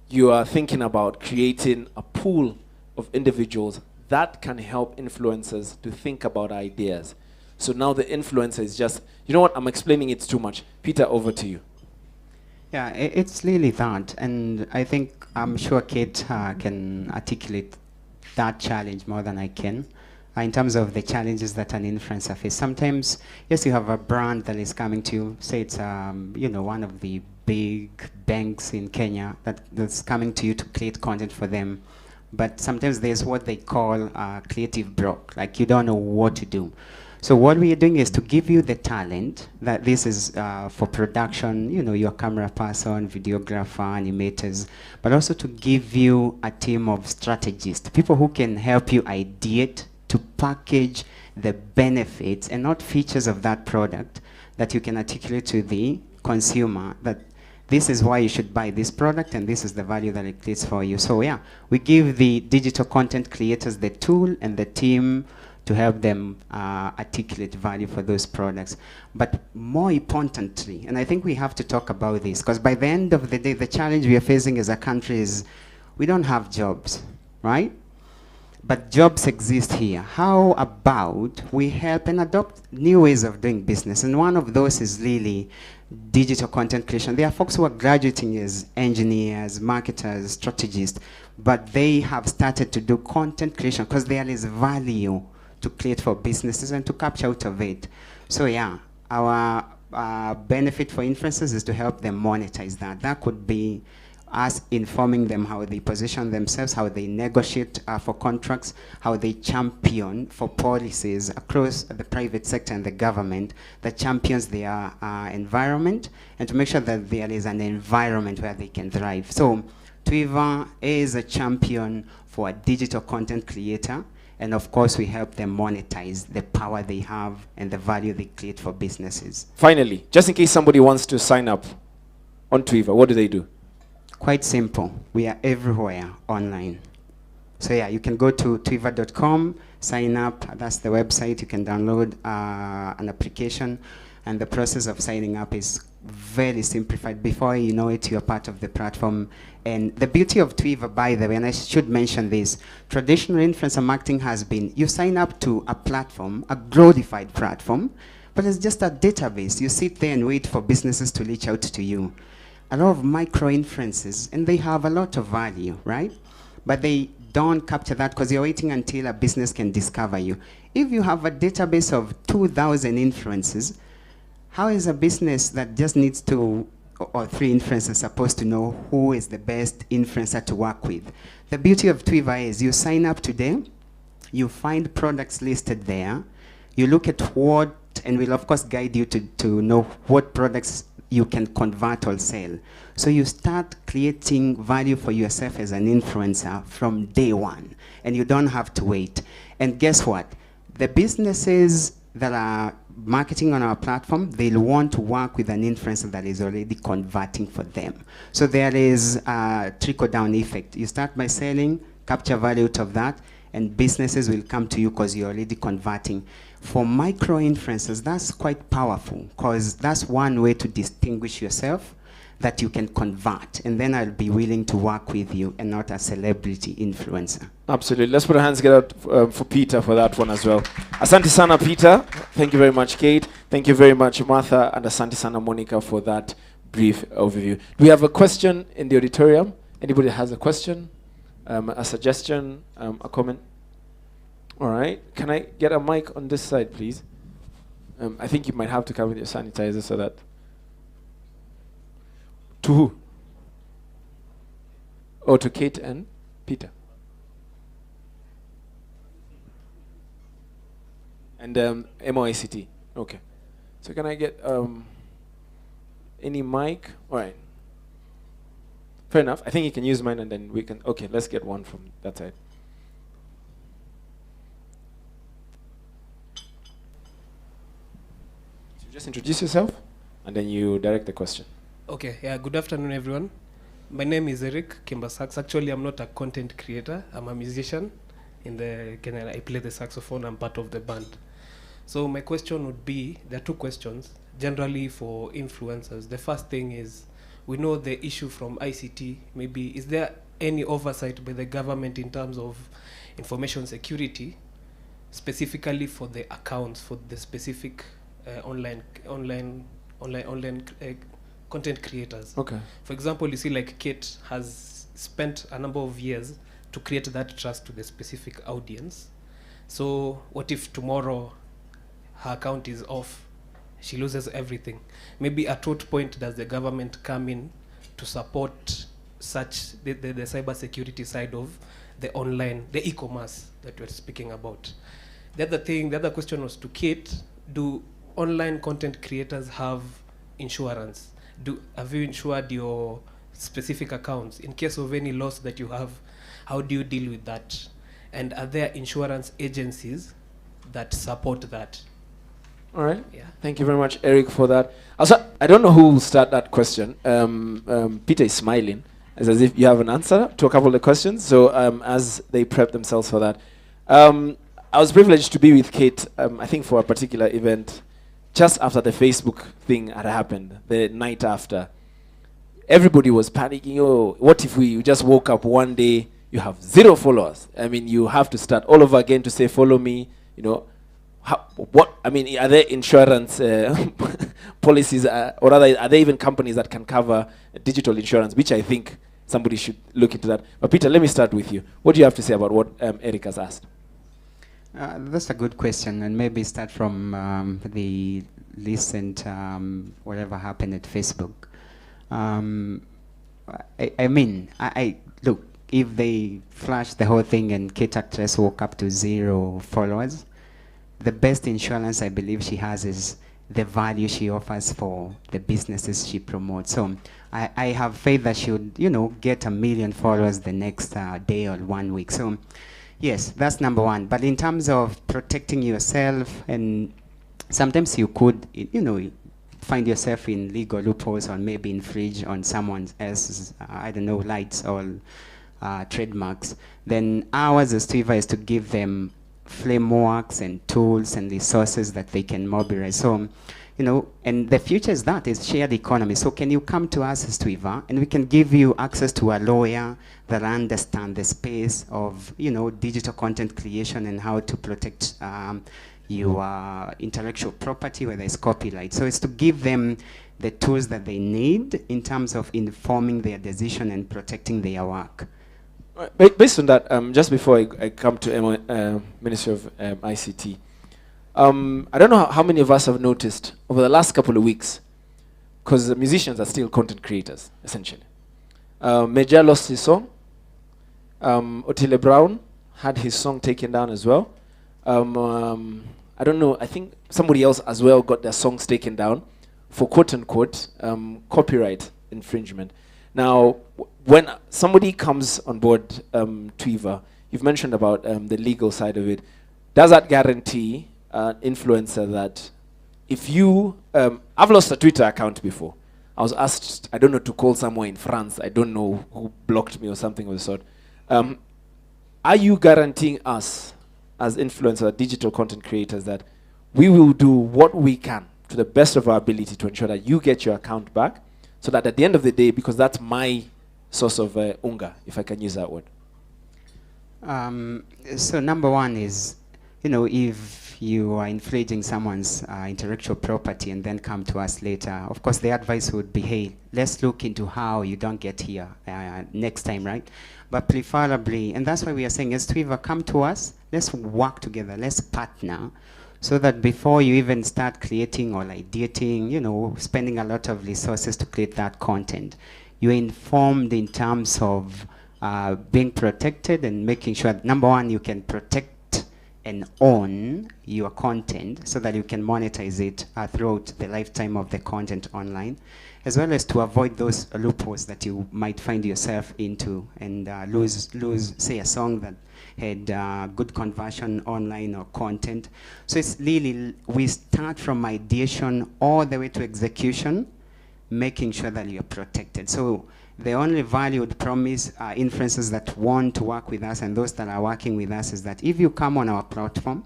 You are thinking about creating a pool of individuals that can help influencers to think about ideas. So now the influencer is just, you know what, I'm explaining it too much. Peter, over to you. Yeah, it's really that. And I think, I'm sure Kate can articulate that challenge more than I can. In terms of the challenges that an influencer faces. Sometimes, yes, you have a brand that is coming to you, say it's one of the big banks in Kenya that's coming to you to create content for them. But sometimes there's what they call creative block, like you don't know what to do. So what we are doing is to give you the talent, that this is for production, your camera person, videographer, animators, but also to give you a team of strategists, people who can help you ideate, to package the benefits and not features of that product that you can articulate to the consumer, that this is why you should buy this product and this is the value that it creates for you. So yeah, we give the digital content creators the tool and the team to help them articulate value for those products. But more importantly, and I think we have to talk about this, because by the end of the day, the challenge we are facing as a country is we don't have jobs, right? But jobs exist here. How about we help and adopt new ways of doing business? And one of those is really digital content creation. There are folks who are graduating as engineers, marketers, strategists, but they have started to do content creation because there is value to create for businesses and to capture out of it. So yeah, our benefit for influencers is to help them monetize that. That could be us informing them how they position themselves, how they negotiate for contracts, how they champion for policies across the private sector and the government that champions their environment, and to make sure that there is an environment where they can thrive. So Twiva is a champion for a digital content creator, and of course we help them monetize the power they have and the value they create for businesses. Finally, just in case somebody wants to sign up on Twiva, what do they do? Quite simple. We are everywhere online. So yeah, you can go to twiva.com, sign up. That's the website. You can download an application, and the process of signing up is very simplified. Before you know it, you're part of the platform. And the beauty of Twiva, by the way, and I should mention this, traditional influencer marketing has been, you sign up to a platform, a glorified platform, but it's just a database. You sit there and wait for businesses to reach out to you. A lot of micro-influences, and they have a lot of value, right? But they don't capture that because you're waiting until a business can discover you. If you have a database of 2,000 influences, how is a business that just needs 2 or 3 influencers supposed to know who is the best influencer to work with? The beauty of Twiva is you sign up today, you find products listed there, you look at what, and we'll of course guide you to know what products you can convert or sell. So you start creating value for yourself as an influencer from day one, and you don't have to wait. And guess what? The businesses that are marketing on our platform, they'll want to work with an influencer that is already converting for them. So there is a trickle-down effect. You start by selling, capture value out of that, and businesses will come to you because you're already converting. For micro-influencers, that's quite powerful because that's one way to distinguish yourself, that you can convert, and then I'll be willing to work with you and not a celebrity influencer. Absolutely. Let's put our hands together for Peter for that one as well. Asante sana, Peter. Thank you very much, Kate. Thank you very much, Martha, and asante sana, Monica, for that brief overview. Do we have a question in the auditorium? Anybody has a question, a suggestion, a comment? All right. Can I get a mic on this side, please? I think you might have to come with your sanitizer so that... To who? Oh, to Kate and Peter. And MOICT. Okay. So can I get any mic? All right. Fair enough. I think you can use mine and then we can... Okay, let's get one from that side. So just introduce yourself and then you direct the question. Okay, yeah, good afternoon, everyone. My name is Eric Kimber-Sax. Actually, I'm not a content creator. I'm a musician in the Kenya. I play the saxophone. I'm part of the band. So my question would be, there are two questions, generally for influencers. The first thing is, we know the issue from ICT. Maybe, is there any oversight by the government in terms of information security, specifically for the accounts, for the specific online content creators? Okay. For example, you see like Kate has spent a number of years to create that trust to the specific audience. So what if tomorrow her account is off? She loses everything. Maybe at what point does the government come in to support such the cyber security side of the online, the e-commerce that we're speaking about? The other question was to Kate, do online content creators have insurance? Have you insured your specific accounts? In case of any loss that you have, how do you deal with that? And are there insurance agencies that support that? All right. Yeah. Thank you very much, Eric, for that. Also, I don't know who will start that question. Peter is smiling, as if you have an answer to a couple of the questions. So as they prep themselves for that. I was privileged to be with Kate, I think for a particular event, just after the Facebook thing had happened, the night after. Everybody was panicking. Oh, what if we just woke up one day, you have 0 followers? I mean, you have to start all over again to say, follow me, you know. Are there insurance policies, or rather, are there even companies that can cover digital insurance, which I think somebody should look into that. But Peter, let me start with you. What do you have to say about what Eric has asked? That's a good question, and maybe start from the recent whatever happened at Facebook. Look, if they flash the whole thing and Kate Actress woke up to 0 followers, the best insurance I believe she has is the value she offers for the businesses she promotes. So I have faith that she would, get 1 million followers the next day or 1 week. So yes, that's number one. But in terms of protecting yourself, and sometimes you could, find yourself in legal loopholes or maybe infringe on someone else's, rights or trademarks, then ours as Twiva is to give them frameworks and tools and resources that they can mobilize. So, and the future is shared economy. So can you come to us as Twiva, and we can give you access to a lawyer that understands the space of, digital content creation and how to protect your intellectual property, whether it's copyright. So it's to give them the tools that they need in terms of informing their decision and protecting their work. Based on that, just before I come to Ministry of ICT, I don't know how many of us have noticed over the last couple of weeks, because the musicians are still content creators, essentially. Meja lost his song. Otile Brown had his song taken down as well. I don't know, I think somebody else as well got their songs taken down for quote-unquote copyright infringement. Now, when somebody comes on board Twiva, you've mentioned about the legal side of it. Does that guarantee an influencer that if you, I've lost a Twitter account before. I was asked, I don't know, to call somewhere in France. I don't know who blocked me or something of the sort. Are you guaranteeing us, as influencers, digital content creators, that we will do what we can to the best of our ability to ensure that you get your account back, so that at the end of the day, because that's my source of unga, if I can use that word? So number one is, if you are infringing someone's intellectual property and then come to us later, of course the advice would be, hey, let's look into how you don't get here next time, right? But preferably, and that's why we are saying, as Twiva, come to us, let's work together, let's partner, so that before you even start creating or ideating, spending a lot of resources to create that content, you're informed in terms of being protected and making sure, number one, you can protect and own your content so that you can monetize it throughout the lifetime of the content online, as well as to avoid those loopholes that you might find yourself into and lose, say, a song that had good conversion online or content. So it's really, we start from ideation all the way to execution, making sure that you're protected. So the only valued promise influencers that want to work with us and those that are working with us is that if you come on our platform,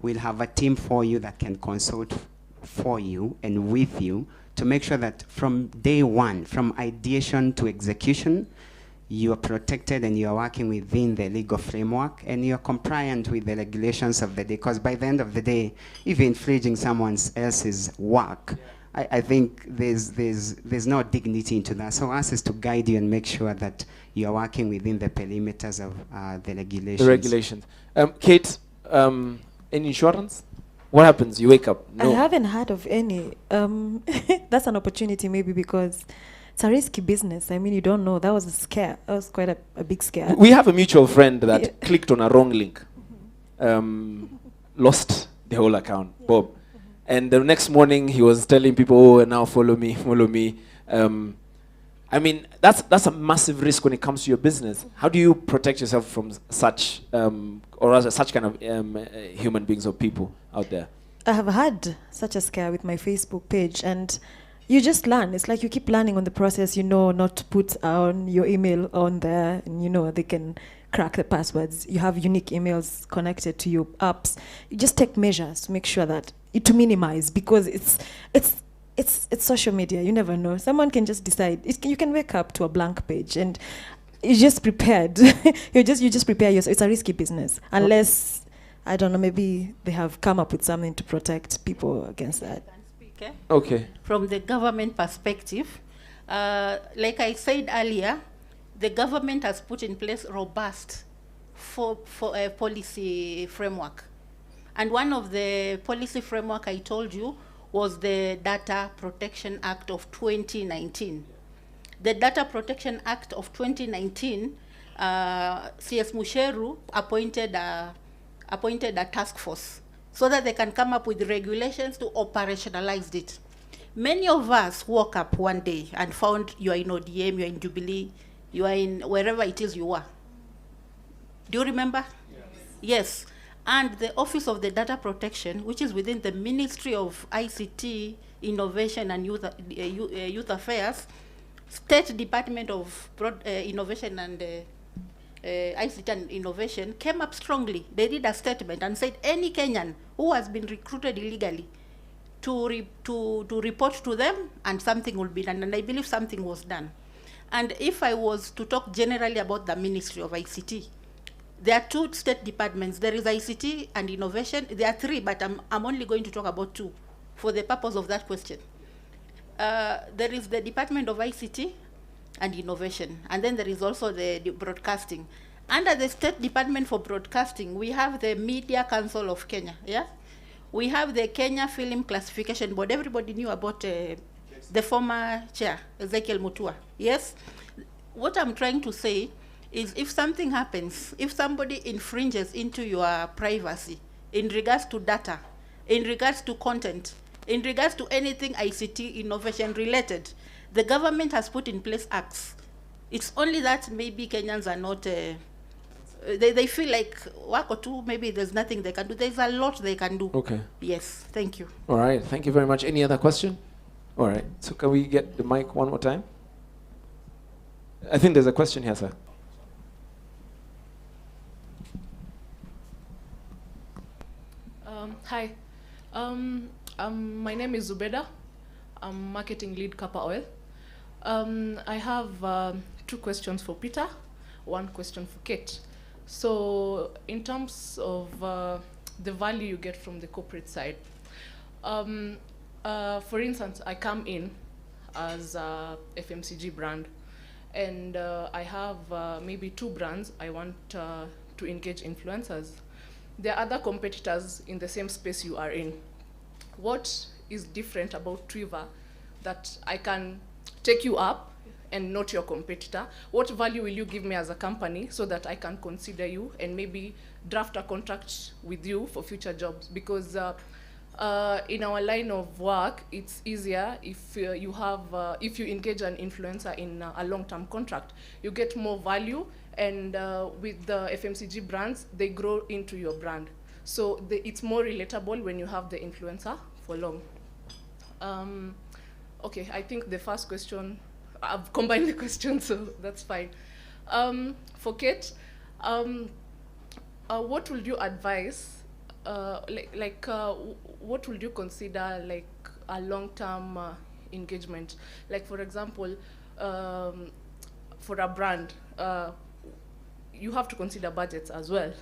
we'll have a team for you that can consult for you and with you to make sure that from day one, from ideation to execution, you are protected and you are working within the legal framework and you are compliant with the regulations of the day. Because by the end of the day, if you're infringing someone else's work, I think there's no dignity into that. So us is to guide you and make sure that you are working within the perimeters of the regulations. The regulations. Kate, in insurance, what happens? You wake up. No. I haven't heard of any. That's an opportunity maybe because it's a risky business. I mean, you don't know. That was a scare. That was quite a big scare. We have a mutual friend that clicked on a wrong link, lost the whole account, Bob. And the next morning, he was telling people, "Oh, now follow me, follow me." I mean, that's a massive risk when it comes to your business. How do you protect yourself from such, or rather, such kind of human beings or people out there? I have had such a scare with my Facebook page, and you just learn. It's like you keep learning on the process. You know not to put on your email on there, and they can crack the passwords. You have unique emails connected to your apps. You just take measures to make sure that to minimize, because it's social media. You never know. Someone can just decide. You can wake up to a blank page and you're just prepared. you just prepare yourself. It's a risky business unless I don't know. Maybe they have come up with something to protect people against that. Okay. From the government perspective, like I said earlier, the government has put in place robust for a policy framework. And one of the policy framework I told you was the Data Protection Act of 2019. The Data Protection Act of 2019, CS Musheru appointed a task force so that they can come up with regulations to operationalize it. Many of us woke up one day and found you are in ODM, you are in Jubilee, you are in wherever it is you are. Do you remember? Yes. And the Office of the Data Protection, which is within the Ministry of ICT, Innovation and Youth Affairs, State Department of Innovation and ICT and Innovation, came up strongly. They did a statement and said any Kenyan who has been recruited illegally to report to them and something will be done. And I believe something was done. And if I was to talk generally about the Ministry of ICT, there are two state departments. There is ICT and Innovation. There are three, but I'm only going to talk about two for the purpose of that question. There is the Department of ICT and Innovation, and then there is also the Broadcasting. Under the State Department for Broadcasting, we have the Media Council of Kenya, yeah? We have the Kenya Film Classification Board. Everybody knew about the former chair, Ezekiel Mutua, yes? What I'm trying to say is if something happens, if somebody infringes into your privacy in regards to data, in regards to content, in regards to anything ICT innovation related, the government has put in place acts. It's only that maybe Kenyans are not they feel like work or two, maybe there's nothing they can do. There's a lot they can do. Okay. Yes, thank you. All right. Thank you very much. Any other question? All right. So can we get the mic one more time? I think there's a question here, sir. Hi. My name is Zubeda. I'm marketing lead Kappa Oil. I have 2 questions for Peter, 1 question for Kate. So in terms of the value you get from the corporate side, for instance, I come in as a FMCG brand, and I have maybe 2 brands I want to engage influencers. There are other competitors in the same space you are in. What is different about Twiva that I can take you up and not your competitor? What value will you give me as a company so that I can consider you and maybe draft a contract with you for future jobs? Because in our line of work, it's easier if if you engage an influencer in a long-term contract. You get more value, and with the FMCG brands, they grow into your brand. So it's more relatable when you have the influencer for long. Okay, I think the first question, I've combined the questions, so that's fine. For Kate, what would you advise, what would you consider like a long-term engagement? Like, for example, for a brand, you have to consider budgets as well.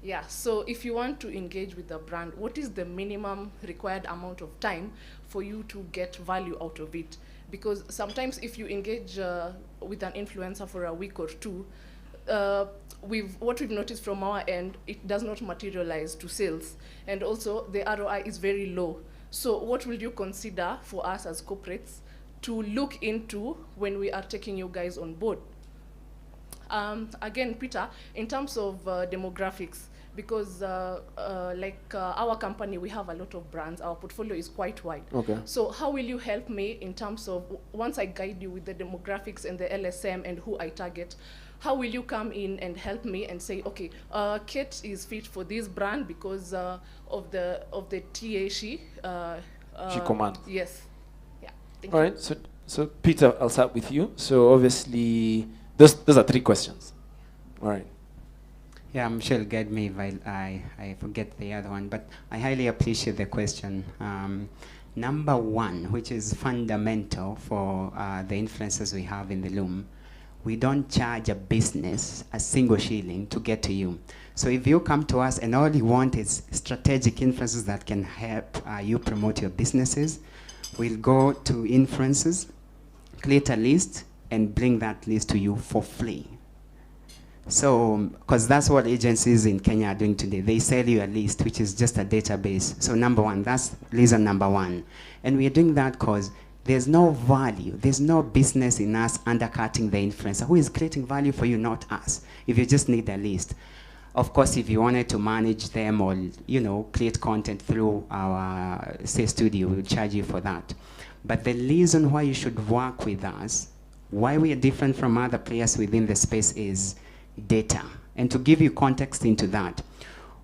Yeah, so if you want to engage with the brand, what is the minimum required amount of time for you to get value out of it? Because sometimes if you engage with an influencer for a week or 2, what we've noticed from our end, it does not materialize to sales. And also the ROI is very low. So what will you consider for us as corporates to look into when we are taking you guys on board? Again, Peter, in terms of demographics, because our company, we have a lot of brands. Our portfolio is quite wide. Okay. So how will you help me in terms of, once I guide you with the demographics and the LSM and who I target, how will you come in and help me and say, okay, Kate is fit for this brand because of the TA she commands? Yes. Yeah. Thank All you. right. So Peter, I'll start with you. So obviously, those are 3 questions. All right. Yeah, Michelle, guide me while I forget the other one, but I highly appreciate the question. Number 1, which is fundamental for the influencers we have in the loom, we don't charge a business a single shilling to get to you. So if you come to us and all you want is strategic influencers that can help you promote your businesses, we'll go to influencers, create a list, and bring that list to you for free. So, because that's what agencies in Kenya are doing today. They sell you a list, which is just a database. So number 1, that's reason number 1. And we are doing that because there's no value, there's no business in us undercutting the influencer who is creating value for you, not us, if you just need a list. Of course, if you wanted to manage them or, create content through our, say, studio, we'll charge you for that. But the reason why you should work with us, why we are different from other players within the space is data. And to give you context into that,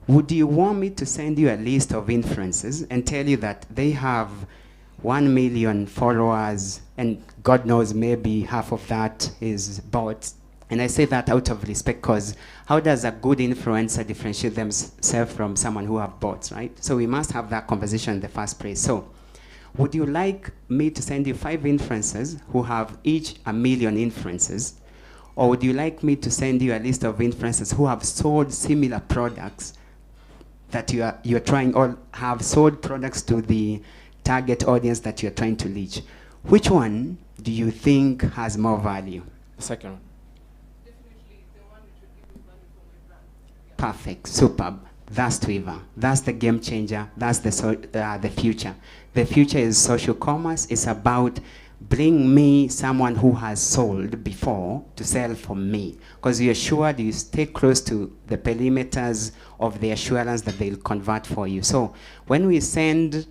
would you want me to send you a list of influencers and tell you that they have 1 million followers and God knows maybe half of that is bots? And I say that out of respect because how does a good influencer differentiate themselves from someone who have bots, right? So we must have that conversation in the first place. So would you like me to send you 5 influencers who have each 1 million influencers? Or would you like me to send you a list of influencers who have sold similar products that you're trying, or have sold products to the target audience that you're trying to reach? Which one do you think has more value? The second one. Perfect, superb. That's Twiva. That's the game changer. That's the future. The future is social commerce. It's about bring me someone who has sold before to sell for me. Because you're assured you stay close to the perimeters of the assurance that they'll convert for you. So when we send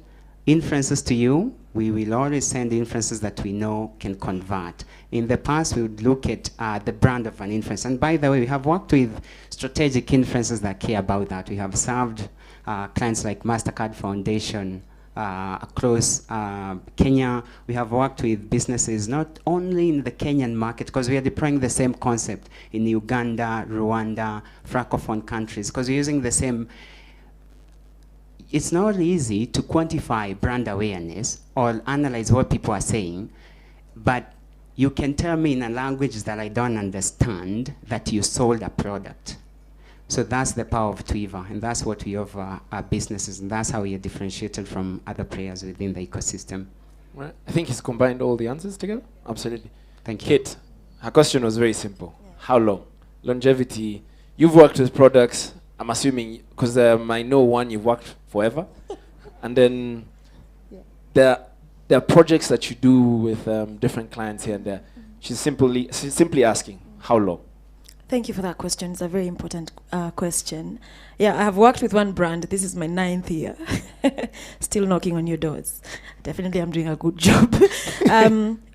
influencers to you, we will always send influencers that we know can convert. In the past, we would look at the brand of an influencer. And by the way, we have worked with strategic influencers that care about that. We have served clients like MasterCard Foundation across Kenya. We have worked with businesses not only in the Kenyan market, because we are deploying the same concept in Uganda, Rwanda, Francophone countries, because we're using the same. It's not easy to quantify brand awareness or analyze what people are saying, but you can tell me in a language that I don't understand that you sold a product. So that's the power of Twiva, and that's what we offer our businesses, and that's how we are differentiated from other players within the ecosystem. Right. I think he's combined all the answers together. Absolutely. Thank you. Kate, her question was very simple. Yeah. How long? Longevity. You've worked with products, I'm assuming, because I know one you've worked forever. And then there are projects that you do with different clients here and there. She's simply asking, how long? Thank you for that question. It's a very important question. Yeah, I have worked with one brand. This is my 9th year. Still knocking on your doors. Definitely I'm doing a good job.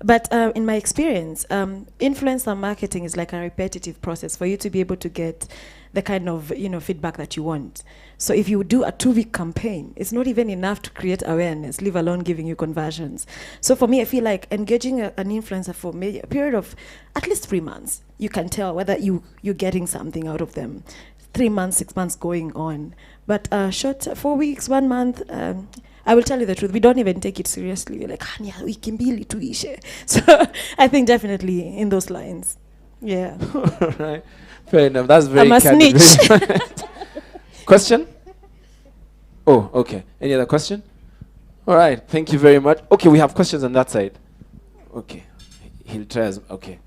But in my experience, influencer marketing is like a repetitive process for you to be able to get the kind of feedback that you want. So if you do a 2-week campaign, it's not even enough to create awareness, leave alone giving you conversions. So for me, I feel like engaging an influencer for maybe a period of at least 3 months, you can tell whether you're getting something out of them. 3 months, 6 months going on. But short 4 weeks, 1 month, I will tell you the truth, we don't even take it seriously. We're like, Hania, wiki mbili tuishe. So I think definitely in those lines. Yeah. Right. Fair enough. That's very I'm a snitch. Question? Oh, okay. Any other question? All right. Thank you very much. Okay, we have questions on that side. Okay. He'll try as okay.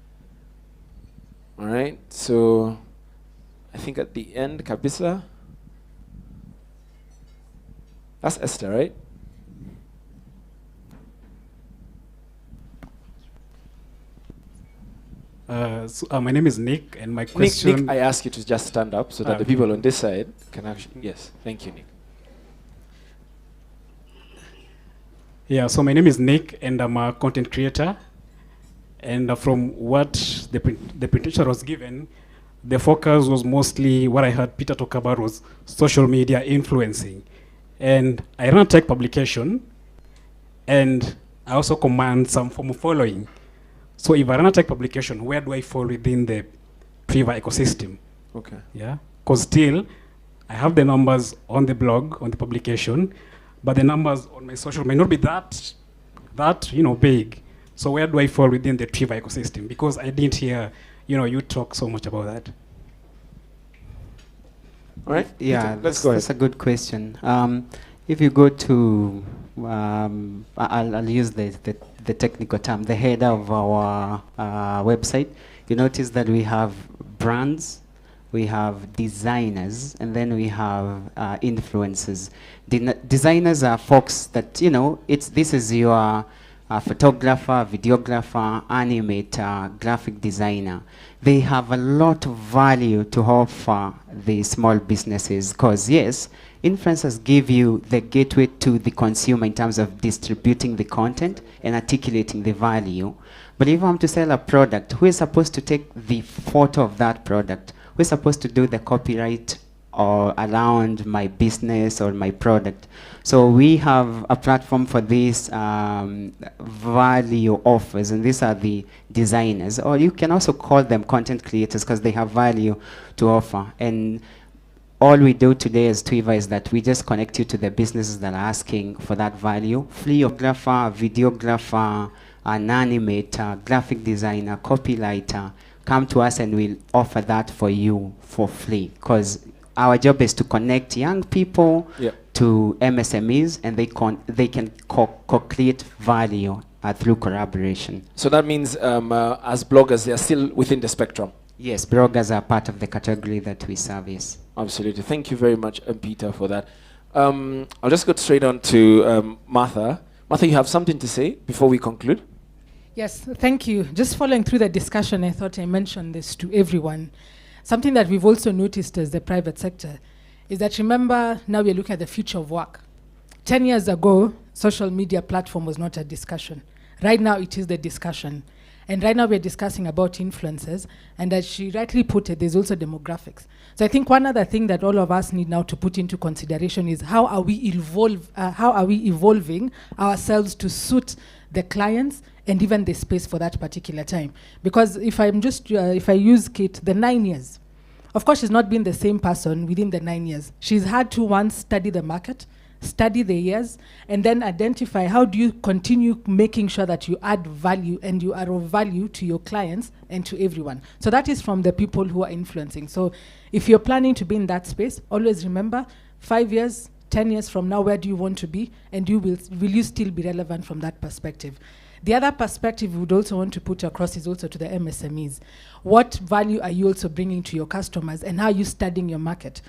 All right. So I think at the end, Kabisa. That's Esther, right? My name is Nick, and my question... Nick, I ask you to just stand up so that the people on this side can actually... Yes, thank you, Nick. Yeah, so my name is Nick, and I'm a content creator. And from what the presentation was given, the focus was mostly what I heard Peter talk about was social media influencing. And I run a tech publication, and I also command some form of following. So if I run a tech publication, where do I fall within the Twiva ecosystem? Okay. Yeah, because still, I have the numbers on the blog, on the publication, but the numbers on my social may not be that big. So where do I fall within the Twiva ecosystem? Because I didn't hear, you talk so much about that. All right. Yeah, let's go ahead. That's a good question. If you go to, I'll use the technical term, the header of our website, you notice that we have brands, we have designers, and then we have influencers. Designers are folks that, this is your photographer, videographer, animator, graphic designer. They have a lot of value to offer the small businesses because, yes, influencers give you the gateway to the consumer in terms of distributing the content and articulating the value. But if I'm to sell a product, who is supposed to take the photo of that product? Who is supposed to do the copyright or around my business or my product? So we have a platform for these value offers, and these are the designers, or you can also call them content creators because they have value to offer. And all we do today as Twiva is that we just connect you to the businesses that are asking for that value. Photographer, videographer, an animator, graphic designer, copywriter, come to us and we'll offer that for you for free. Because our job is to connect young people to MSMEs, and they can co-create value through collaboration. So that means as bloggers, they are still within the spectrum? Yes, bloggers are part of the category that we service. Absolutely. Thank you very much, Peter, for that. I'll just go straight on to Martha. Martha, you have something to say before we conclude? Yes, thank you. Just following through the discussion, I thought I mentioned this to everyone. Something that we've also noticed as the private sector is that, remember, now we're looking at the future of work. 10 years ago, social media platform was not a discussion. Right now, it is the discussion. And right now, we're discussing about influencers. And as she rightly put it, there's also demographics. So I think one other thing that all of us need now to put into consideration is how are we evolving ourselves to suit the clients and even the space for that particular time. Because if I use Kate, the 9 years, of course, she's not been the same person within the 9 years. She's had to once study the market, study the years, and then identify how do you continue making sure that you add value and you are of value to your clients and to everyone. So that is from the people who are influencing. So if you're planning to be in that space, always remember 5 years, 10 years from now, where do you want to be? And will you still be relevant from that perspective? The other perspective we would also want to put across is also to the MSMEs. What value are you also bringing to your customers, and how are you studying your market?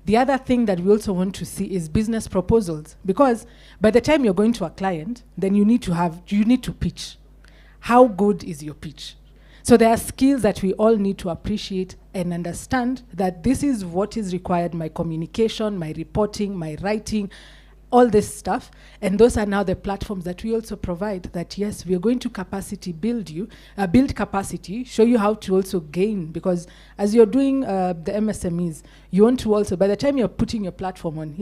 The other thing that we also want to see is business proposals, because by the time you're going to a client, then you need to pitch. How good is your pitch? So there are skills that we all need to appreciate and understand that this is what is required: my communication, my reporting, my writing, all this stuff. And those are now the platforms that we also provide, that yes, we are going to build capacity, show you how to also gain, because as you're doing the MSMEs, you want to also, by the time you're putting your platform on,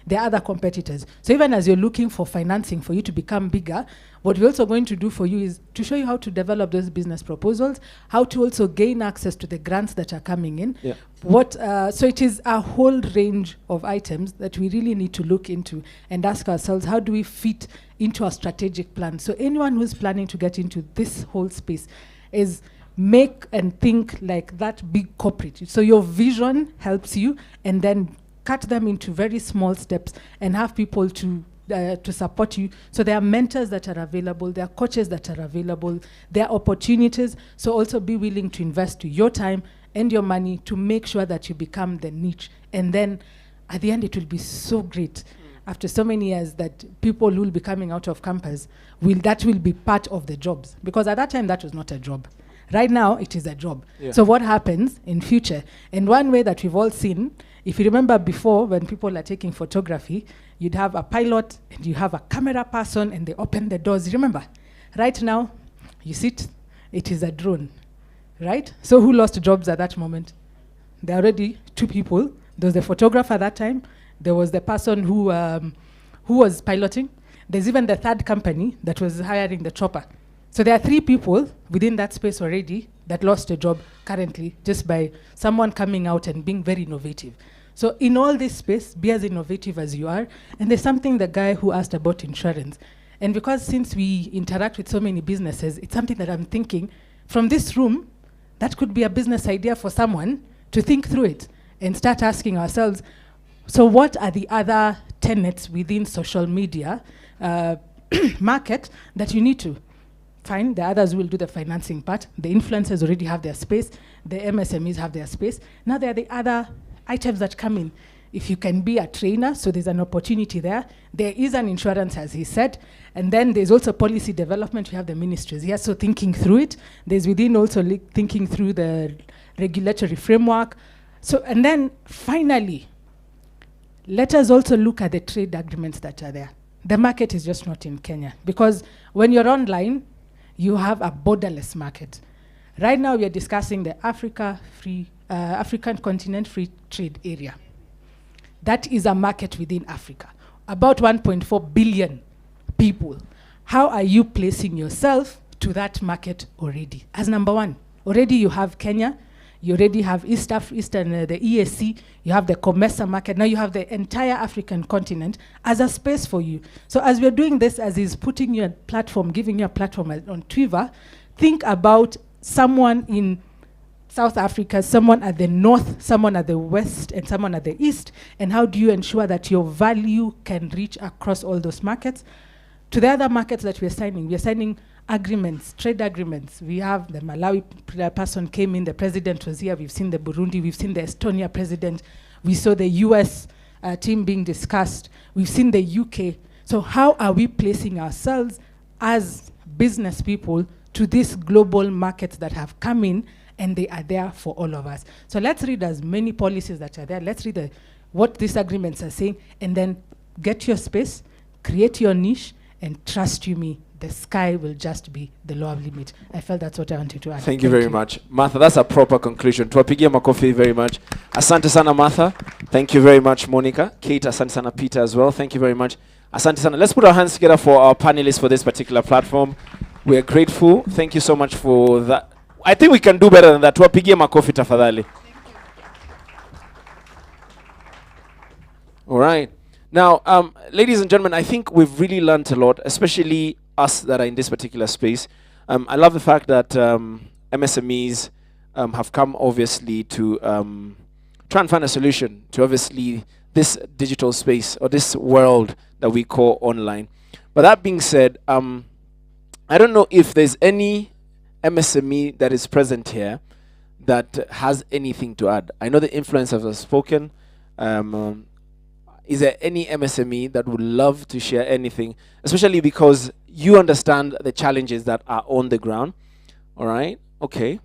there are other competitors. So even as you're looking for financing for you to become bigger, what we're also going to do for you is to show you how to develop those business proposals, how to also gain access to the grants that are coming in. Yeah. So it is a whole range of items that we really need to look into and ask ourselves, how do we fit into a strategic plan? So anyone who's planning to get into this whole space is make and think like that big corporate. So your vision helps you, and then cut them into very small steps and have people to support you. So there are mentors that are available, there are coaches that are available, there are opportunities. So also be willing to invest your time and your money to make sure that you become the niche. And then at the end, it will be so great after so many years that people who will be coming out of campus will be part of the jobs. Because at that time, that was not a job. Right now, it is a job. Yeah. So what happens in future? And one way that we've all seen, if you remember before, when people are taking photography, you'd have a pilot and you have a camera person and they open the doors. Remember? Right now, you sit, it is a drone, right? So who lost jobs at that moment? There are already two people. There was the photographer at that time. There was the person who was piloting. There's even the third company that was hiring the chopper. So there are three people within that space already that lost a job currently just by someone coming out and being very innovative. So in all this space, be as innovative as you are. And there's something the guy who asked about insurance. And because since we interact with so many businesses, it's something that I'm thinking from this room, that could be a business idea for someone to think through it and start asking ourselves, so what are the other tenets within social media market that you need to find? The others will do the financing part. The influencers already have their space. The MSMEs have their space. Now there are the other items that come in. If you can be a trainer, so there's an opportunity there. There is an insurance, as he said. And then there's also policy development. You have the ministries here, so thinking through it. There's within also thinking through the regulatory framework. So, and then finally, let us also look at the trade agreements that are there. The market is just not in Kenya, because when you're online, you have a borderless market. Right now, we are discussing the African continent free trade area. That is a market within Africa, about 1.4 billion people. How are you placing yourself to that market already? As number one, already you have Kenya, you already have the EAC, you have the COMESA market, now you have the entire African continent as a space for you. So as we're doing this, as he's putting you a platform, giving you a platform on Twiva, think about someone in South Africa, someone at the north, someone at the west, and someone at the east, and how do you ensure that your value can reach across all those markets? To the other markets that we're signing agreements, trade agreements. We have the Malawi person came in, the president was here, we've seen the Burundi, we've seen the Estonia president, we saw the US team being discussed, we've seen the UK. So how are we placing ourselves as business people to these global markets that have come in, and they are there for all of us? So let's read as many policies that are there, let's read what these agreements are saying, and then get your space, create your niche, and trust you me, the sky will just be the lower limit. I felt that's what I wanted to add. Thank you very much. Martha, that's a proper conclusion. Tuwapigie makofi very much. Asante sana Martha. Thank you very much Monica. Kate, asante sana Peter as well. Thank you very much. Asante sana. Let's put our hands together for our panelists for this particular platform. We are grateful. Thank you so much for that. I think we can do better than that. Tuwapigie makofi tafadhali. All right. Now, ladies and gentlemen, I think we've really learned a lot, especially us that are in this particular space. I love the fact that MSMEs have come, obviously, to try and find a solution to, obviously, this digital space or this world that we call online. But that being said, I don't know if there's any MSME that is present here that has anything to add. I know the influencers have spoken. Is there any MSME that would love to share anything, especially because you understand the challenges that are on the ground? All right, okay,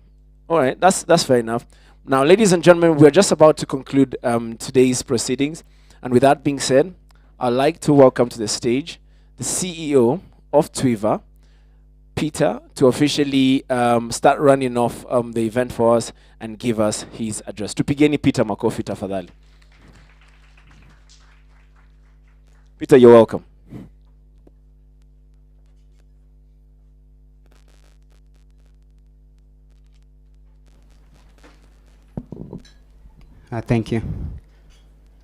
all right, that's fair enough. Now, ladies and gentlemen, we're just about to conclude today's proceedings, and with that being said, I'd like to welcome to the stage the CEO of Twiva, Peter, to officially start running off the event for us and give us his address. Tupigeni Peter makofi tafadhali. Peter, you're welcome. Thank you.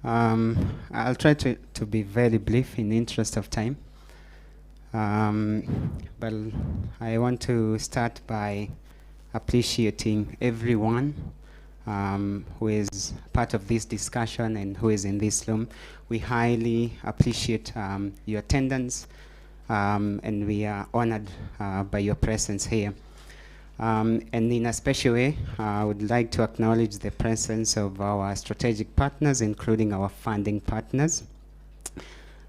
I'll try to be very brief in the interest of time. But I want to start by appreciating everyone who is part of this discussion and who is in this room. We highly appreciate your attendance, and we are honored by your presence here. And in a special way, I would like to acknowledge the presence of our strategic partners, including our funding partners.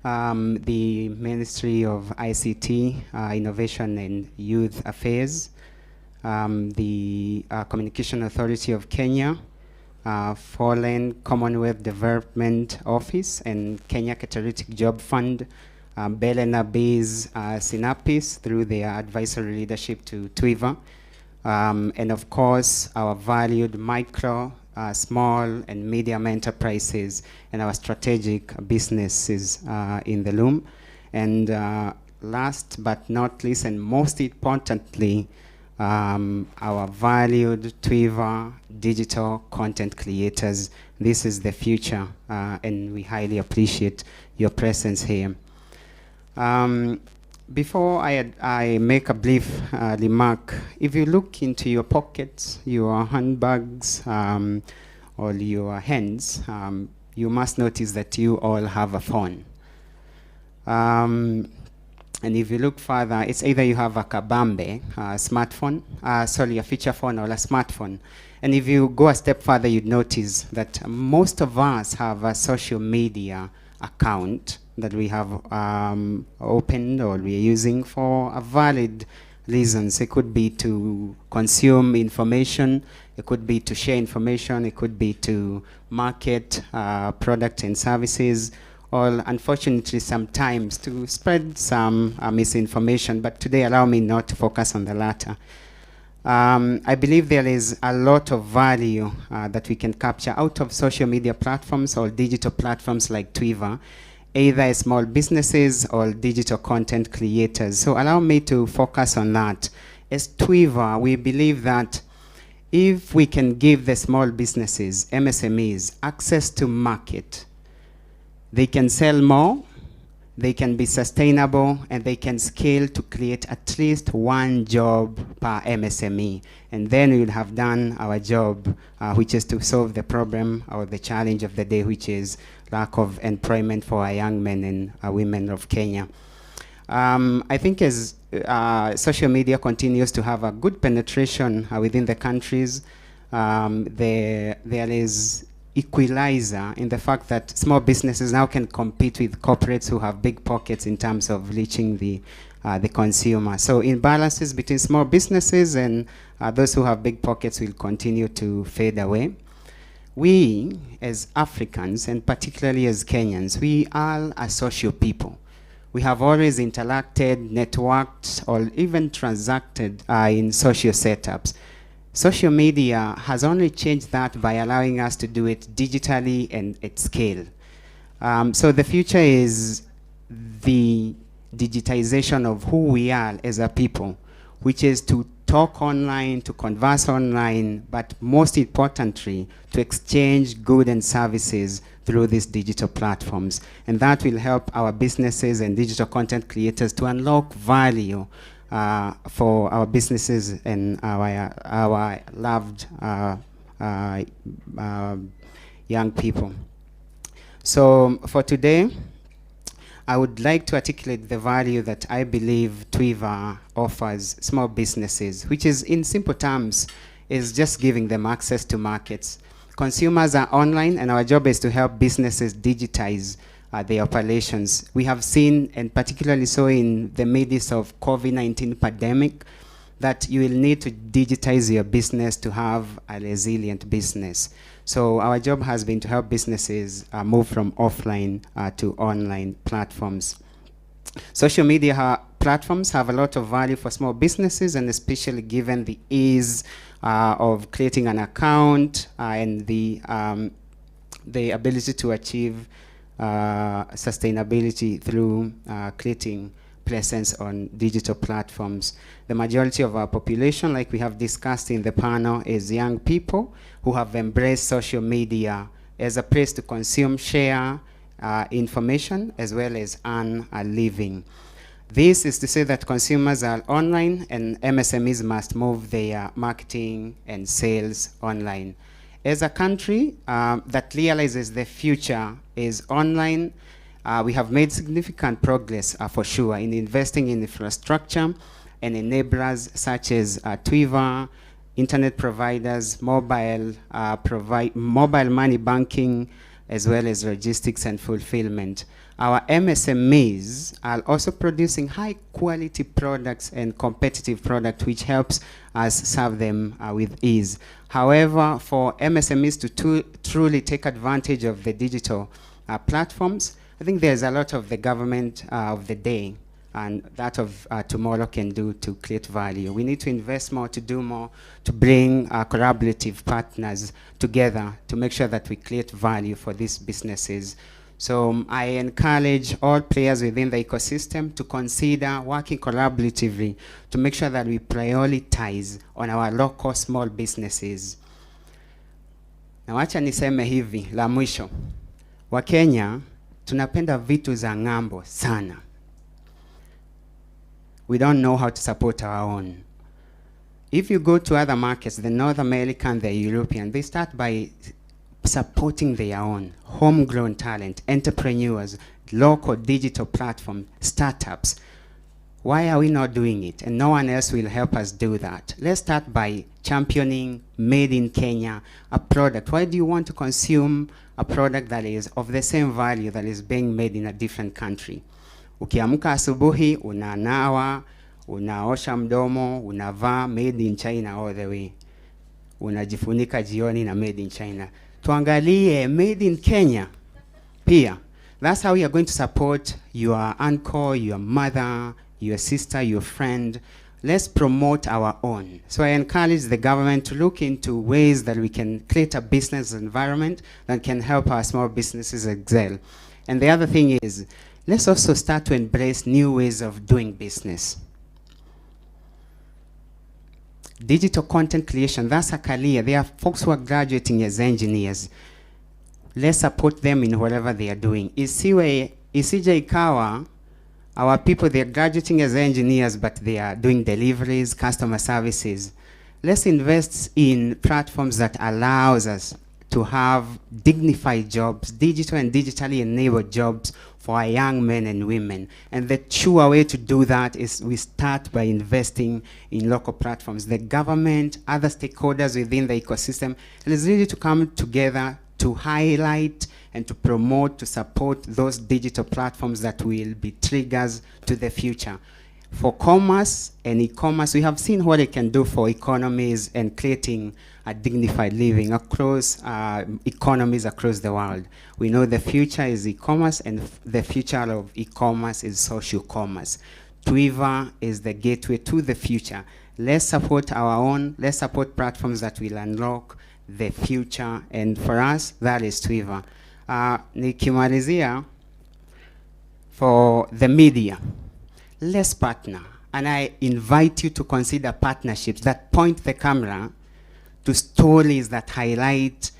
The Ministry of ICT, Innovation and Youth Affairs, the Communication Authority of Kenya, Foreign Commonwealth Development Office, and Kenya Catalytic Job Fund, Belena Base Synapis through their advisory leadership to Twiva, and of course our valued micro, small and medium enterprises and our strategic businesses in the room. And last but not least, and most importantly, our valued Twiva digital content creators. This is the future, and we highly appreciate your presence here. Before I make a brief remark, if you look into your pockets, your handbags, or your hands, you must notice that you all have a phone. And if you look further, it's either you have a kabambe, smartphone, a feature phone or a smartphone. And if you go a step further, you'd notice that most of us have a social media account that we have opened or we're using for a valid reasons. It could be to consume information, it could be to share information, it could be to market products and services, or unfortunately sometimes to spread some misinformation. But today allow me not to focus on the latter. I believe there is a lot of value that we can capture out of social media platforms or digital platforms like Twiva, either as small businesses or digital content creators. So allow me to focus on that. As Twiva, we believe that if we can give the small businesses, MSMEs, access to market, they can sell more, they can be sustainable, and they can scale to create at least one job per MSME. And then we will have done our job, which is to solve the problem or the challenge of the day, which is lack of employment for our young men and women of Kenya. I think as social media continues to have a good penetration within the countries, there is equalizer in the fact that small businesses now can compete with corporates who have big pockets in terms of reaching the consumer. So imbalances between small businesses and those who have big pockets will continue to fade away. We, as Africans, and particularly as Kenyans, we are a social people. We have always interacted, networked, or even transacted in social setups. Social media has only changed that by allowing us to do it digitally and at scale. So the future is the digitization of who we are as a people, which is to talk online, to converse online, but most importantly, to exchange goods and services through these digital platforms. And that will help our businesses and digital content creators to unlock value for our businesses and our loved young people. So for today, I would like to articulate the value that I believe Twiva offers small businesses, which is, in simple terms, is just giving them access to markets. Consumers are online, and our job is to help businesses digitize their operations. We have seen, and particularly so in the midst of COVID-19 pandemic, that you will need to digitize your business to have a resilient business. So our job has been to help businesses move from offline to online platforms. Social media platforms have a lot of value for small businesses, and especially given the ease of creating an account and the ability to achieve sustainability through creating presence on digital platforms. The majority of our population, like we have discussed in the panel, is young people who have embraced social media as a place to consume, share information, as well as earn a living. This is to say that consumers are online and MSMEs must move their marketing and sales online. As a country that realizes the future is online, we have made significant progress for sure in investing in infrastructure and enablers such as Twiva, internet providers, mobile money banking, as well as logistics and fulfillment. Our MSMEs are also producing high quality products and competitive products, which helps us serve them with ease. However, for MSMEs to truly take advantage of the digital platforms, I think there's a lot of the government of the day and that of tomorrow can do to create value. We need to invest more, to do more, to bring collaborative partners together to make sure that we create value for these businesses. So I encourage all players within the ecosystem to consider working collaboratively to make sure that we prioritize on our local small businesses. Na wacha niseme hivi, la mwisho. Wakenya, tunapenda vitu za ng'ambo sana. We don't know how to support our own. If you go to other markets, the North American, the European, they start by supporting their own homegrown talent, entrepreneurs, local digital platform, startups. Why are we not doing it? And no one else will help us do that. Let's start by championing made in Kenya, a product. Why do you want to consume a product that is of the same value that is being made in a different country? Ukiamka asubuhi, unanawa, unaosha mdomo, unavaa made in China all the way. Unajifunika jioni na made in China. Tuangalie made in Kenya. Pia. That's how you are going to support your uncle, your mother, your sister, your friend. Let's promote our own. So I encourage the government to look into ways that we can create a business environment that can help our small businesses excel. And the other thing is, let's also start to embrace new ways of doing business. Digital content creation, that's a career. There are folks who are graduating as engineers. Let's support them in whatever they are doing. Isije ikawa, our people, they're graduating as engineers, but they are doing deliveries, customer services. Let's invest in platforms that allows us to have dignified jobs, digital and digitally enabled jobs for our young men and women. And the sure way to do that is we start by investing in local platforms. The government, other stakeholders within the ecosystem, it is really to come together to highlight and to promote, to support those digital platforms that will be triggers to the future. For commerce and e-commerce, we have seen what it can do for economies and creating a dignified living across economies across the world. We know the future is e-commerce, and the future of e-commerce is social commerce. Twiva is the gateway to the future. Let's support our own, let's support platforms that will unlock the future, and for us, that is Twiva. Nikimalizia, for the media, let's partner. And I invite you to consider partnerships that point the camera to stories that highlight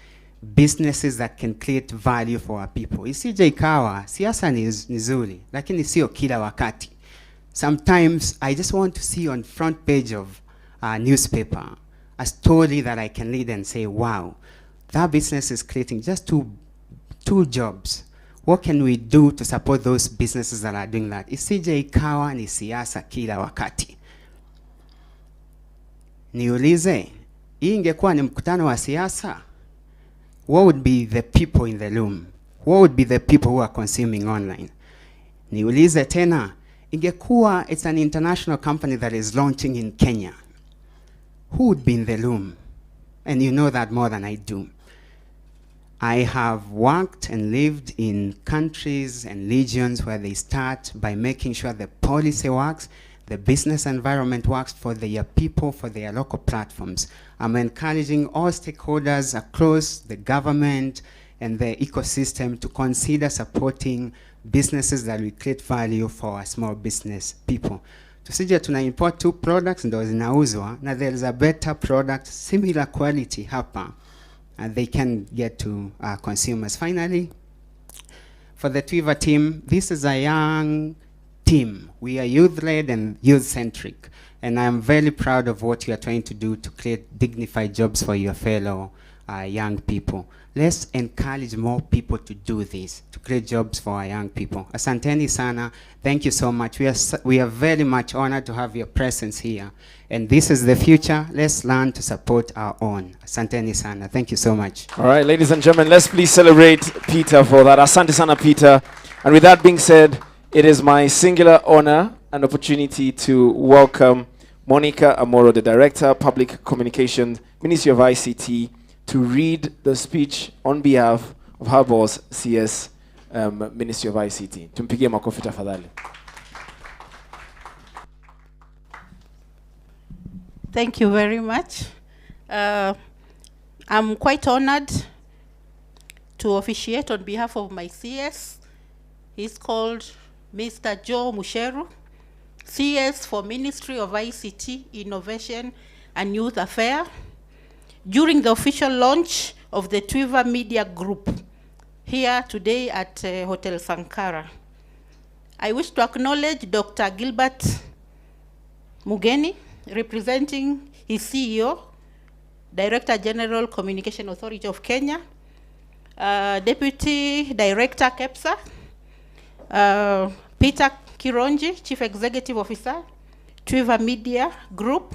businesses that can create value for our people. Isije ikawa, siasa ni nzuri, lakini sio kila wakati. Sometimes I just want to see on front page of a newspaper a story that I can read and say, wow, that business is creating just two jobs. What can we do to support those businesses that are doing that? Isije ikawa ni siasa kila wakati. Niulize, hii ingekuwa ni mkutano wa siasa, what would be the people in the room? What would be the people who are consuming online? Niulize tena, ingekuwa it's an international company that is launching in Kenya, who would be in the room? And you know that more than I do. I have worked and lived in countries and regions where they start by making sure the policy works, the business environment works for their people, for their local platforms. I'm encouraging all stakeholders across the government and the ecosystem to consider supporting businesses that will create value for our small business people. Tusije tuna import two products ndo zinauzwa, na there is a better product, similar quality hapa, and they can get to consumers. Finally, for the Twiva team, this is a young team. We are youth-led and youth-centric, and I'm very proud of what you are trying to do to create dignified jobs for your fellow young people. Let's encourage more people to do this, to create jobs for our young people. Asanteni sana. Thank you so much. We are very much honored to have your presence here. And this is the future. Let's learn to support our own. Asanteni sana. Thank you so much. All right, ladies and gentlemen, let's please celebrate Peter for that. Asante sana, Peter. And with that being said, it is my singular honor and opportunity to welcome Monica Amoro, the Director, Public Communications, Ministry of ICT, to read the speech on behalf of her boss, CS, Ministry of ICT. Tumpigie makofi tafadhali. Thank you very much. I'm quite honored to officiate on behalf of my CS. He's called Mr. Joe Musheru, CS for Ministry of ICT, Innovation and Youth Affairs, during the official launch of the Twiva Media Group here today at Hotel Sankara. I wish to acknowledge Dr. Gilbert Mugeni, representing his CEO, Director General Communication Authority of Kenya, Deputy Director KEPSA, Peter Kironji, Chief Executive Officer, Twiva Media Group.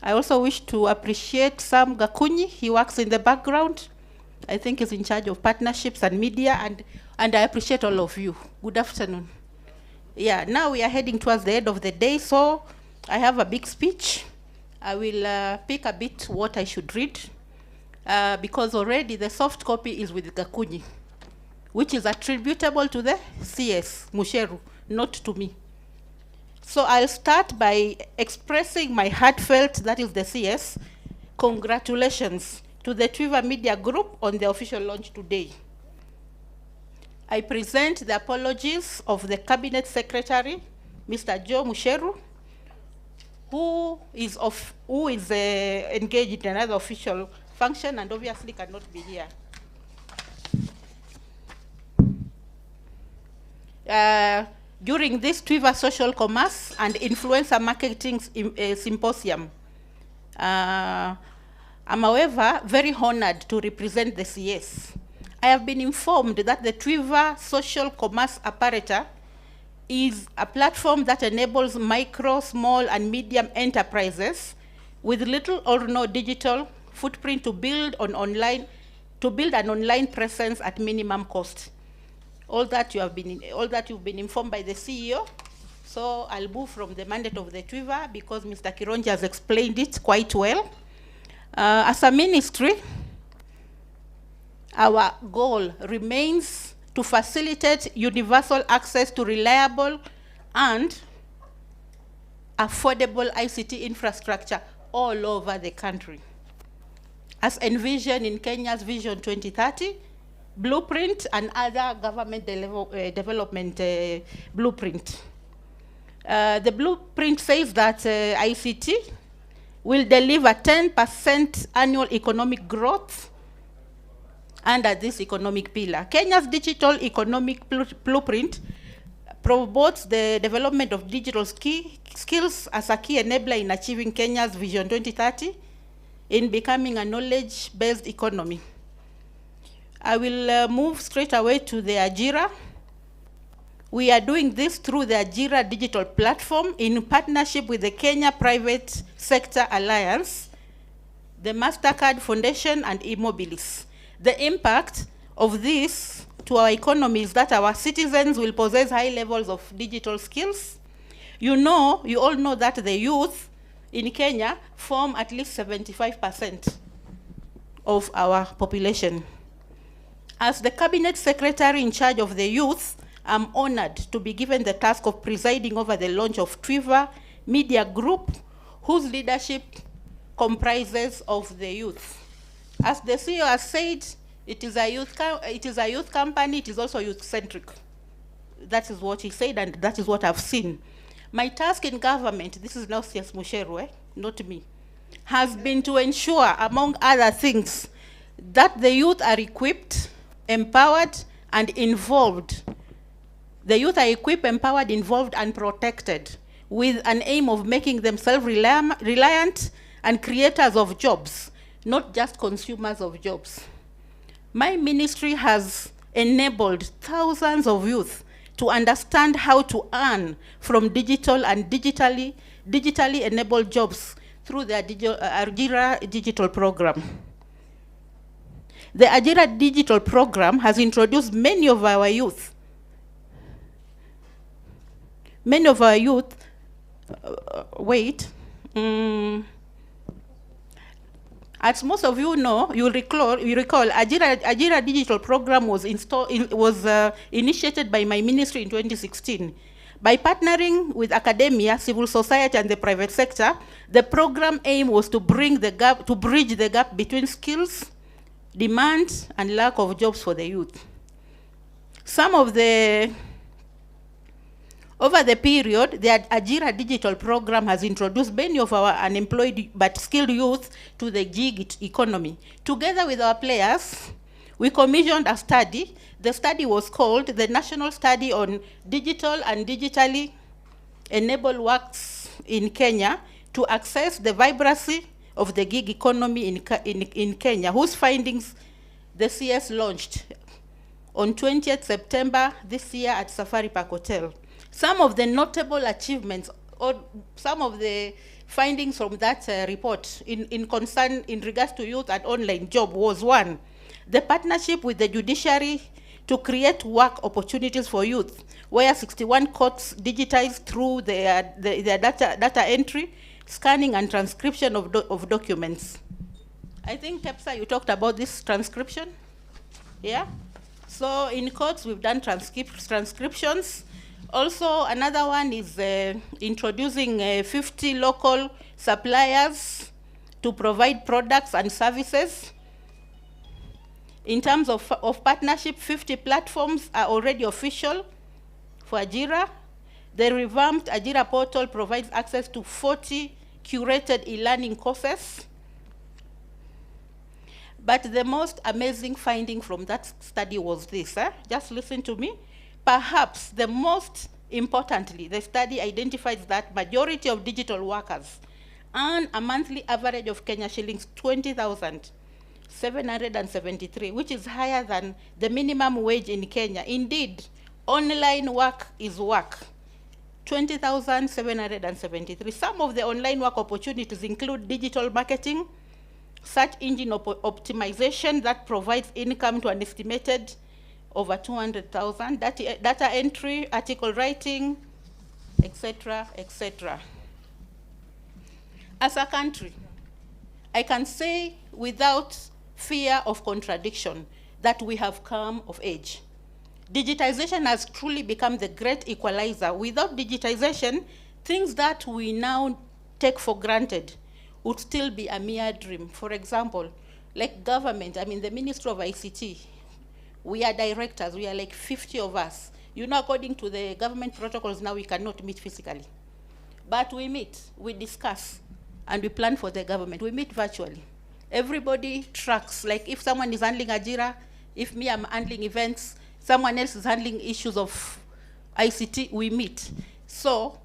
I also wish to appreciate Sam Gakunyi. He works in the background. I think he's in charge of partnerships and media, and I appreciate all of you. Good afternoon. Yeah, now we are heading towards the end of the day, so I have a big speech. I will pick a bit what I should read, because already the soft copy is with Gakunyi, which is attributable to the CS, Musheru, not to me. So I'll start by expressing my heartfelt, that is the CS, congratulations to the Twiva Media Group on the official launch today. I present the apologies of the Cabinet Secretary, Mr. Joe Musheru, who is engaged in another official function and obviously cannot be here. During this Twiva Social Commerce and Influencer Marketing Symposium, I'm, however, very honored to represent the CS. I have been informed that the Twiva Social Commerce Apparatus is a platform that enables micro, small, and medium enterprises with little or no digital footprint to build an online presence at minimum cost. All that you've been informed by the CEO. So I'll move from the mandate of the Twiva because Mr. Kironji has explained it quite well. As a ministry, our goal remains to facilitate universal access to reliable and affordable ICT infrastructure all over the country, as envisioned in Kenya's Vision 2030 blueprint and other government development blueprint. The blueprint says that ICT will deliver 10% annual economic growth under this economic pillar. Kenya's digital economic blueprint promotes the development of digital skills as a key enabler in achieving Kenya's Vision 2030 in becoming a knowledge-based economy. I will move straight away to the Ajira. We are doing this through the Ajira digital platform in partnership with the Kenya Private Sector Alliance, the MasterCard Foundation, and Immobilis. The impact of this to our economy is that our citizens will possess high levels of digital skills. You all know that the youth in Kenya form at least 75% of our population. As the Cabinet Secretary in charge of the youth, I'm honored to be given the task of presiding over the launch of Twiva Media Group, whose leadership comprises of the youth. As the CEO has said, it is a youth company, it is also youth-centric. That is what he said, and that is what I've seen. My task in government, this is now CS Musheru, not me, has been to ensure, among other things, that the youth are equipped, empowered, and involved. The youth are equipped, empowered, involved, and protected with an aim of making them self-reliant and creators of jobs, not just consumers of jobs. My ministry has enabled thousands of youth to understand how to earn from digital and digitally enabled jobs through the Ajira digital program. The Ajira digital program has introduced many of our youth, as most of you know, you recall, Ajira digital program was initiated by my ministry in 2016. By partnering with academia, civil society, and the private sector, the program aim was to bridge the gap between skills, demand, and lack of jobs for the youth. Over the period, the Ajira digital program has introduced many of our unemployed but skilled youth to the gig economy. Together with our players, we commissioned a study. The study was called the National Study on Digital and Digitally Enabled Works in Kenya to Access the Vibrancy of the Gig Economy in Kenya, whose findings the CS launched on 20th September this year at Safari Park Hotel. Some of the notable achievements or some of the findings from that report in regards to youth and online job was: one, the partnership with the judiciary to create work opportunities for youth, where 61 courts digitized through their data entry, scanning, and transcription of documents. I think, Tepsa, you talked about this transcription. Yeah? So in courts, we've done transcriptions. Also, another one is introducing 50 local suppliers to provide products and services. In terms of partnership, 50 platforms are already official for Ajira. The revamped Ajira portal provides access to 40 curated e-learning courses. But the most amazing finding from that study was this. Just listen to me. Perhaps the most importantly, the study identifies that majority of digital workers earn a monthly average of Kenya shillings 20,773, which is higher than the minimum wage in Kenya. Indeed, online work is work. 20,773. Some of the online work opportunities include digital marketing, search engine optimization that provides income to an estimated over 200,000, data entry, article writing, etc., etc. As a country, I can say without fear of contradiction that we have come of age. Digitization has truly become the great equalizer. Without digitization, things that we now take for granted would still be a mere dream. For example, like government, I mean the Ministry of ICT, we are directors, we are like 50 of us. You know, according to the government protocols now, we cannot meet physically. But we meet, we discuss, and we plan for the government. We meet virtually. Everybody tracks, like if someone is handling Ajira, if me I'm handling events, someone else is handling issues of ICT, we meet. So,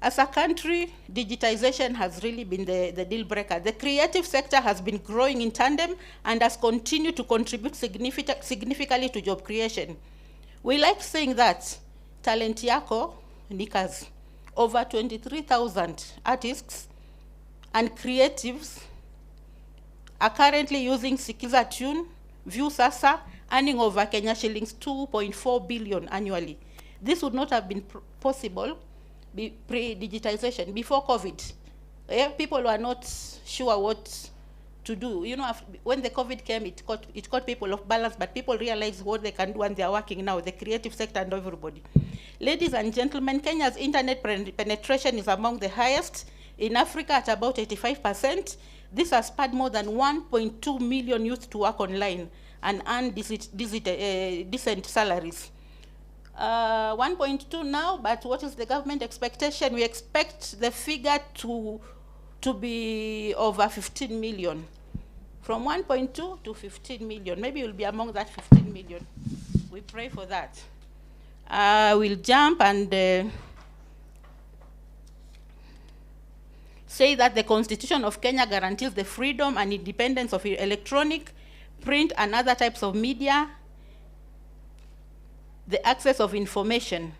as a country, digitization has really been the deal breaker. The creative sector has been growing in tandem and has continued to contribute significantly to job creation. We like saying that talent yako ni kazi. Over 23,000 artists and creatives are currently using Sikiza Tune, View Sasa, earning over Kenya shillings 2.4 billion annually. This would not have been possible pre-digitization, before COVID. People were not sure what to do. You know, when the COVID came, it caught people off balance, but people realized what they can do and they are working now, the creative sector and everybody. Ladies and gentlemen, Kenya's internet penetration is among the highest in Africa at about 85%. This has spurred more than 1.2 million youth to work online and earn decent salaries. 1.2 now, but what is the government expectation? We expect the figure to be over 15 million. From 1.2 to 15 million. Maybe we'll be among that 15 million. We pray for that. We'll jump and say that the Constitution of Kenya guarantees the freedom and independence of electronic, print, and other types of media, the access of information.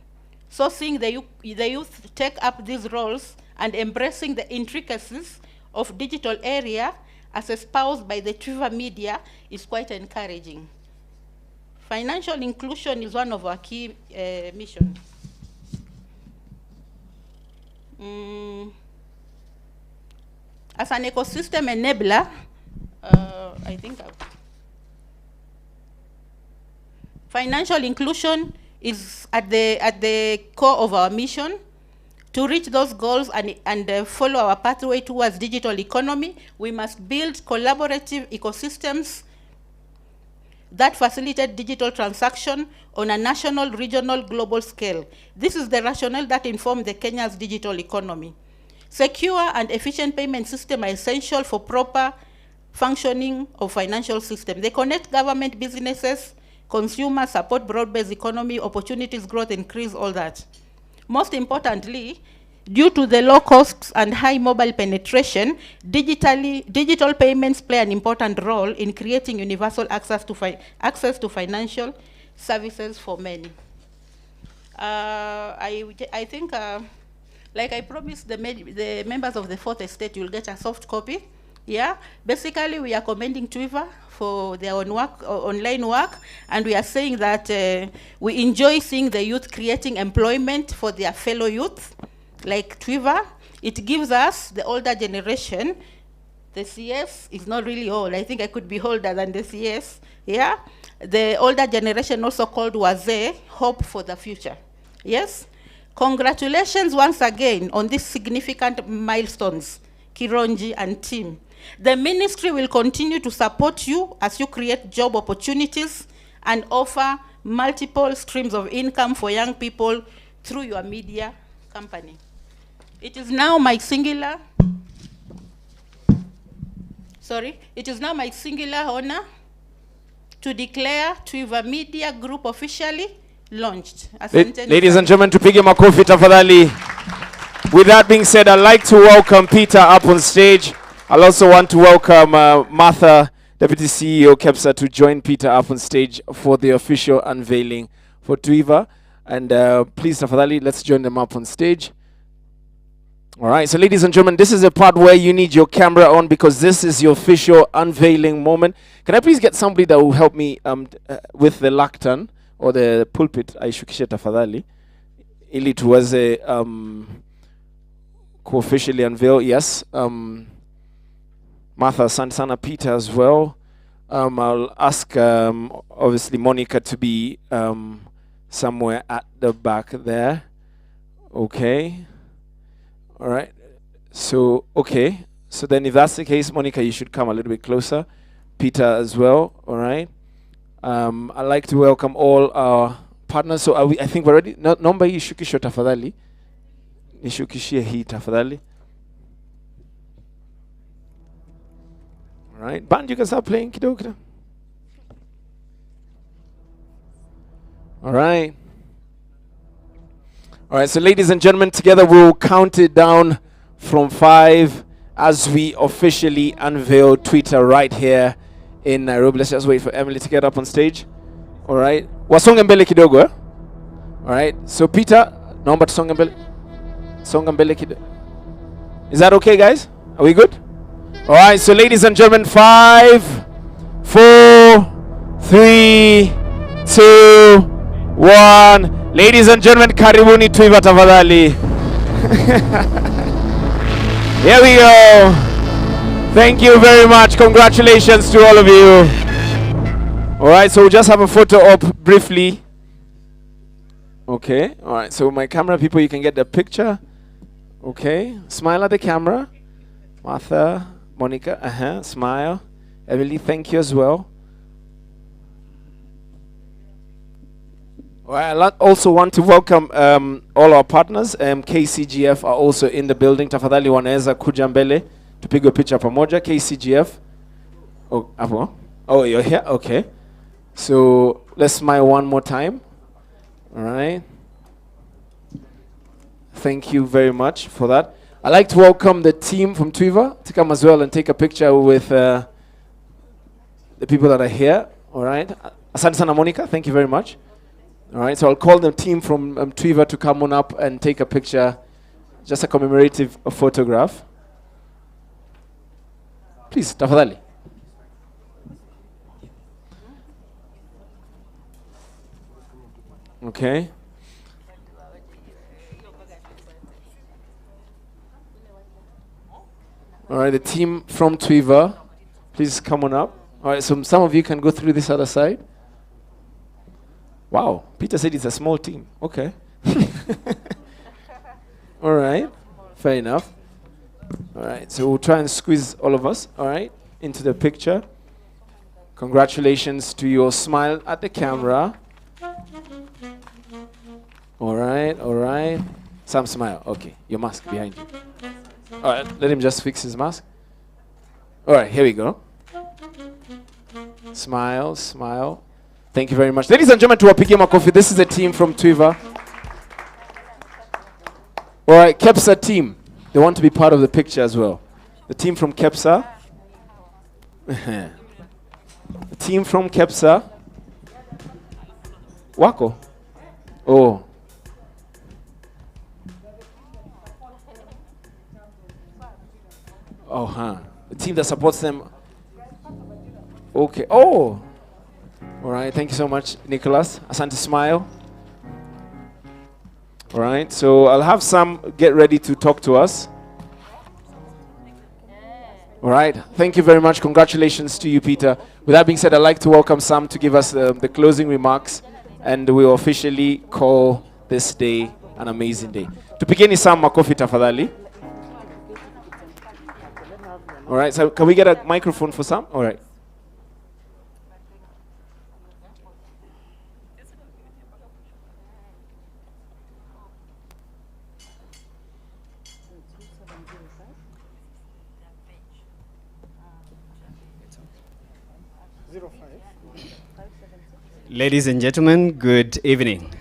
So seeing the youth take up these roles and embracing the intricacies of digital area as espoused by the Twiva media is quite encouraging. Financial inclusion is one of our key missions. As an ecosystem enabler, I think financial inclusion is at the core of our mission. To reach those goals and follow our pathway towards digital economy, we must build collaborative ecosystems that facilitate digital transaction on a national, regional, global scale. This is the rationale that informed the Kenya's digital economy. Secure and efficient payment systems are essential for proper functioning of financial system. They connect government, businesses, consumers, support broad-based economy, opportunities, growth, increase, all that. Most importantly, due to the low costs and high mobile penetration, digital payments play an important role in creating universal access to financial services for many. I think, like I promised the members of the Fourth Estate, you'll get a soft copy. Yeah, basically we are commending Twiva for their own work, online work, and we are saying that we enjoy seeing the youth creating employment for their fellow youth, like Twiva. It gives us, the older generation, the CS is not really old. I think I could be older than the CS, yeah? The older generation also called Wazee, hope for the future, yes? Congratulations once again on these significant milestones, Kironji and team. The ministry will continue to support you as you create job opportunities and offer multiple streams of income for young people through your media company. It is now my singular honor to declare Twiva Media Group officially launched. Ladies and gentlemen, tupige makofi tafadhali. With that being said, I'd like to welcome Peter up on stage. I'll also want to welcome Martha, Deputy CEO KEPSA, to join Peter up on stage for the official unveiling for Twiva. And please, tafadhali, let's join them up on stage. All right, so ladies and gentlemen, this is a part where you need your camera on because this is your official unveiling moment. Can I please get somebody that will help me with the lectern or the pulpit? Aishukishe tafadhali. ili tuweze officially unveil. Yes. Martha, asante sana. Peter as well. I'll ask obviously Monica to be somewhere at the back there. Okay. All right. So, okay. So then if that's the case, Monica, you should come a little bit closer. Peter as well. All right. I'd like to welcome all our partners. So I think we're ready. Nomba hii shukisho tafadhali. Nishukishie hii tafadhali. All right. Band, you can start playing kidogo. All right. All right, so ladies and gentlemen, together we'll count it down from 5 as we officially unveil Twitter right here in Nairobi. Let's just wait for Emily to get up on stage. All right. Wasonga mbele kidogo, eh? All right. So Peter, naomba tusonge mbele. Songa mbele kidogo. Is that okay, guys? Are we good? All right. So ladies and gentlemen, 5, 4, 3, 2, 1. Ladies and gentlemen, karibuni Twiva tafadhali. Here we go. Thank you very much. Congratulations to all of you. All right, so we'll just have a photo up briefly. Okay, all right, so my camera people, you can get the picture. Okay, smile at the camera. Martha, Monica, smile. Emily, thank you as well. I also want to welcome all our partners. KCGF are also in the building. Tafadhali wanaweza kuja mbele tupigwe picha pamoja. KCGF. Oh, you're here? Okay. So let's smile one more time. All right. Thank you very much for that. I'd like to welcome the team from Twiva to come as well and take a picture with the people that are here. All right. Asante sana Monica. Thank you very much. All right, so I'll call the team from Twiva to come on up and take a picture, just a commemorative photograph. Please, tafadhali. Okay. All right, the team from Twiva, please come on up. All right, so some of you can go through this other side. Wow, Peter said it's a small team. Okay. All right, fair enough. All right, so we'll try and squeeze all of us, all right, into the picture. Congratulations to your smile at the camera. All right, all right. Some smile. Okay, your mask behind you. All right, let him just fix his mask. All right, here we go. Smile, smile. Thank you very much. Ladies and gentlemen, tuwapigie makofi. This is a team from Twiva. All right, Kepsa team. They want to be part of the picture as well. The team from Kepsa. The team from Kepsa. Wako. Oh. Oh, huh. The team that supports them. Okay. Oh. All right, thank you so much, Nicholas. Asante smile. All right, so I'll have Sam get ready to talk to us. All right, thank you very much. Congratulations to you, Peter. With that being said, I'd like to welcome Sam to give us the closing remarks, and we'll officially call this day an amazing day. Tupigeni Sam makofi tafadhali. All right, so can we get a microphone for Sam? All right. Ladies and gentlemen, good evening.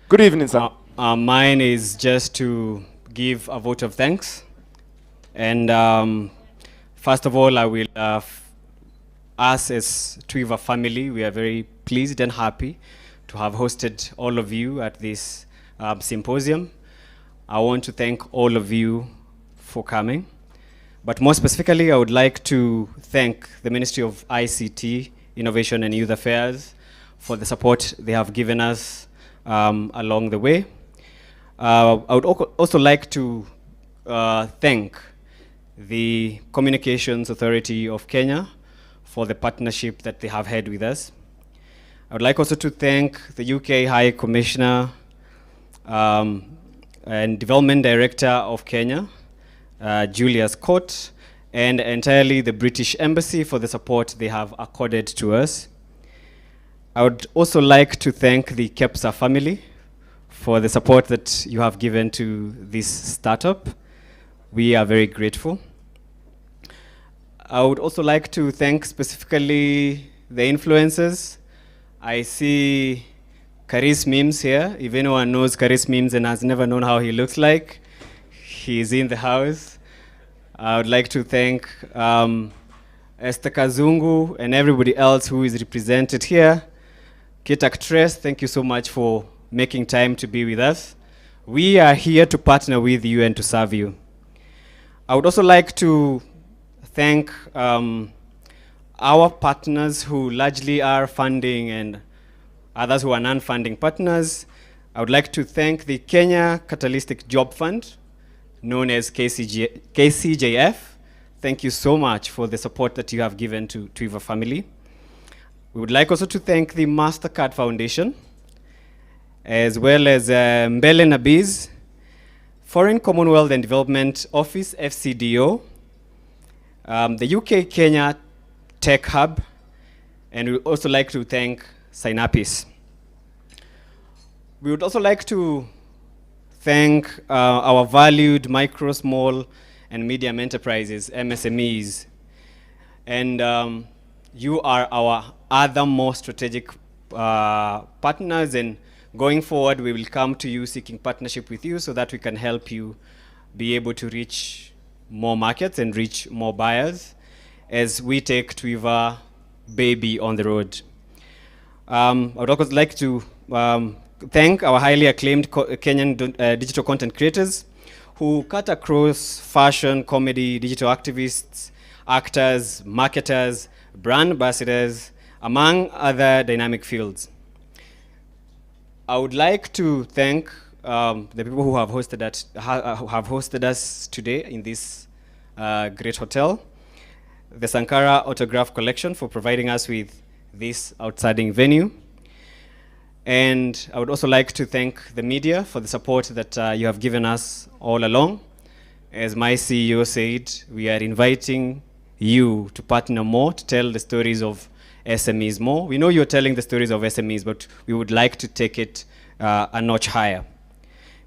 Good evening, sir. Mine is just to give a vote of thanks. And first of all, I will, us as Twiva family, we are very pleased and happy to have hosted all of you at this symposium. I want to thank all of you for coming. But more specifically, I would like to thank the Ministry of ICT, Innovation and Youth Affairs for the support they have given us along the way. I would also like to thank the Communications Authority of Kenya for the partnership that they have had with us. I would like also to thank the UK High Commissioner and Development Director of Kenya, Julia Scott, and entirely the British Embassy for the support they have accorded to us. I would also like to thank the Kepsa family for the support that you have given to this startup. We are very grateful. I would also like to thank specifically the influencers. I see Karis Mims here. If anyone knows Karis Mims and has never known how he looks like, he's in the house. I would like to thank Esther Kazungu and everybody else who is represented here. Kit Actress, thank you so much for making time to be with us. We are here to partner with you and to serve you. I would also like to thank our partners who largely are funding and others who are non-funding partners. I would like to thank the Kenya Catalytic Job Fund, known as KCJF. Thank you so much for the support that you have given to Twiva family. We would like also to thank the MasterCard Foundation, as well as Mbele Nabiz, Foreign Commonwealth and Development Office, FCDO, the UK Kenya Tech Hub, and we would also like to thank Synapis. We would also like to thank our valued micro, small, and medium enterprises, MSMEs. And you are our other more strategic partners, and going forward, we will come to you seeking partnership with you so that we can help you be able to reach more markets and reach more buyers as we take Twiva baby on the road. I would also like to thank our highly acclaimed Kenyan digital content creators who cut across fashion, comedy, digital activists, actors, marketers, brand ambassadors, among other dynamic fields. I would like to thank the people who have hosted us today in this great hotel, the Sankara Autograph Collection for providing us with this outstanding venue. And I would also like to thank the media for the support that you have given us all along. As my CEO said, we are inviting you to partner more, to tell the stories of SMEs more. We know you're telling the stories of SMEs, but we would like to take it a notch higher.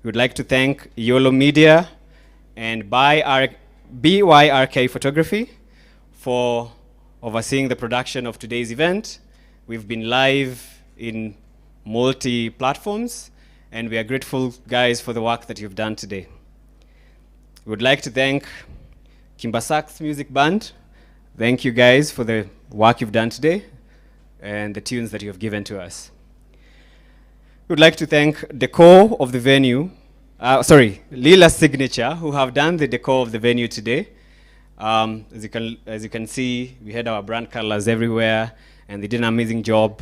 We would like to thank YOLO Media and BYRK Photography for overseeing the production of today's event. We've been live in multi-platforms, and we are grateful, guys, for the work that you've done today. We would like to thank Kimba Sax Music Band. Thank you, guys, for the work you've done today and the tunes that you have given to us. We would like to thank decor of the venue, Lila Signature, who have done the decor of the venue today. As you can see, we had our brand colors everywhere, and they did an amazing job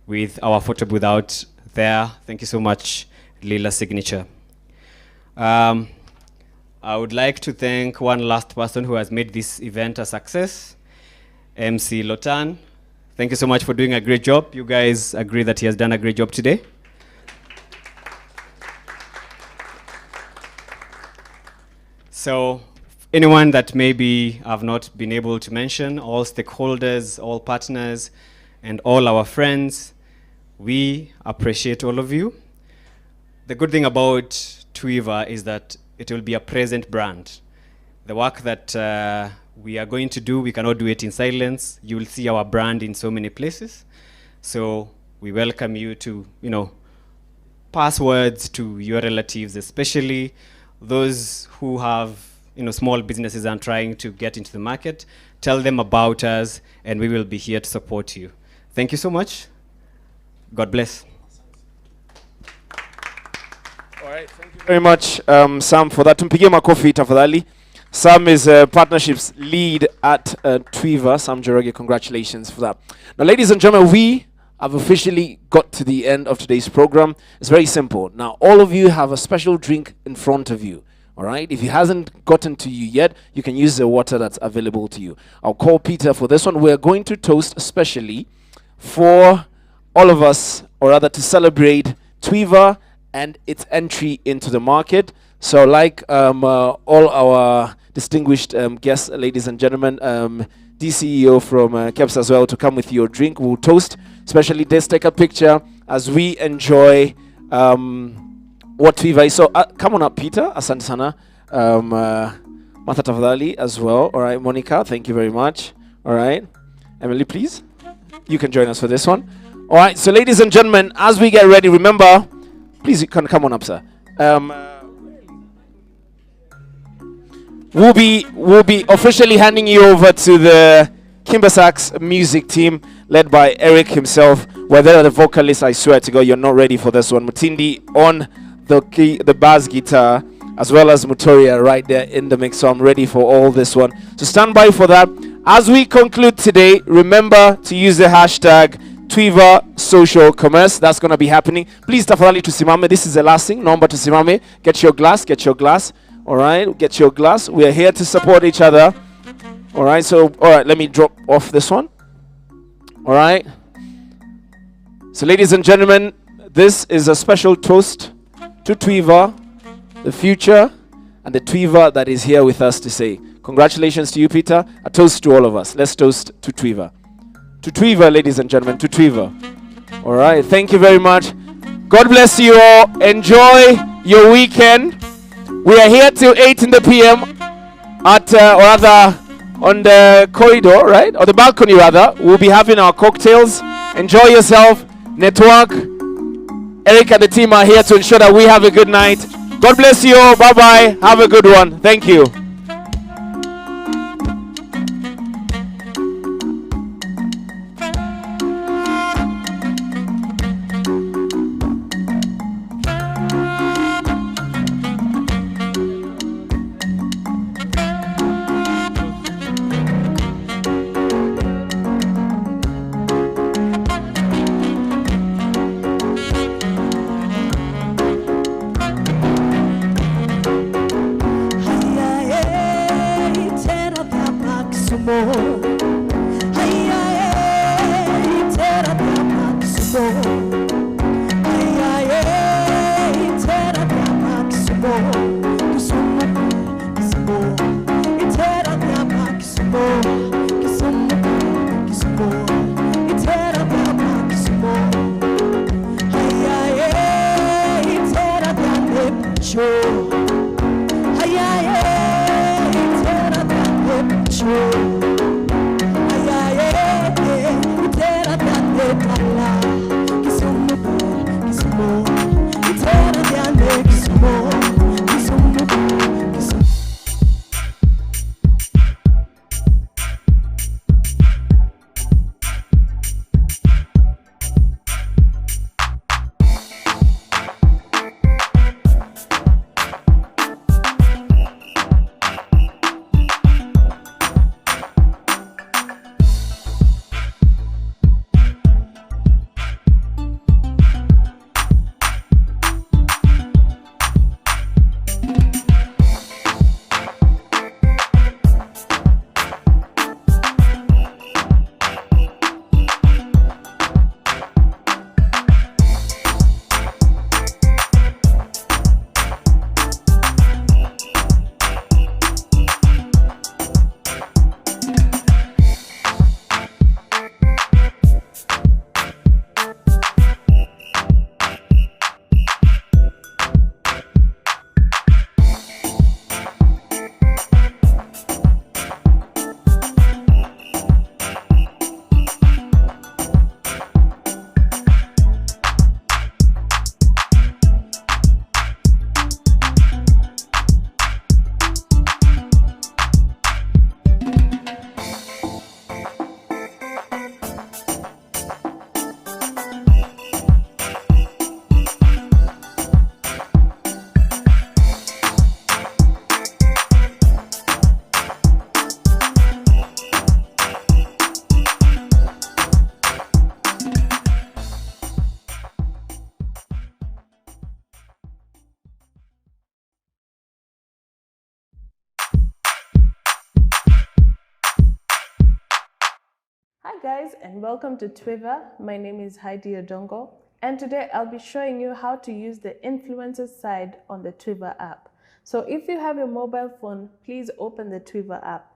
with our photo booth out there. Thank you so much, Lila Signature. I would like to thank one last person who has made this event a success, MC Lotan. Thank you so much for doing a great job. You guys agree that he has done a great job today? So, anyone that maybe I've not been able to mention, all stakeholders, all partners, and all our friends, we appreciate all of you. The good thing about Twiva is that it will be a present brand. The work that we are going to do, we cannot do it in silence. You will see our brand in so many places. So we welcome you to, pass words to your relatives, especially those who have, small businesses and trying to get into the market. Tell them about us, and we will be here to support you. Thank you so much. God bless. All right, thank you very much, Sam, for that. Tumpigie makofi tafadhali. Sam is partnerships lead at Twiva. Sam Joroge, congratulations for that. Now, ladies and gentlemen, we I've officially got to the end of today's program. It's very simple. Now, all of you have a special drink in front of you. All right. If it hasn't gotten to you yet, you can use the water that's available to you. I'll call Peter for this one. We're going to toast especially for all of us, or rather to celebrate Twiva and its entry into the market. So like all our distinguished guests, ladies and gentlemen, DCEO from KEPS as well, to come with your drink. We'll toast, especially let's take a picture as we enjoy what Twiva is. So come on up, Peter, asante sana. Martha Tafadhali as well. All right, Monica, thank you very much. All right, Emily, please. You can join us for this one. All right, so ladies and gentlemen, as we get ready, remember, please, you can come on up, sir. We'll be officially handing you over to the Kimber Sax music team, led by Eric himself. Where there are the vocalists, I swear to God, you're not ready for this one. Mutindi on the bass guitar, as well as Mutoria right there in the mix. So I'm ready for all this one. So stand by for that. As we conclude today, remember to use the hashtag Twiva Social Commerce. That's going to be happening. Please, tafadhali tusimame. This is the last thing. Number tusimame. Get your glass. Get your glass. All right. Get your glass. We are here to support each other. All right. So, all right. Let me drop off this one. All right. So, ladies and gentlemen, this is a special toast to Twiva, the future, and the Twiva that is here with us to say congratulations to you, Peter. A toast to all of us. Let's toast to Twiva. To Twiva, ladies and gentlemen, to Twiva. All right. Thank you very much. God bless you all. Enjoy your weekend. We are here till 8 in the p.m. at, or rather, on the corridor, right? Or the balcony, rather. We'll be having our cocktails. Enjoy yourself. Network. Eric and the team are here to ensure that we have a good night. God bless you all. Bye-bye. Have a good one. Thank you. Yeah, yeah. guys, and welcome to Twiva. My name is Heidi Odongo, and today I'll be showing you how to use the influencers side on the Twiva app. So if you have your mobile phone, please open the Twiva app.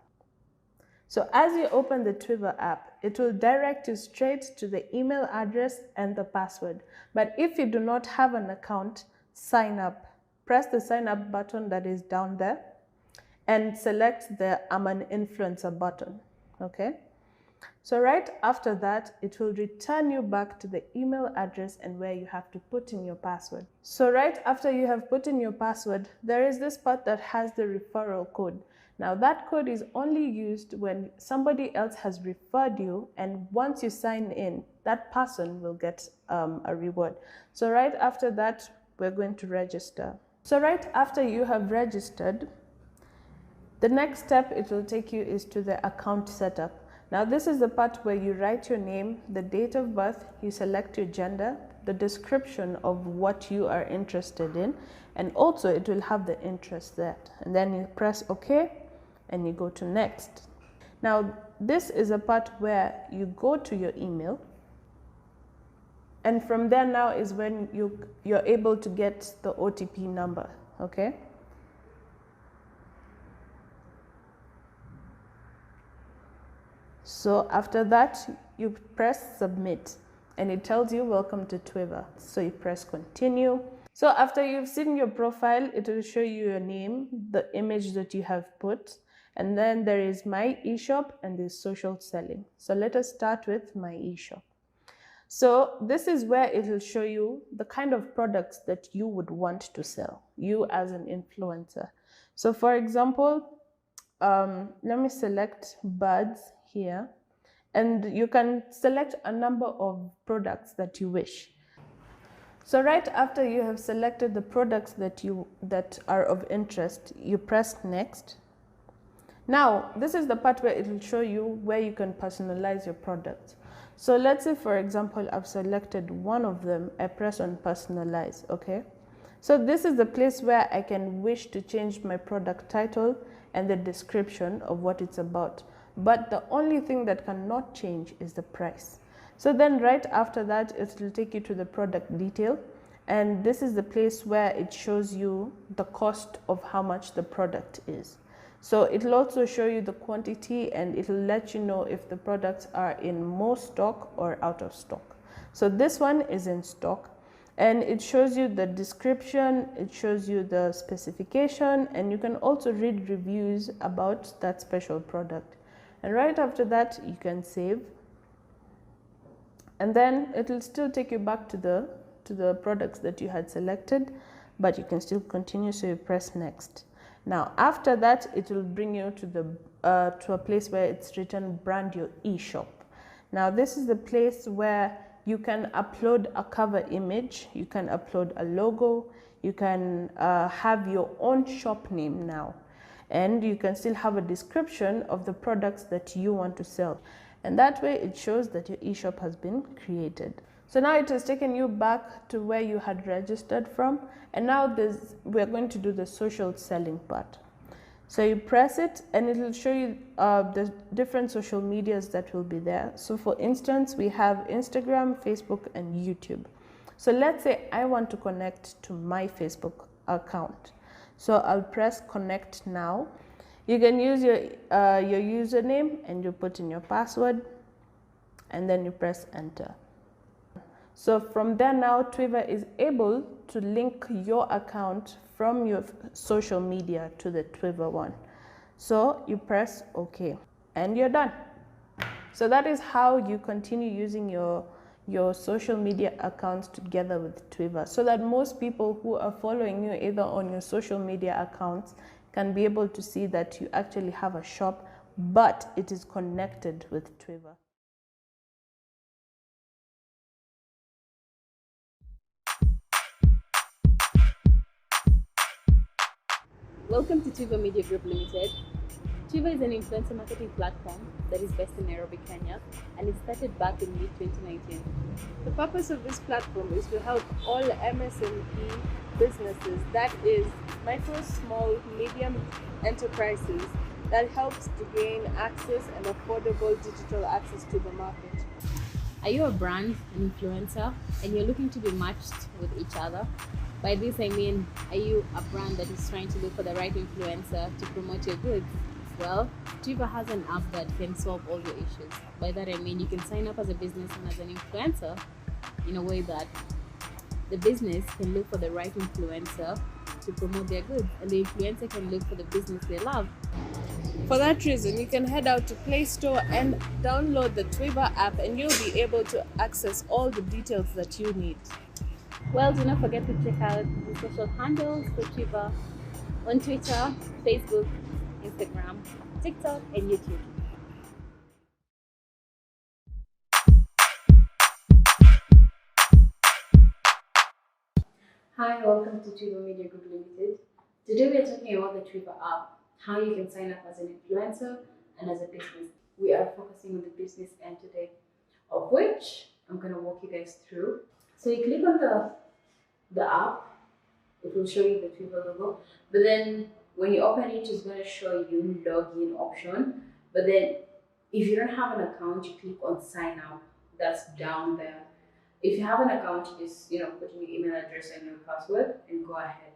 So as you open the Twiva app, it will direct you straight to the email address and the password. But if you do not have an account, sign up. Press the sign up button that is down there and select the I'm an influencer button, okay? So right after that, it will return you back to the email address and where you have to put in your password. So right after you have put in your password, there is this part that has the referral code. Now that code is only used when somebody else has referred you, and once you sign in, that person will get a reward. So right after that, we're going to register. So right after you have registered, the next step it will take you is to the account setup. Now this is the part where you write your name, the date of birth, you select your gender, the description of what you are interested in, and also it will have the interest there. And then you press OK and you go to next. Now this is a part where you go to your email, and from there now is when you're able to get the OTP number, okay? So after that, you press submit and it tells you welcome to Twiva. So you press continue. So after you've seen your profile, it will show you your name, the image that you have put, and then there is my eShop and there's social selling. So let us start with my eShop. So this is where it will show you the kind of products that you would want to sell, you as an influencer. So for example, let me select buds here, and you can select a number of products that you wish. So right after you have selected the products that are of interest, you press next. Now this is the part where it will show you where you can personalize your product. So let's say for example I've selected one of them, I press on personalize, okay? So this is the place where I can wish to change my product title and the description of what it's about. But the only thing that cannot change is the price. So then right after that, it will take you to the product detail. And this is the place where it shows you the cost of how much the product is. So it will also show you the quantity, and it will let you know if the products are in more stock or out of stock. So this one is in stock. And it shows you the description, it shows you the specification, and you can also read reviews about that special product. And right after that, you can save. And then it will still take you back to the products that you had selected, but you can still continue, so you press next. Now, after that, it will bring you to a place where it's written brand your eShop. Now, this is the place where you can upload a cover image, you can upload a logo, you can have your own shop name now, and you can still have a description of the products that you want to sell. And that way it shows that your eShop has been created. So now it has taken you back to where you had registered from, and now we're going to do the social selling part. So you press it and it will show you the different social medias that will be there. So for instance, we have Instagram, Facebook, and YouTube. So let's say I want to connect to my Facebook account. So I'll press connect now. You can use your username and you put in your password, and then you press enter. So from there now, Twiva is able to link your account from your social media to the Twiva one. So you press OK and you're done. So that is how you continue using your social media accounts together with Twiva, so that most people who are following you either on your social media accounts can be able to see that you actually have a shop, but it is connected with Twiva. Welcome to Twiva Media Group Limited. Twiva is an influencer marketing platform that is based in Nairobi, Kenya, and it started back in mid-2019. The purpose of this platform is to help all MSME businesses, that is micro, small, medium enterprises, that helps to gain access and affordable digital access to the market. Are you a brand, an influencer, and you're looking to be matched with each other? By this I mean, are you a brand that is trying to look for the right influencer to promote your goods? Well, Twiva has an app that can solve all your issues. By that I mean you can sign up as a business and as an influencer in a way that the business can look for the right influencer to promote their goods, and the influencer can look for the business they love. For that reason, you can head out to Play Store and download the Twiva app, and you'll be able to access all the details that you need. Well, do not forget to check out the social handles for Twiva on Twitter, Facebook, Instagram, TikTok, and YouTube. Hi, welcome to Twiva Media Group Limited. Today we are talking about the Twiva app, how you can sign up as an influencer and as a business. We are focusing on the business end today, of which I'm going to walk you guys through. So you click on the app, it will show you the Twiva logo, but then when you open it, it's going to show you login option. But then if you don't have an account, you click on sign up. That's down there. If you have an account, you just put in your email address and your password and go ahead.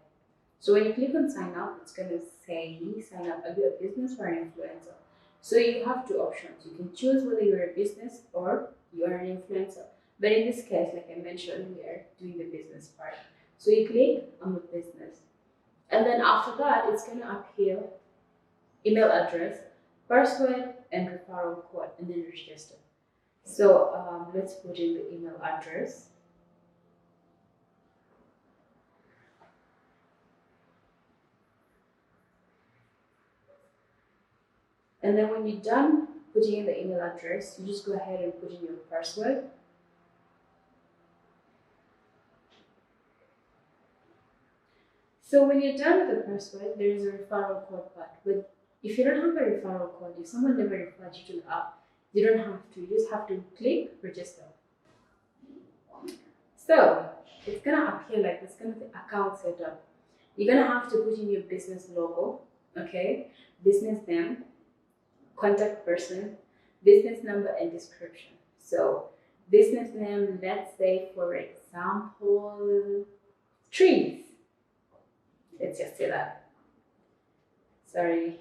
So when you click on sign up, it's going to say sign up. Are you a business or an influencer? So you have two options. You can choose whether you're a business or you are an influencer. But in this case, like I mentioned, we are doing the business part. So you click on the business. And then after that, it's going to appear email address, password, and referral code, and then register. So let's put in the email address. And then when you're done putting in the email address, you just go ahead and put in your password. So when you're done with the password, there is a referral code part. But if you don't have a referral code, if someone never referred you to the app, you don't have to. You just have to click register. So it's gonna appear like this, gonna be account setup. You're gonna have to put in your business logo, okay, business name, contact person, business number, and description. So business name, let's say for example, trees. Let's just say that. Sorry.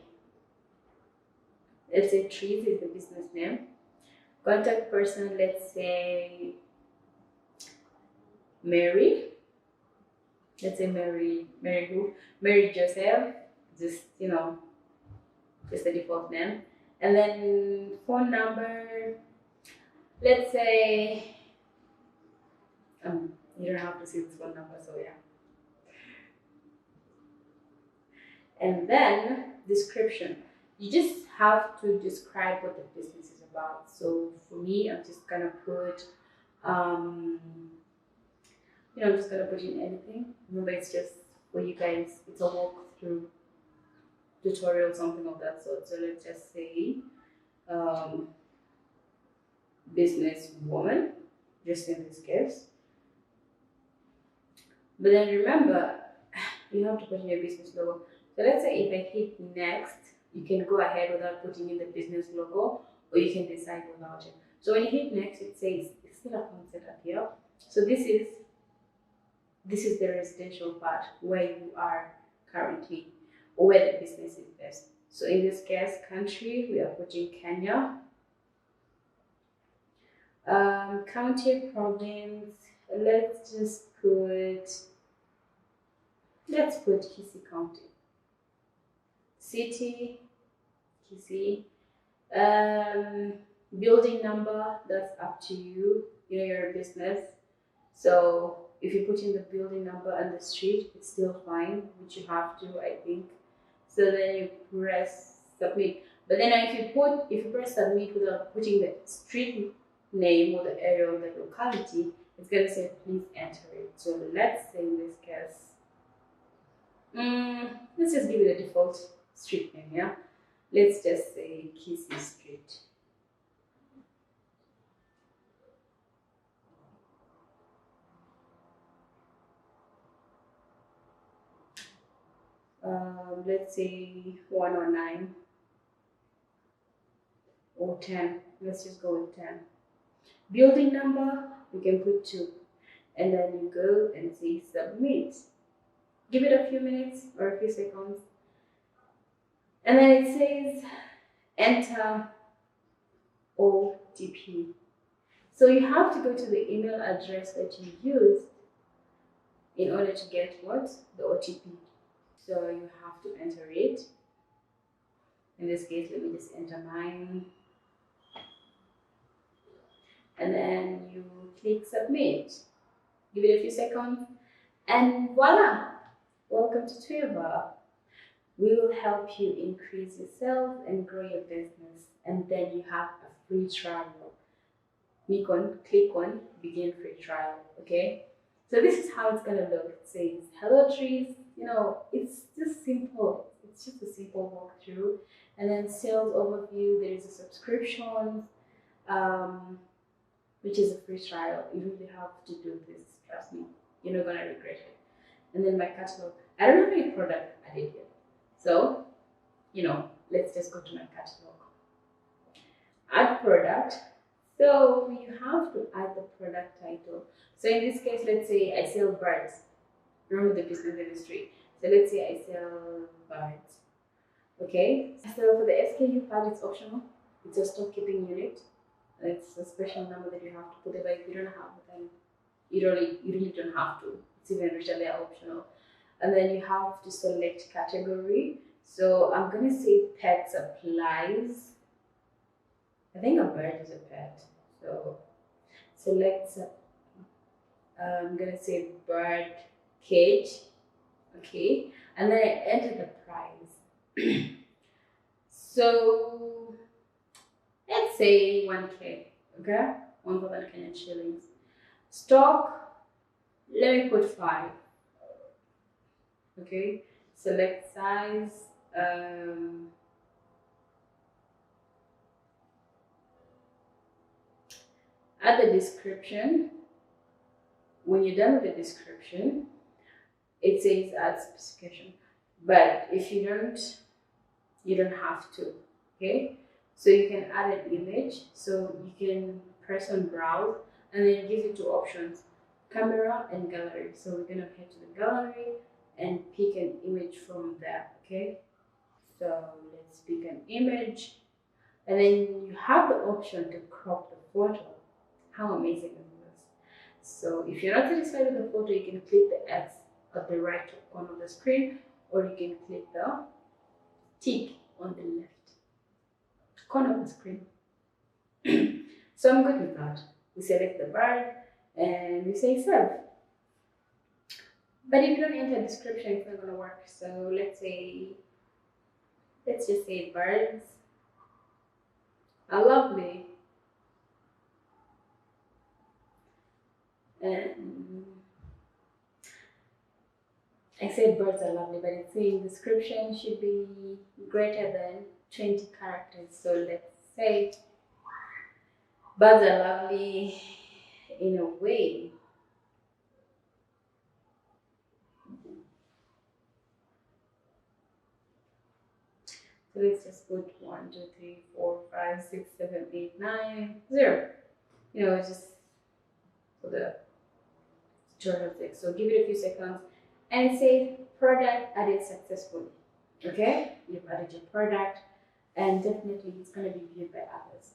Let's say trees is the business name. Contact person, let's say Mary. Let's say Mary who? Mary Joseph. Just just the default name. And then phone number. Let's say you don't have to see this phone number, so yeah. And then description. You just have to describe what the business is about. So for me, I'm just gonna put I'm just gonna put in anything. Remember, it's just for you guys, it's a walkthrough tutorial, something of that sort. So let's just say business woman, just in this case. But then remember, you have to put in your business logo. So let's say if I hit next, you can go ahead without putting in the business logo, or you can decide without it. So when you hit next, it says it's still a concept up here. So this is the residential part where you are currently, or where the business is based. So in this case, country, we are putting Kenya. County, province, let's put Kisii County. City, Kisii. Building number, that's up to you. You're a business. So if you put in the building number and the street, it's still fine, which you have to, I think. So then you press submit. But then if you press submit without putting the street name or the area or the locality, it's gonna say please enter it. So let's say in this case, let's just give it a default street name, yeah? Let's just say Kisii Street. Let's say 109. or 10. Let's just go with 10. Building number, we can put 2. And then you go and say submit. Give it a few minutes or a few seconds. And then it says enter OTP. So you have to go to the email address that you used in order to get what? The OTP. So you have to enter it. In this case, let me just enter mine. And then you click submit. Give it a few seconds. And voila! Welcome to Twiva. We will help you increase your sales and grow your business. And then you have a free trial. Click on begin free trial. Okay? So this is how it's gonna look. It says hello trees. You know, it's just simple. It's just a simple walkthrough. And then sales overview, there is a subscription, which is a free trial. You really have to do this, trust me. You're not gonna regret it. And then my catalog. I don't have any product added yet. So, let's just go to my catalog. Add product. So you have to add the product title. So in this case, let's say I sell birds. Remember the business industry. So let's say I sell birds. Okay. So for the SKU part, it's optional. It's a stock keeping unit. It's a special number that you have to put it. But if you don't have it, then you really don't have to. It's even really optional. And then you have to select category. So I'm gonna say pet supplies. I think a bird is a pet. So select, I'm gonna say bird cage. Okay. And then I enter the price. So let's say 1K, okay? 1,000 Kenyan shillings. Stock, let me put 5. Okay, select size. Add the description. When you're done with the description, it says add specification. But if you don't have to. Okay, so you can add an image. So you can press on browse, and then it gives you 2 options: camera and gallery. So we're gonna head to the gallery and pick an image from there. Okay, so let's pick an image, and then you have the option to crop the photo. How amazing is this? So if you're not satisfied with the photo, you can click the X at the right corner of the screen, or you can click the tick on the left corner of the screen. So I'm good with that. We select the bird and we say save. But if you don't enter a description, it's not going to work. So let's just say birds are lovely. And I said birds are lovely, but it's saying description should be greater than 20 characters. So let's say birds are lovely in a way. So let's just put 1, 2, 3, 4, 5, 6, 7, 8, 9, 0. Just for the tutorial sake. So give it a few seconds and say product added successfully. Okay, you've added your product, and definitely it's going to be viewed by others.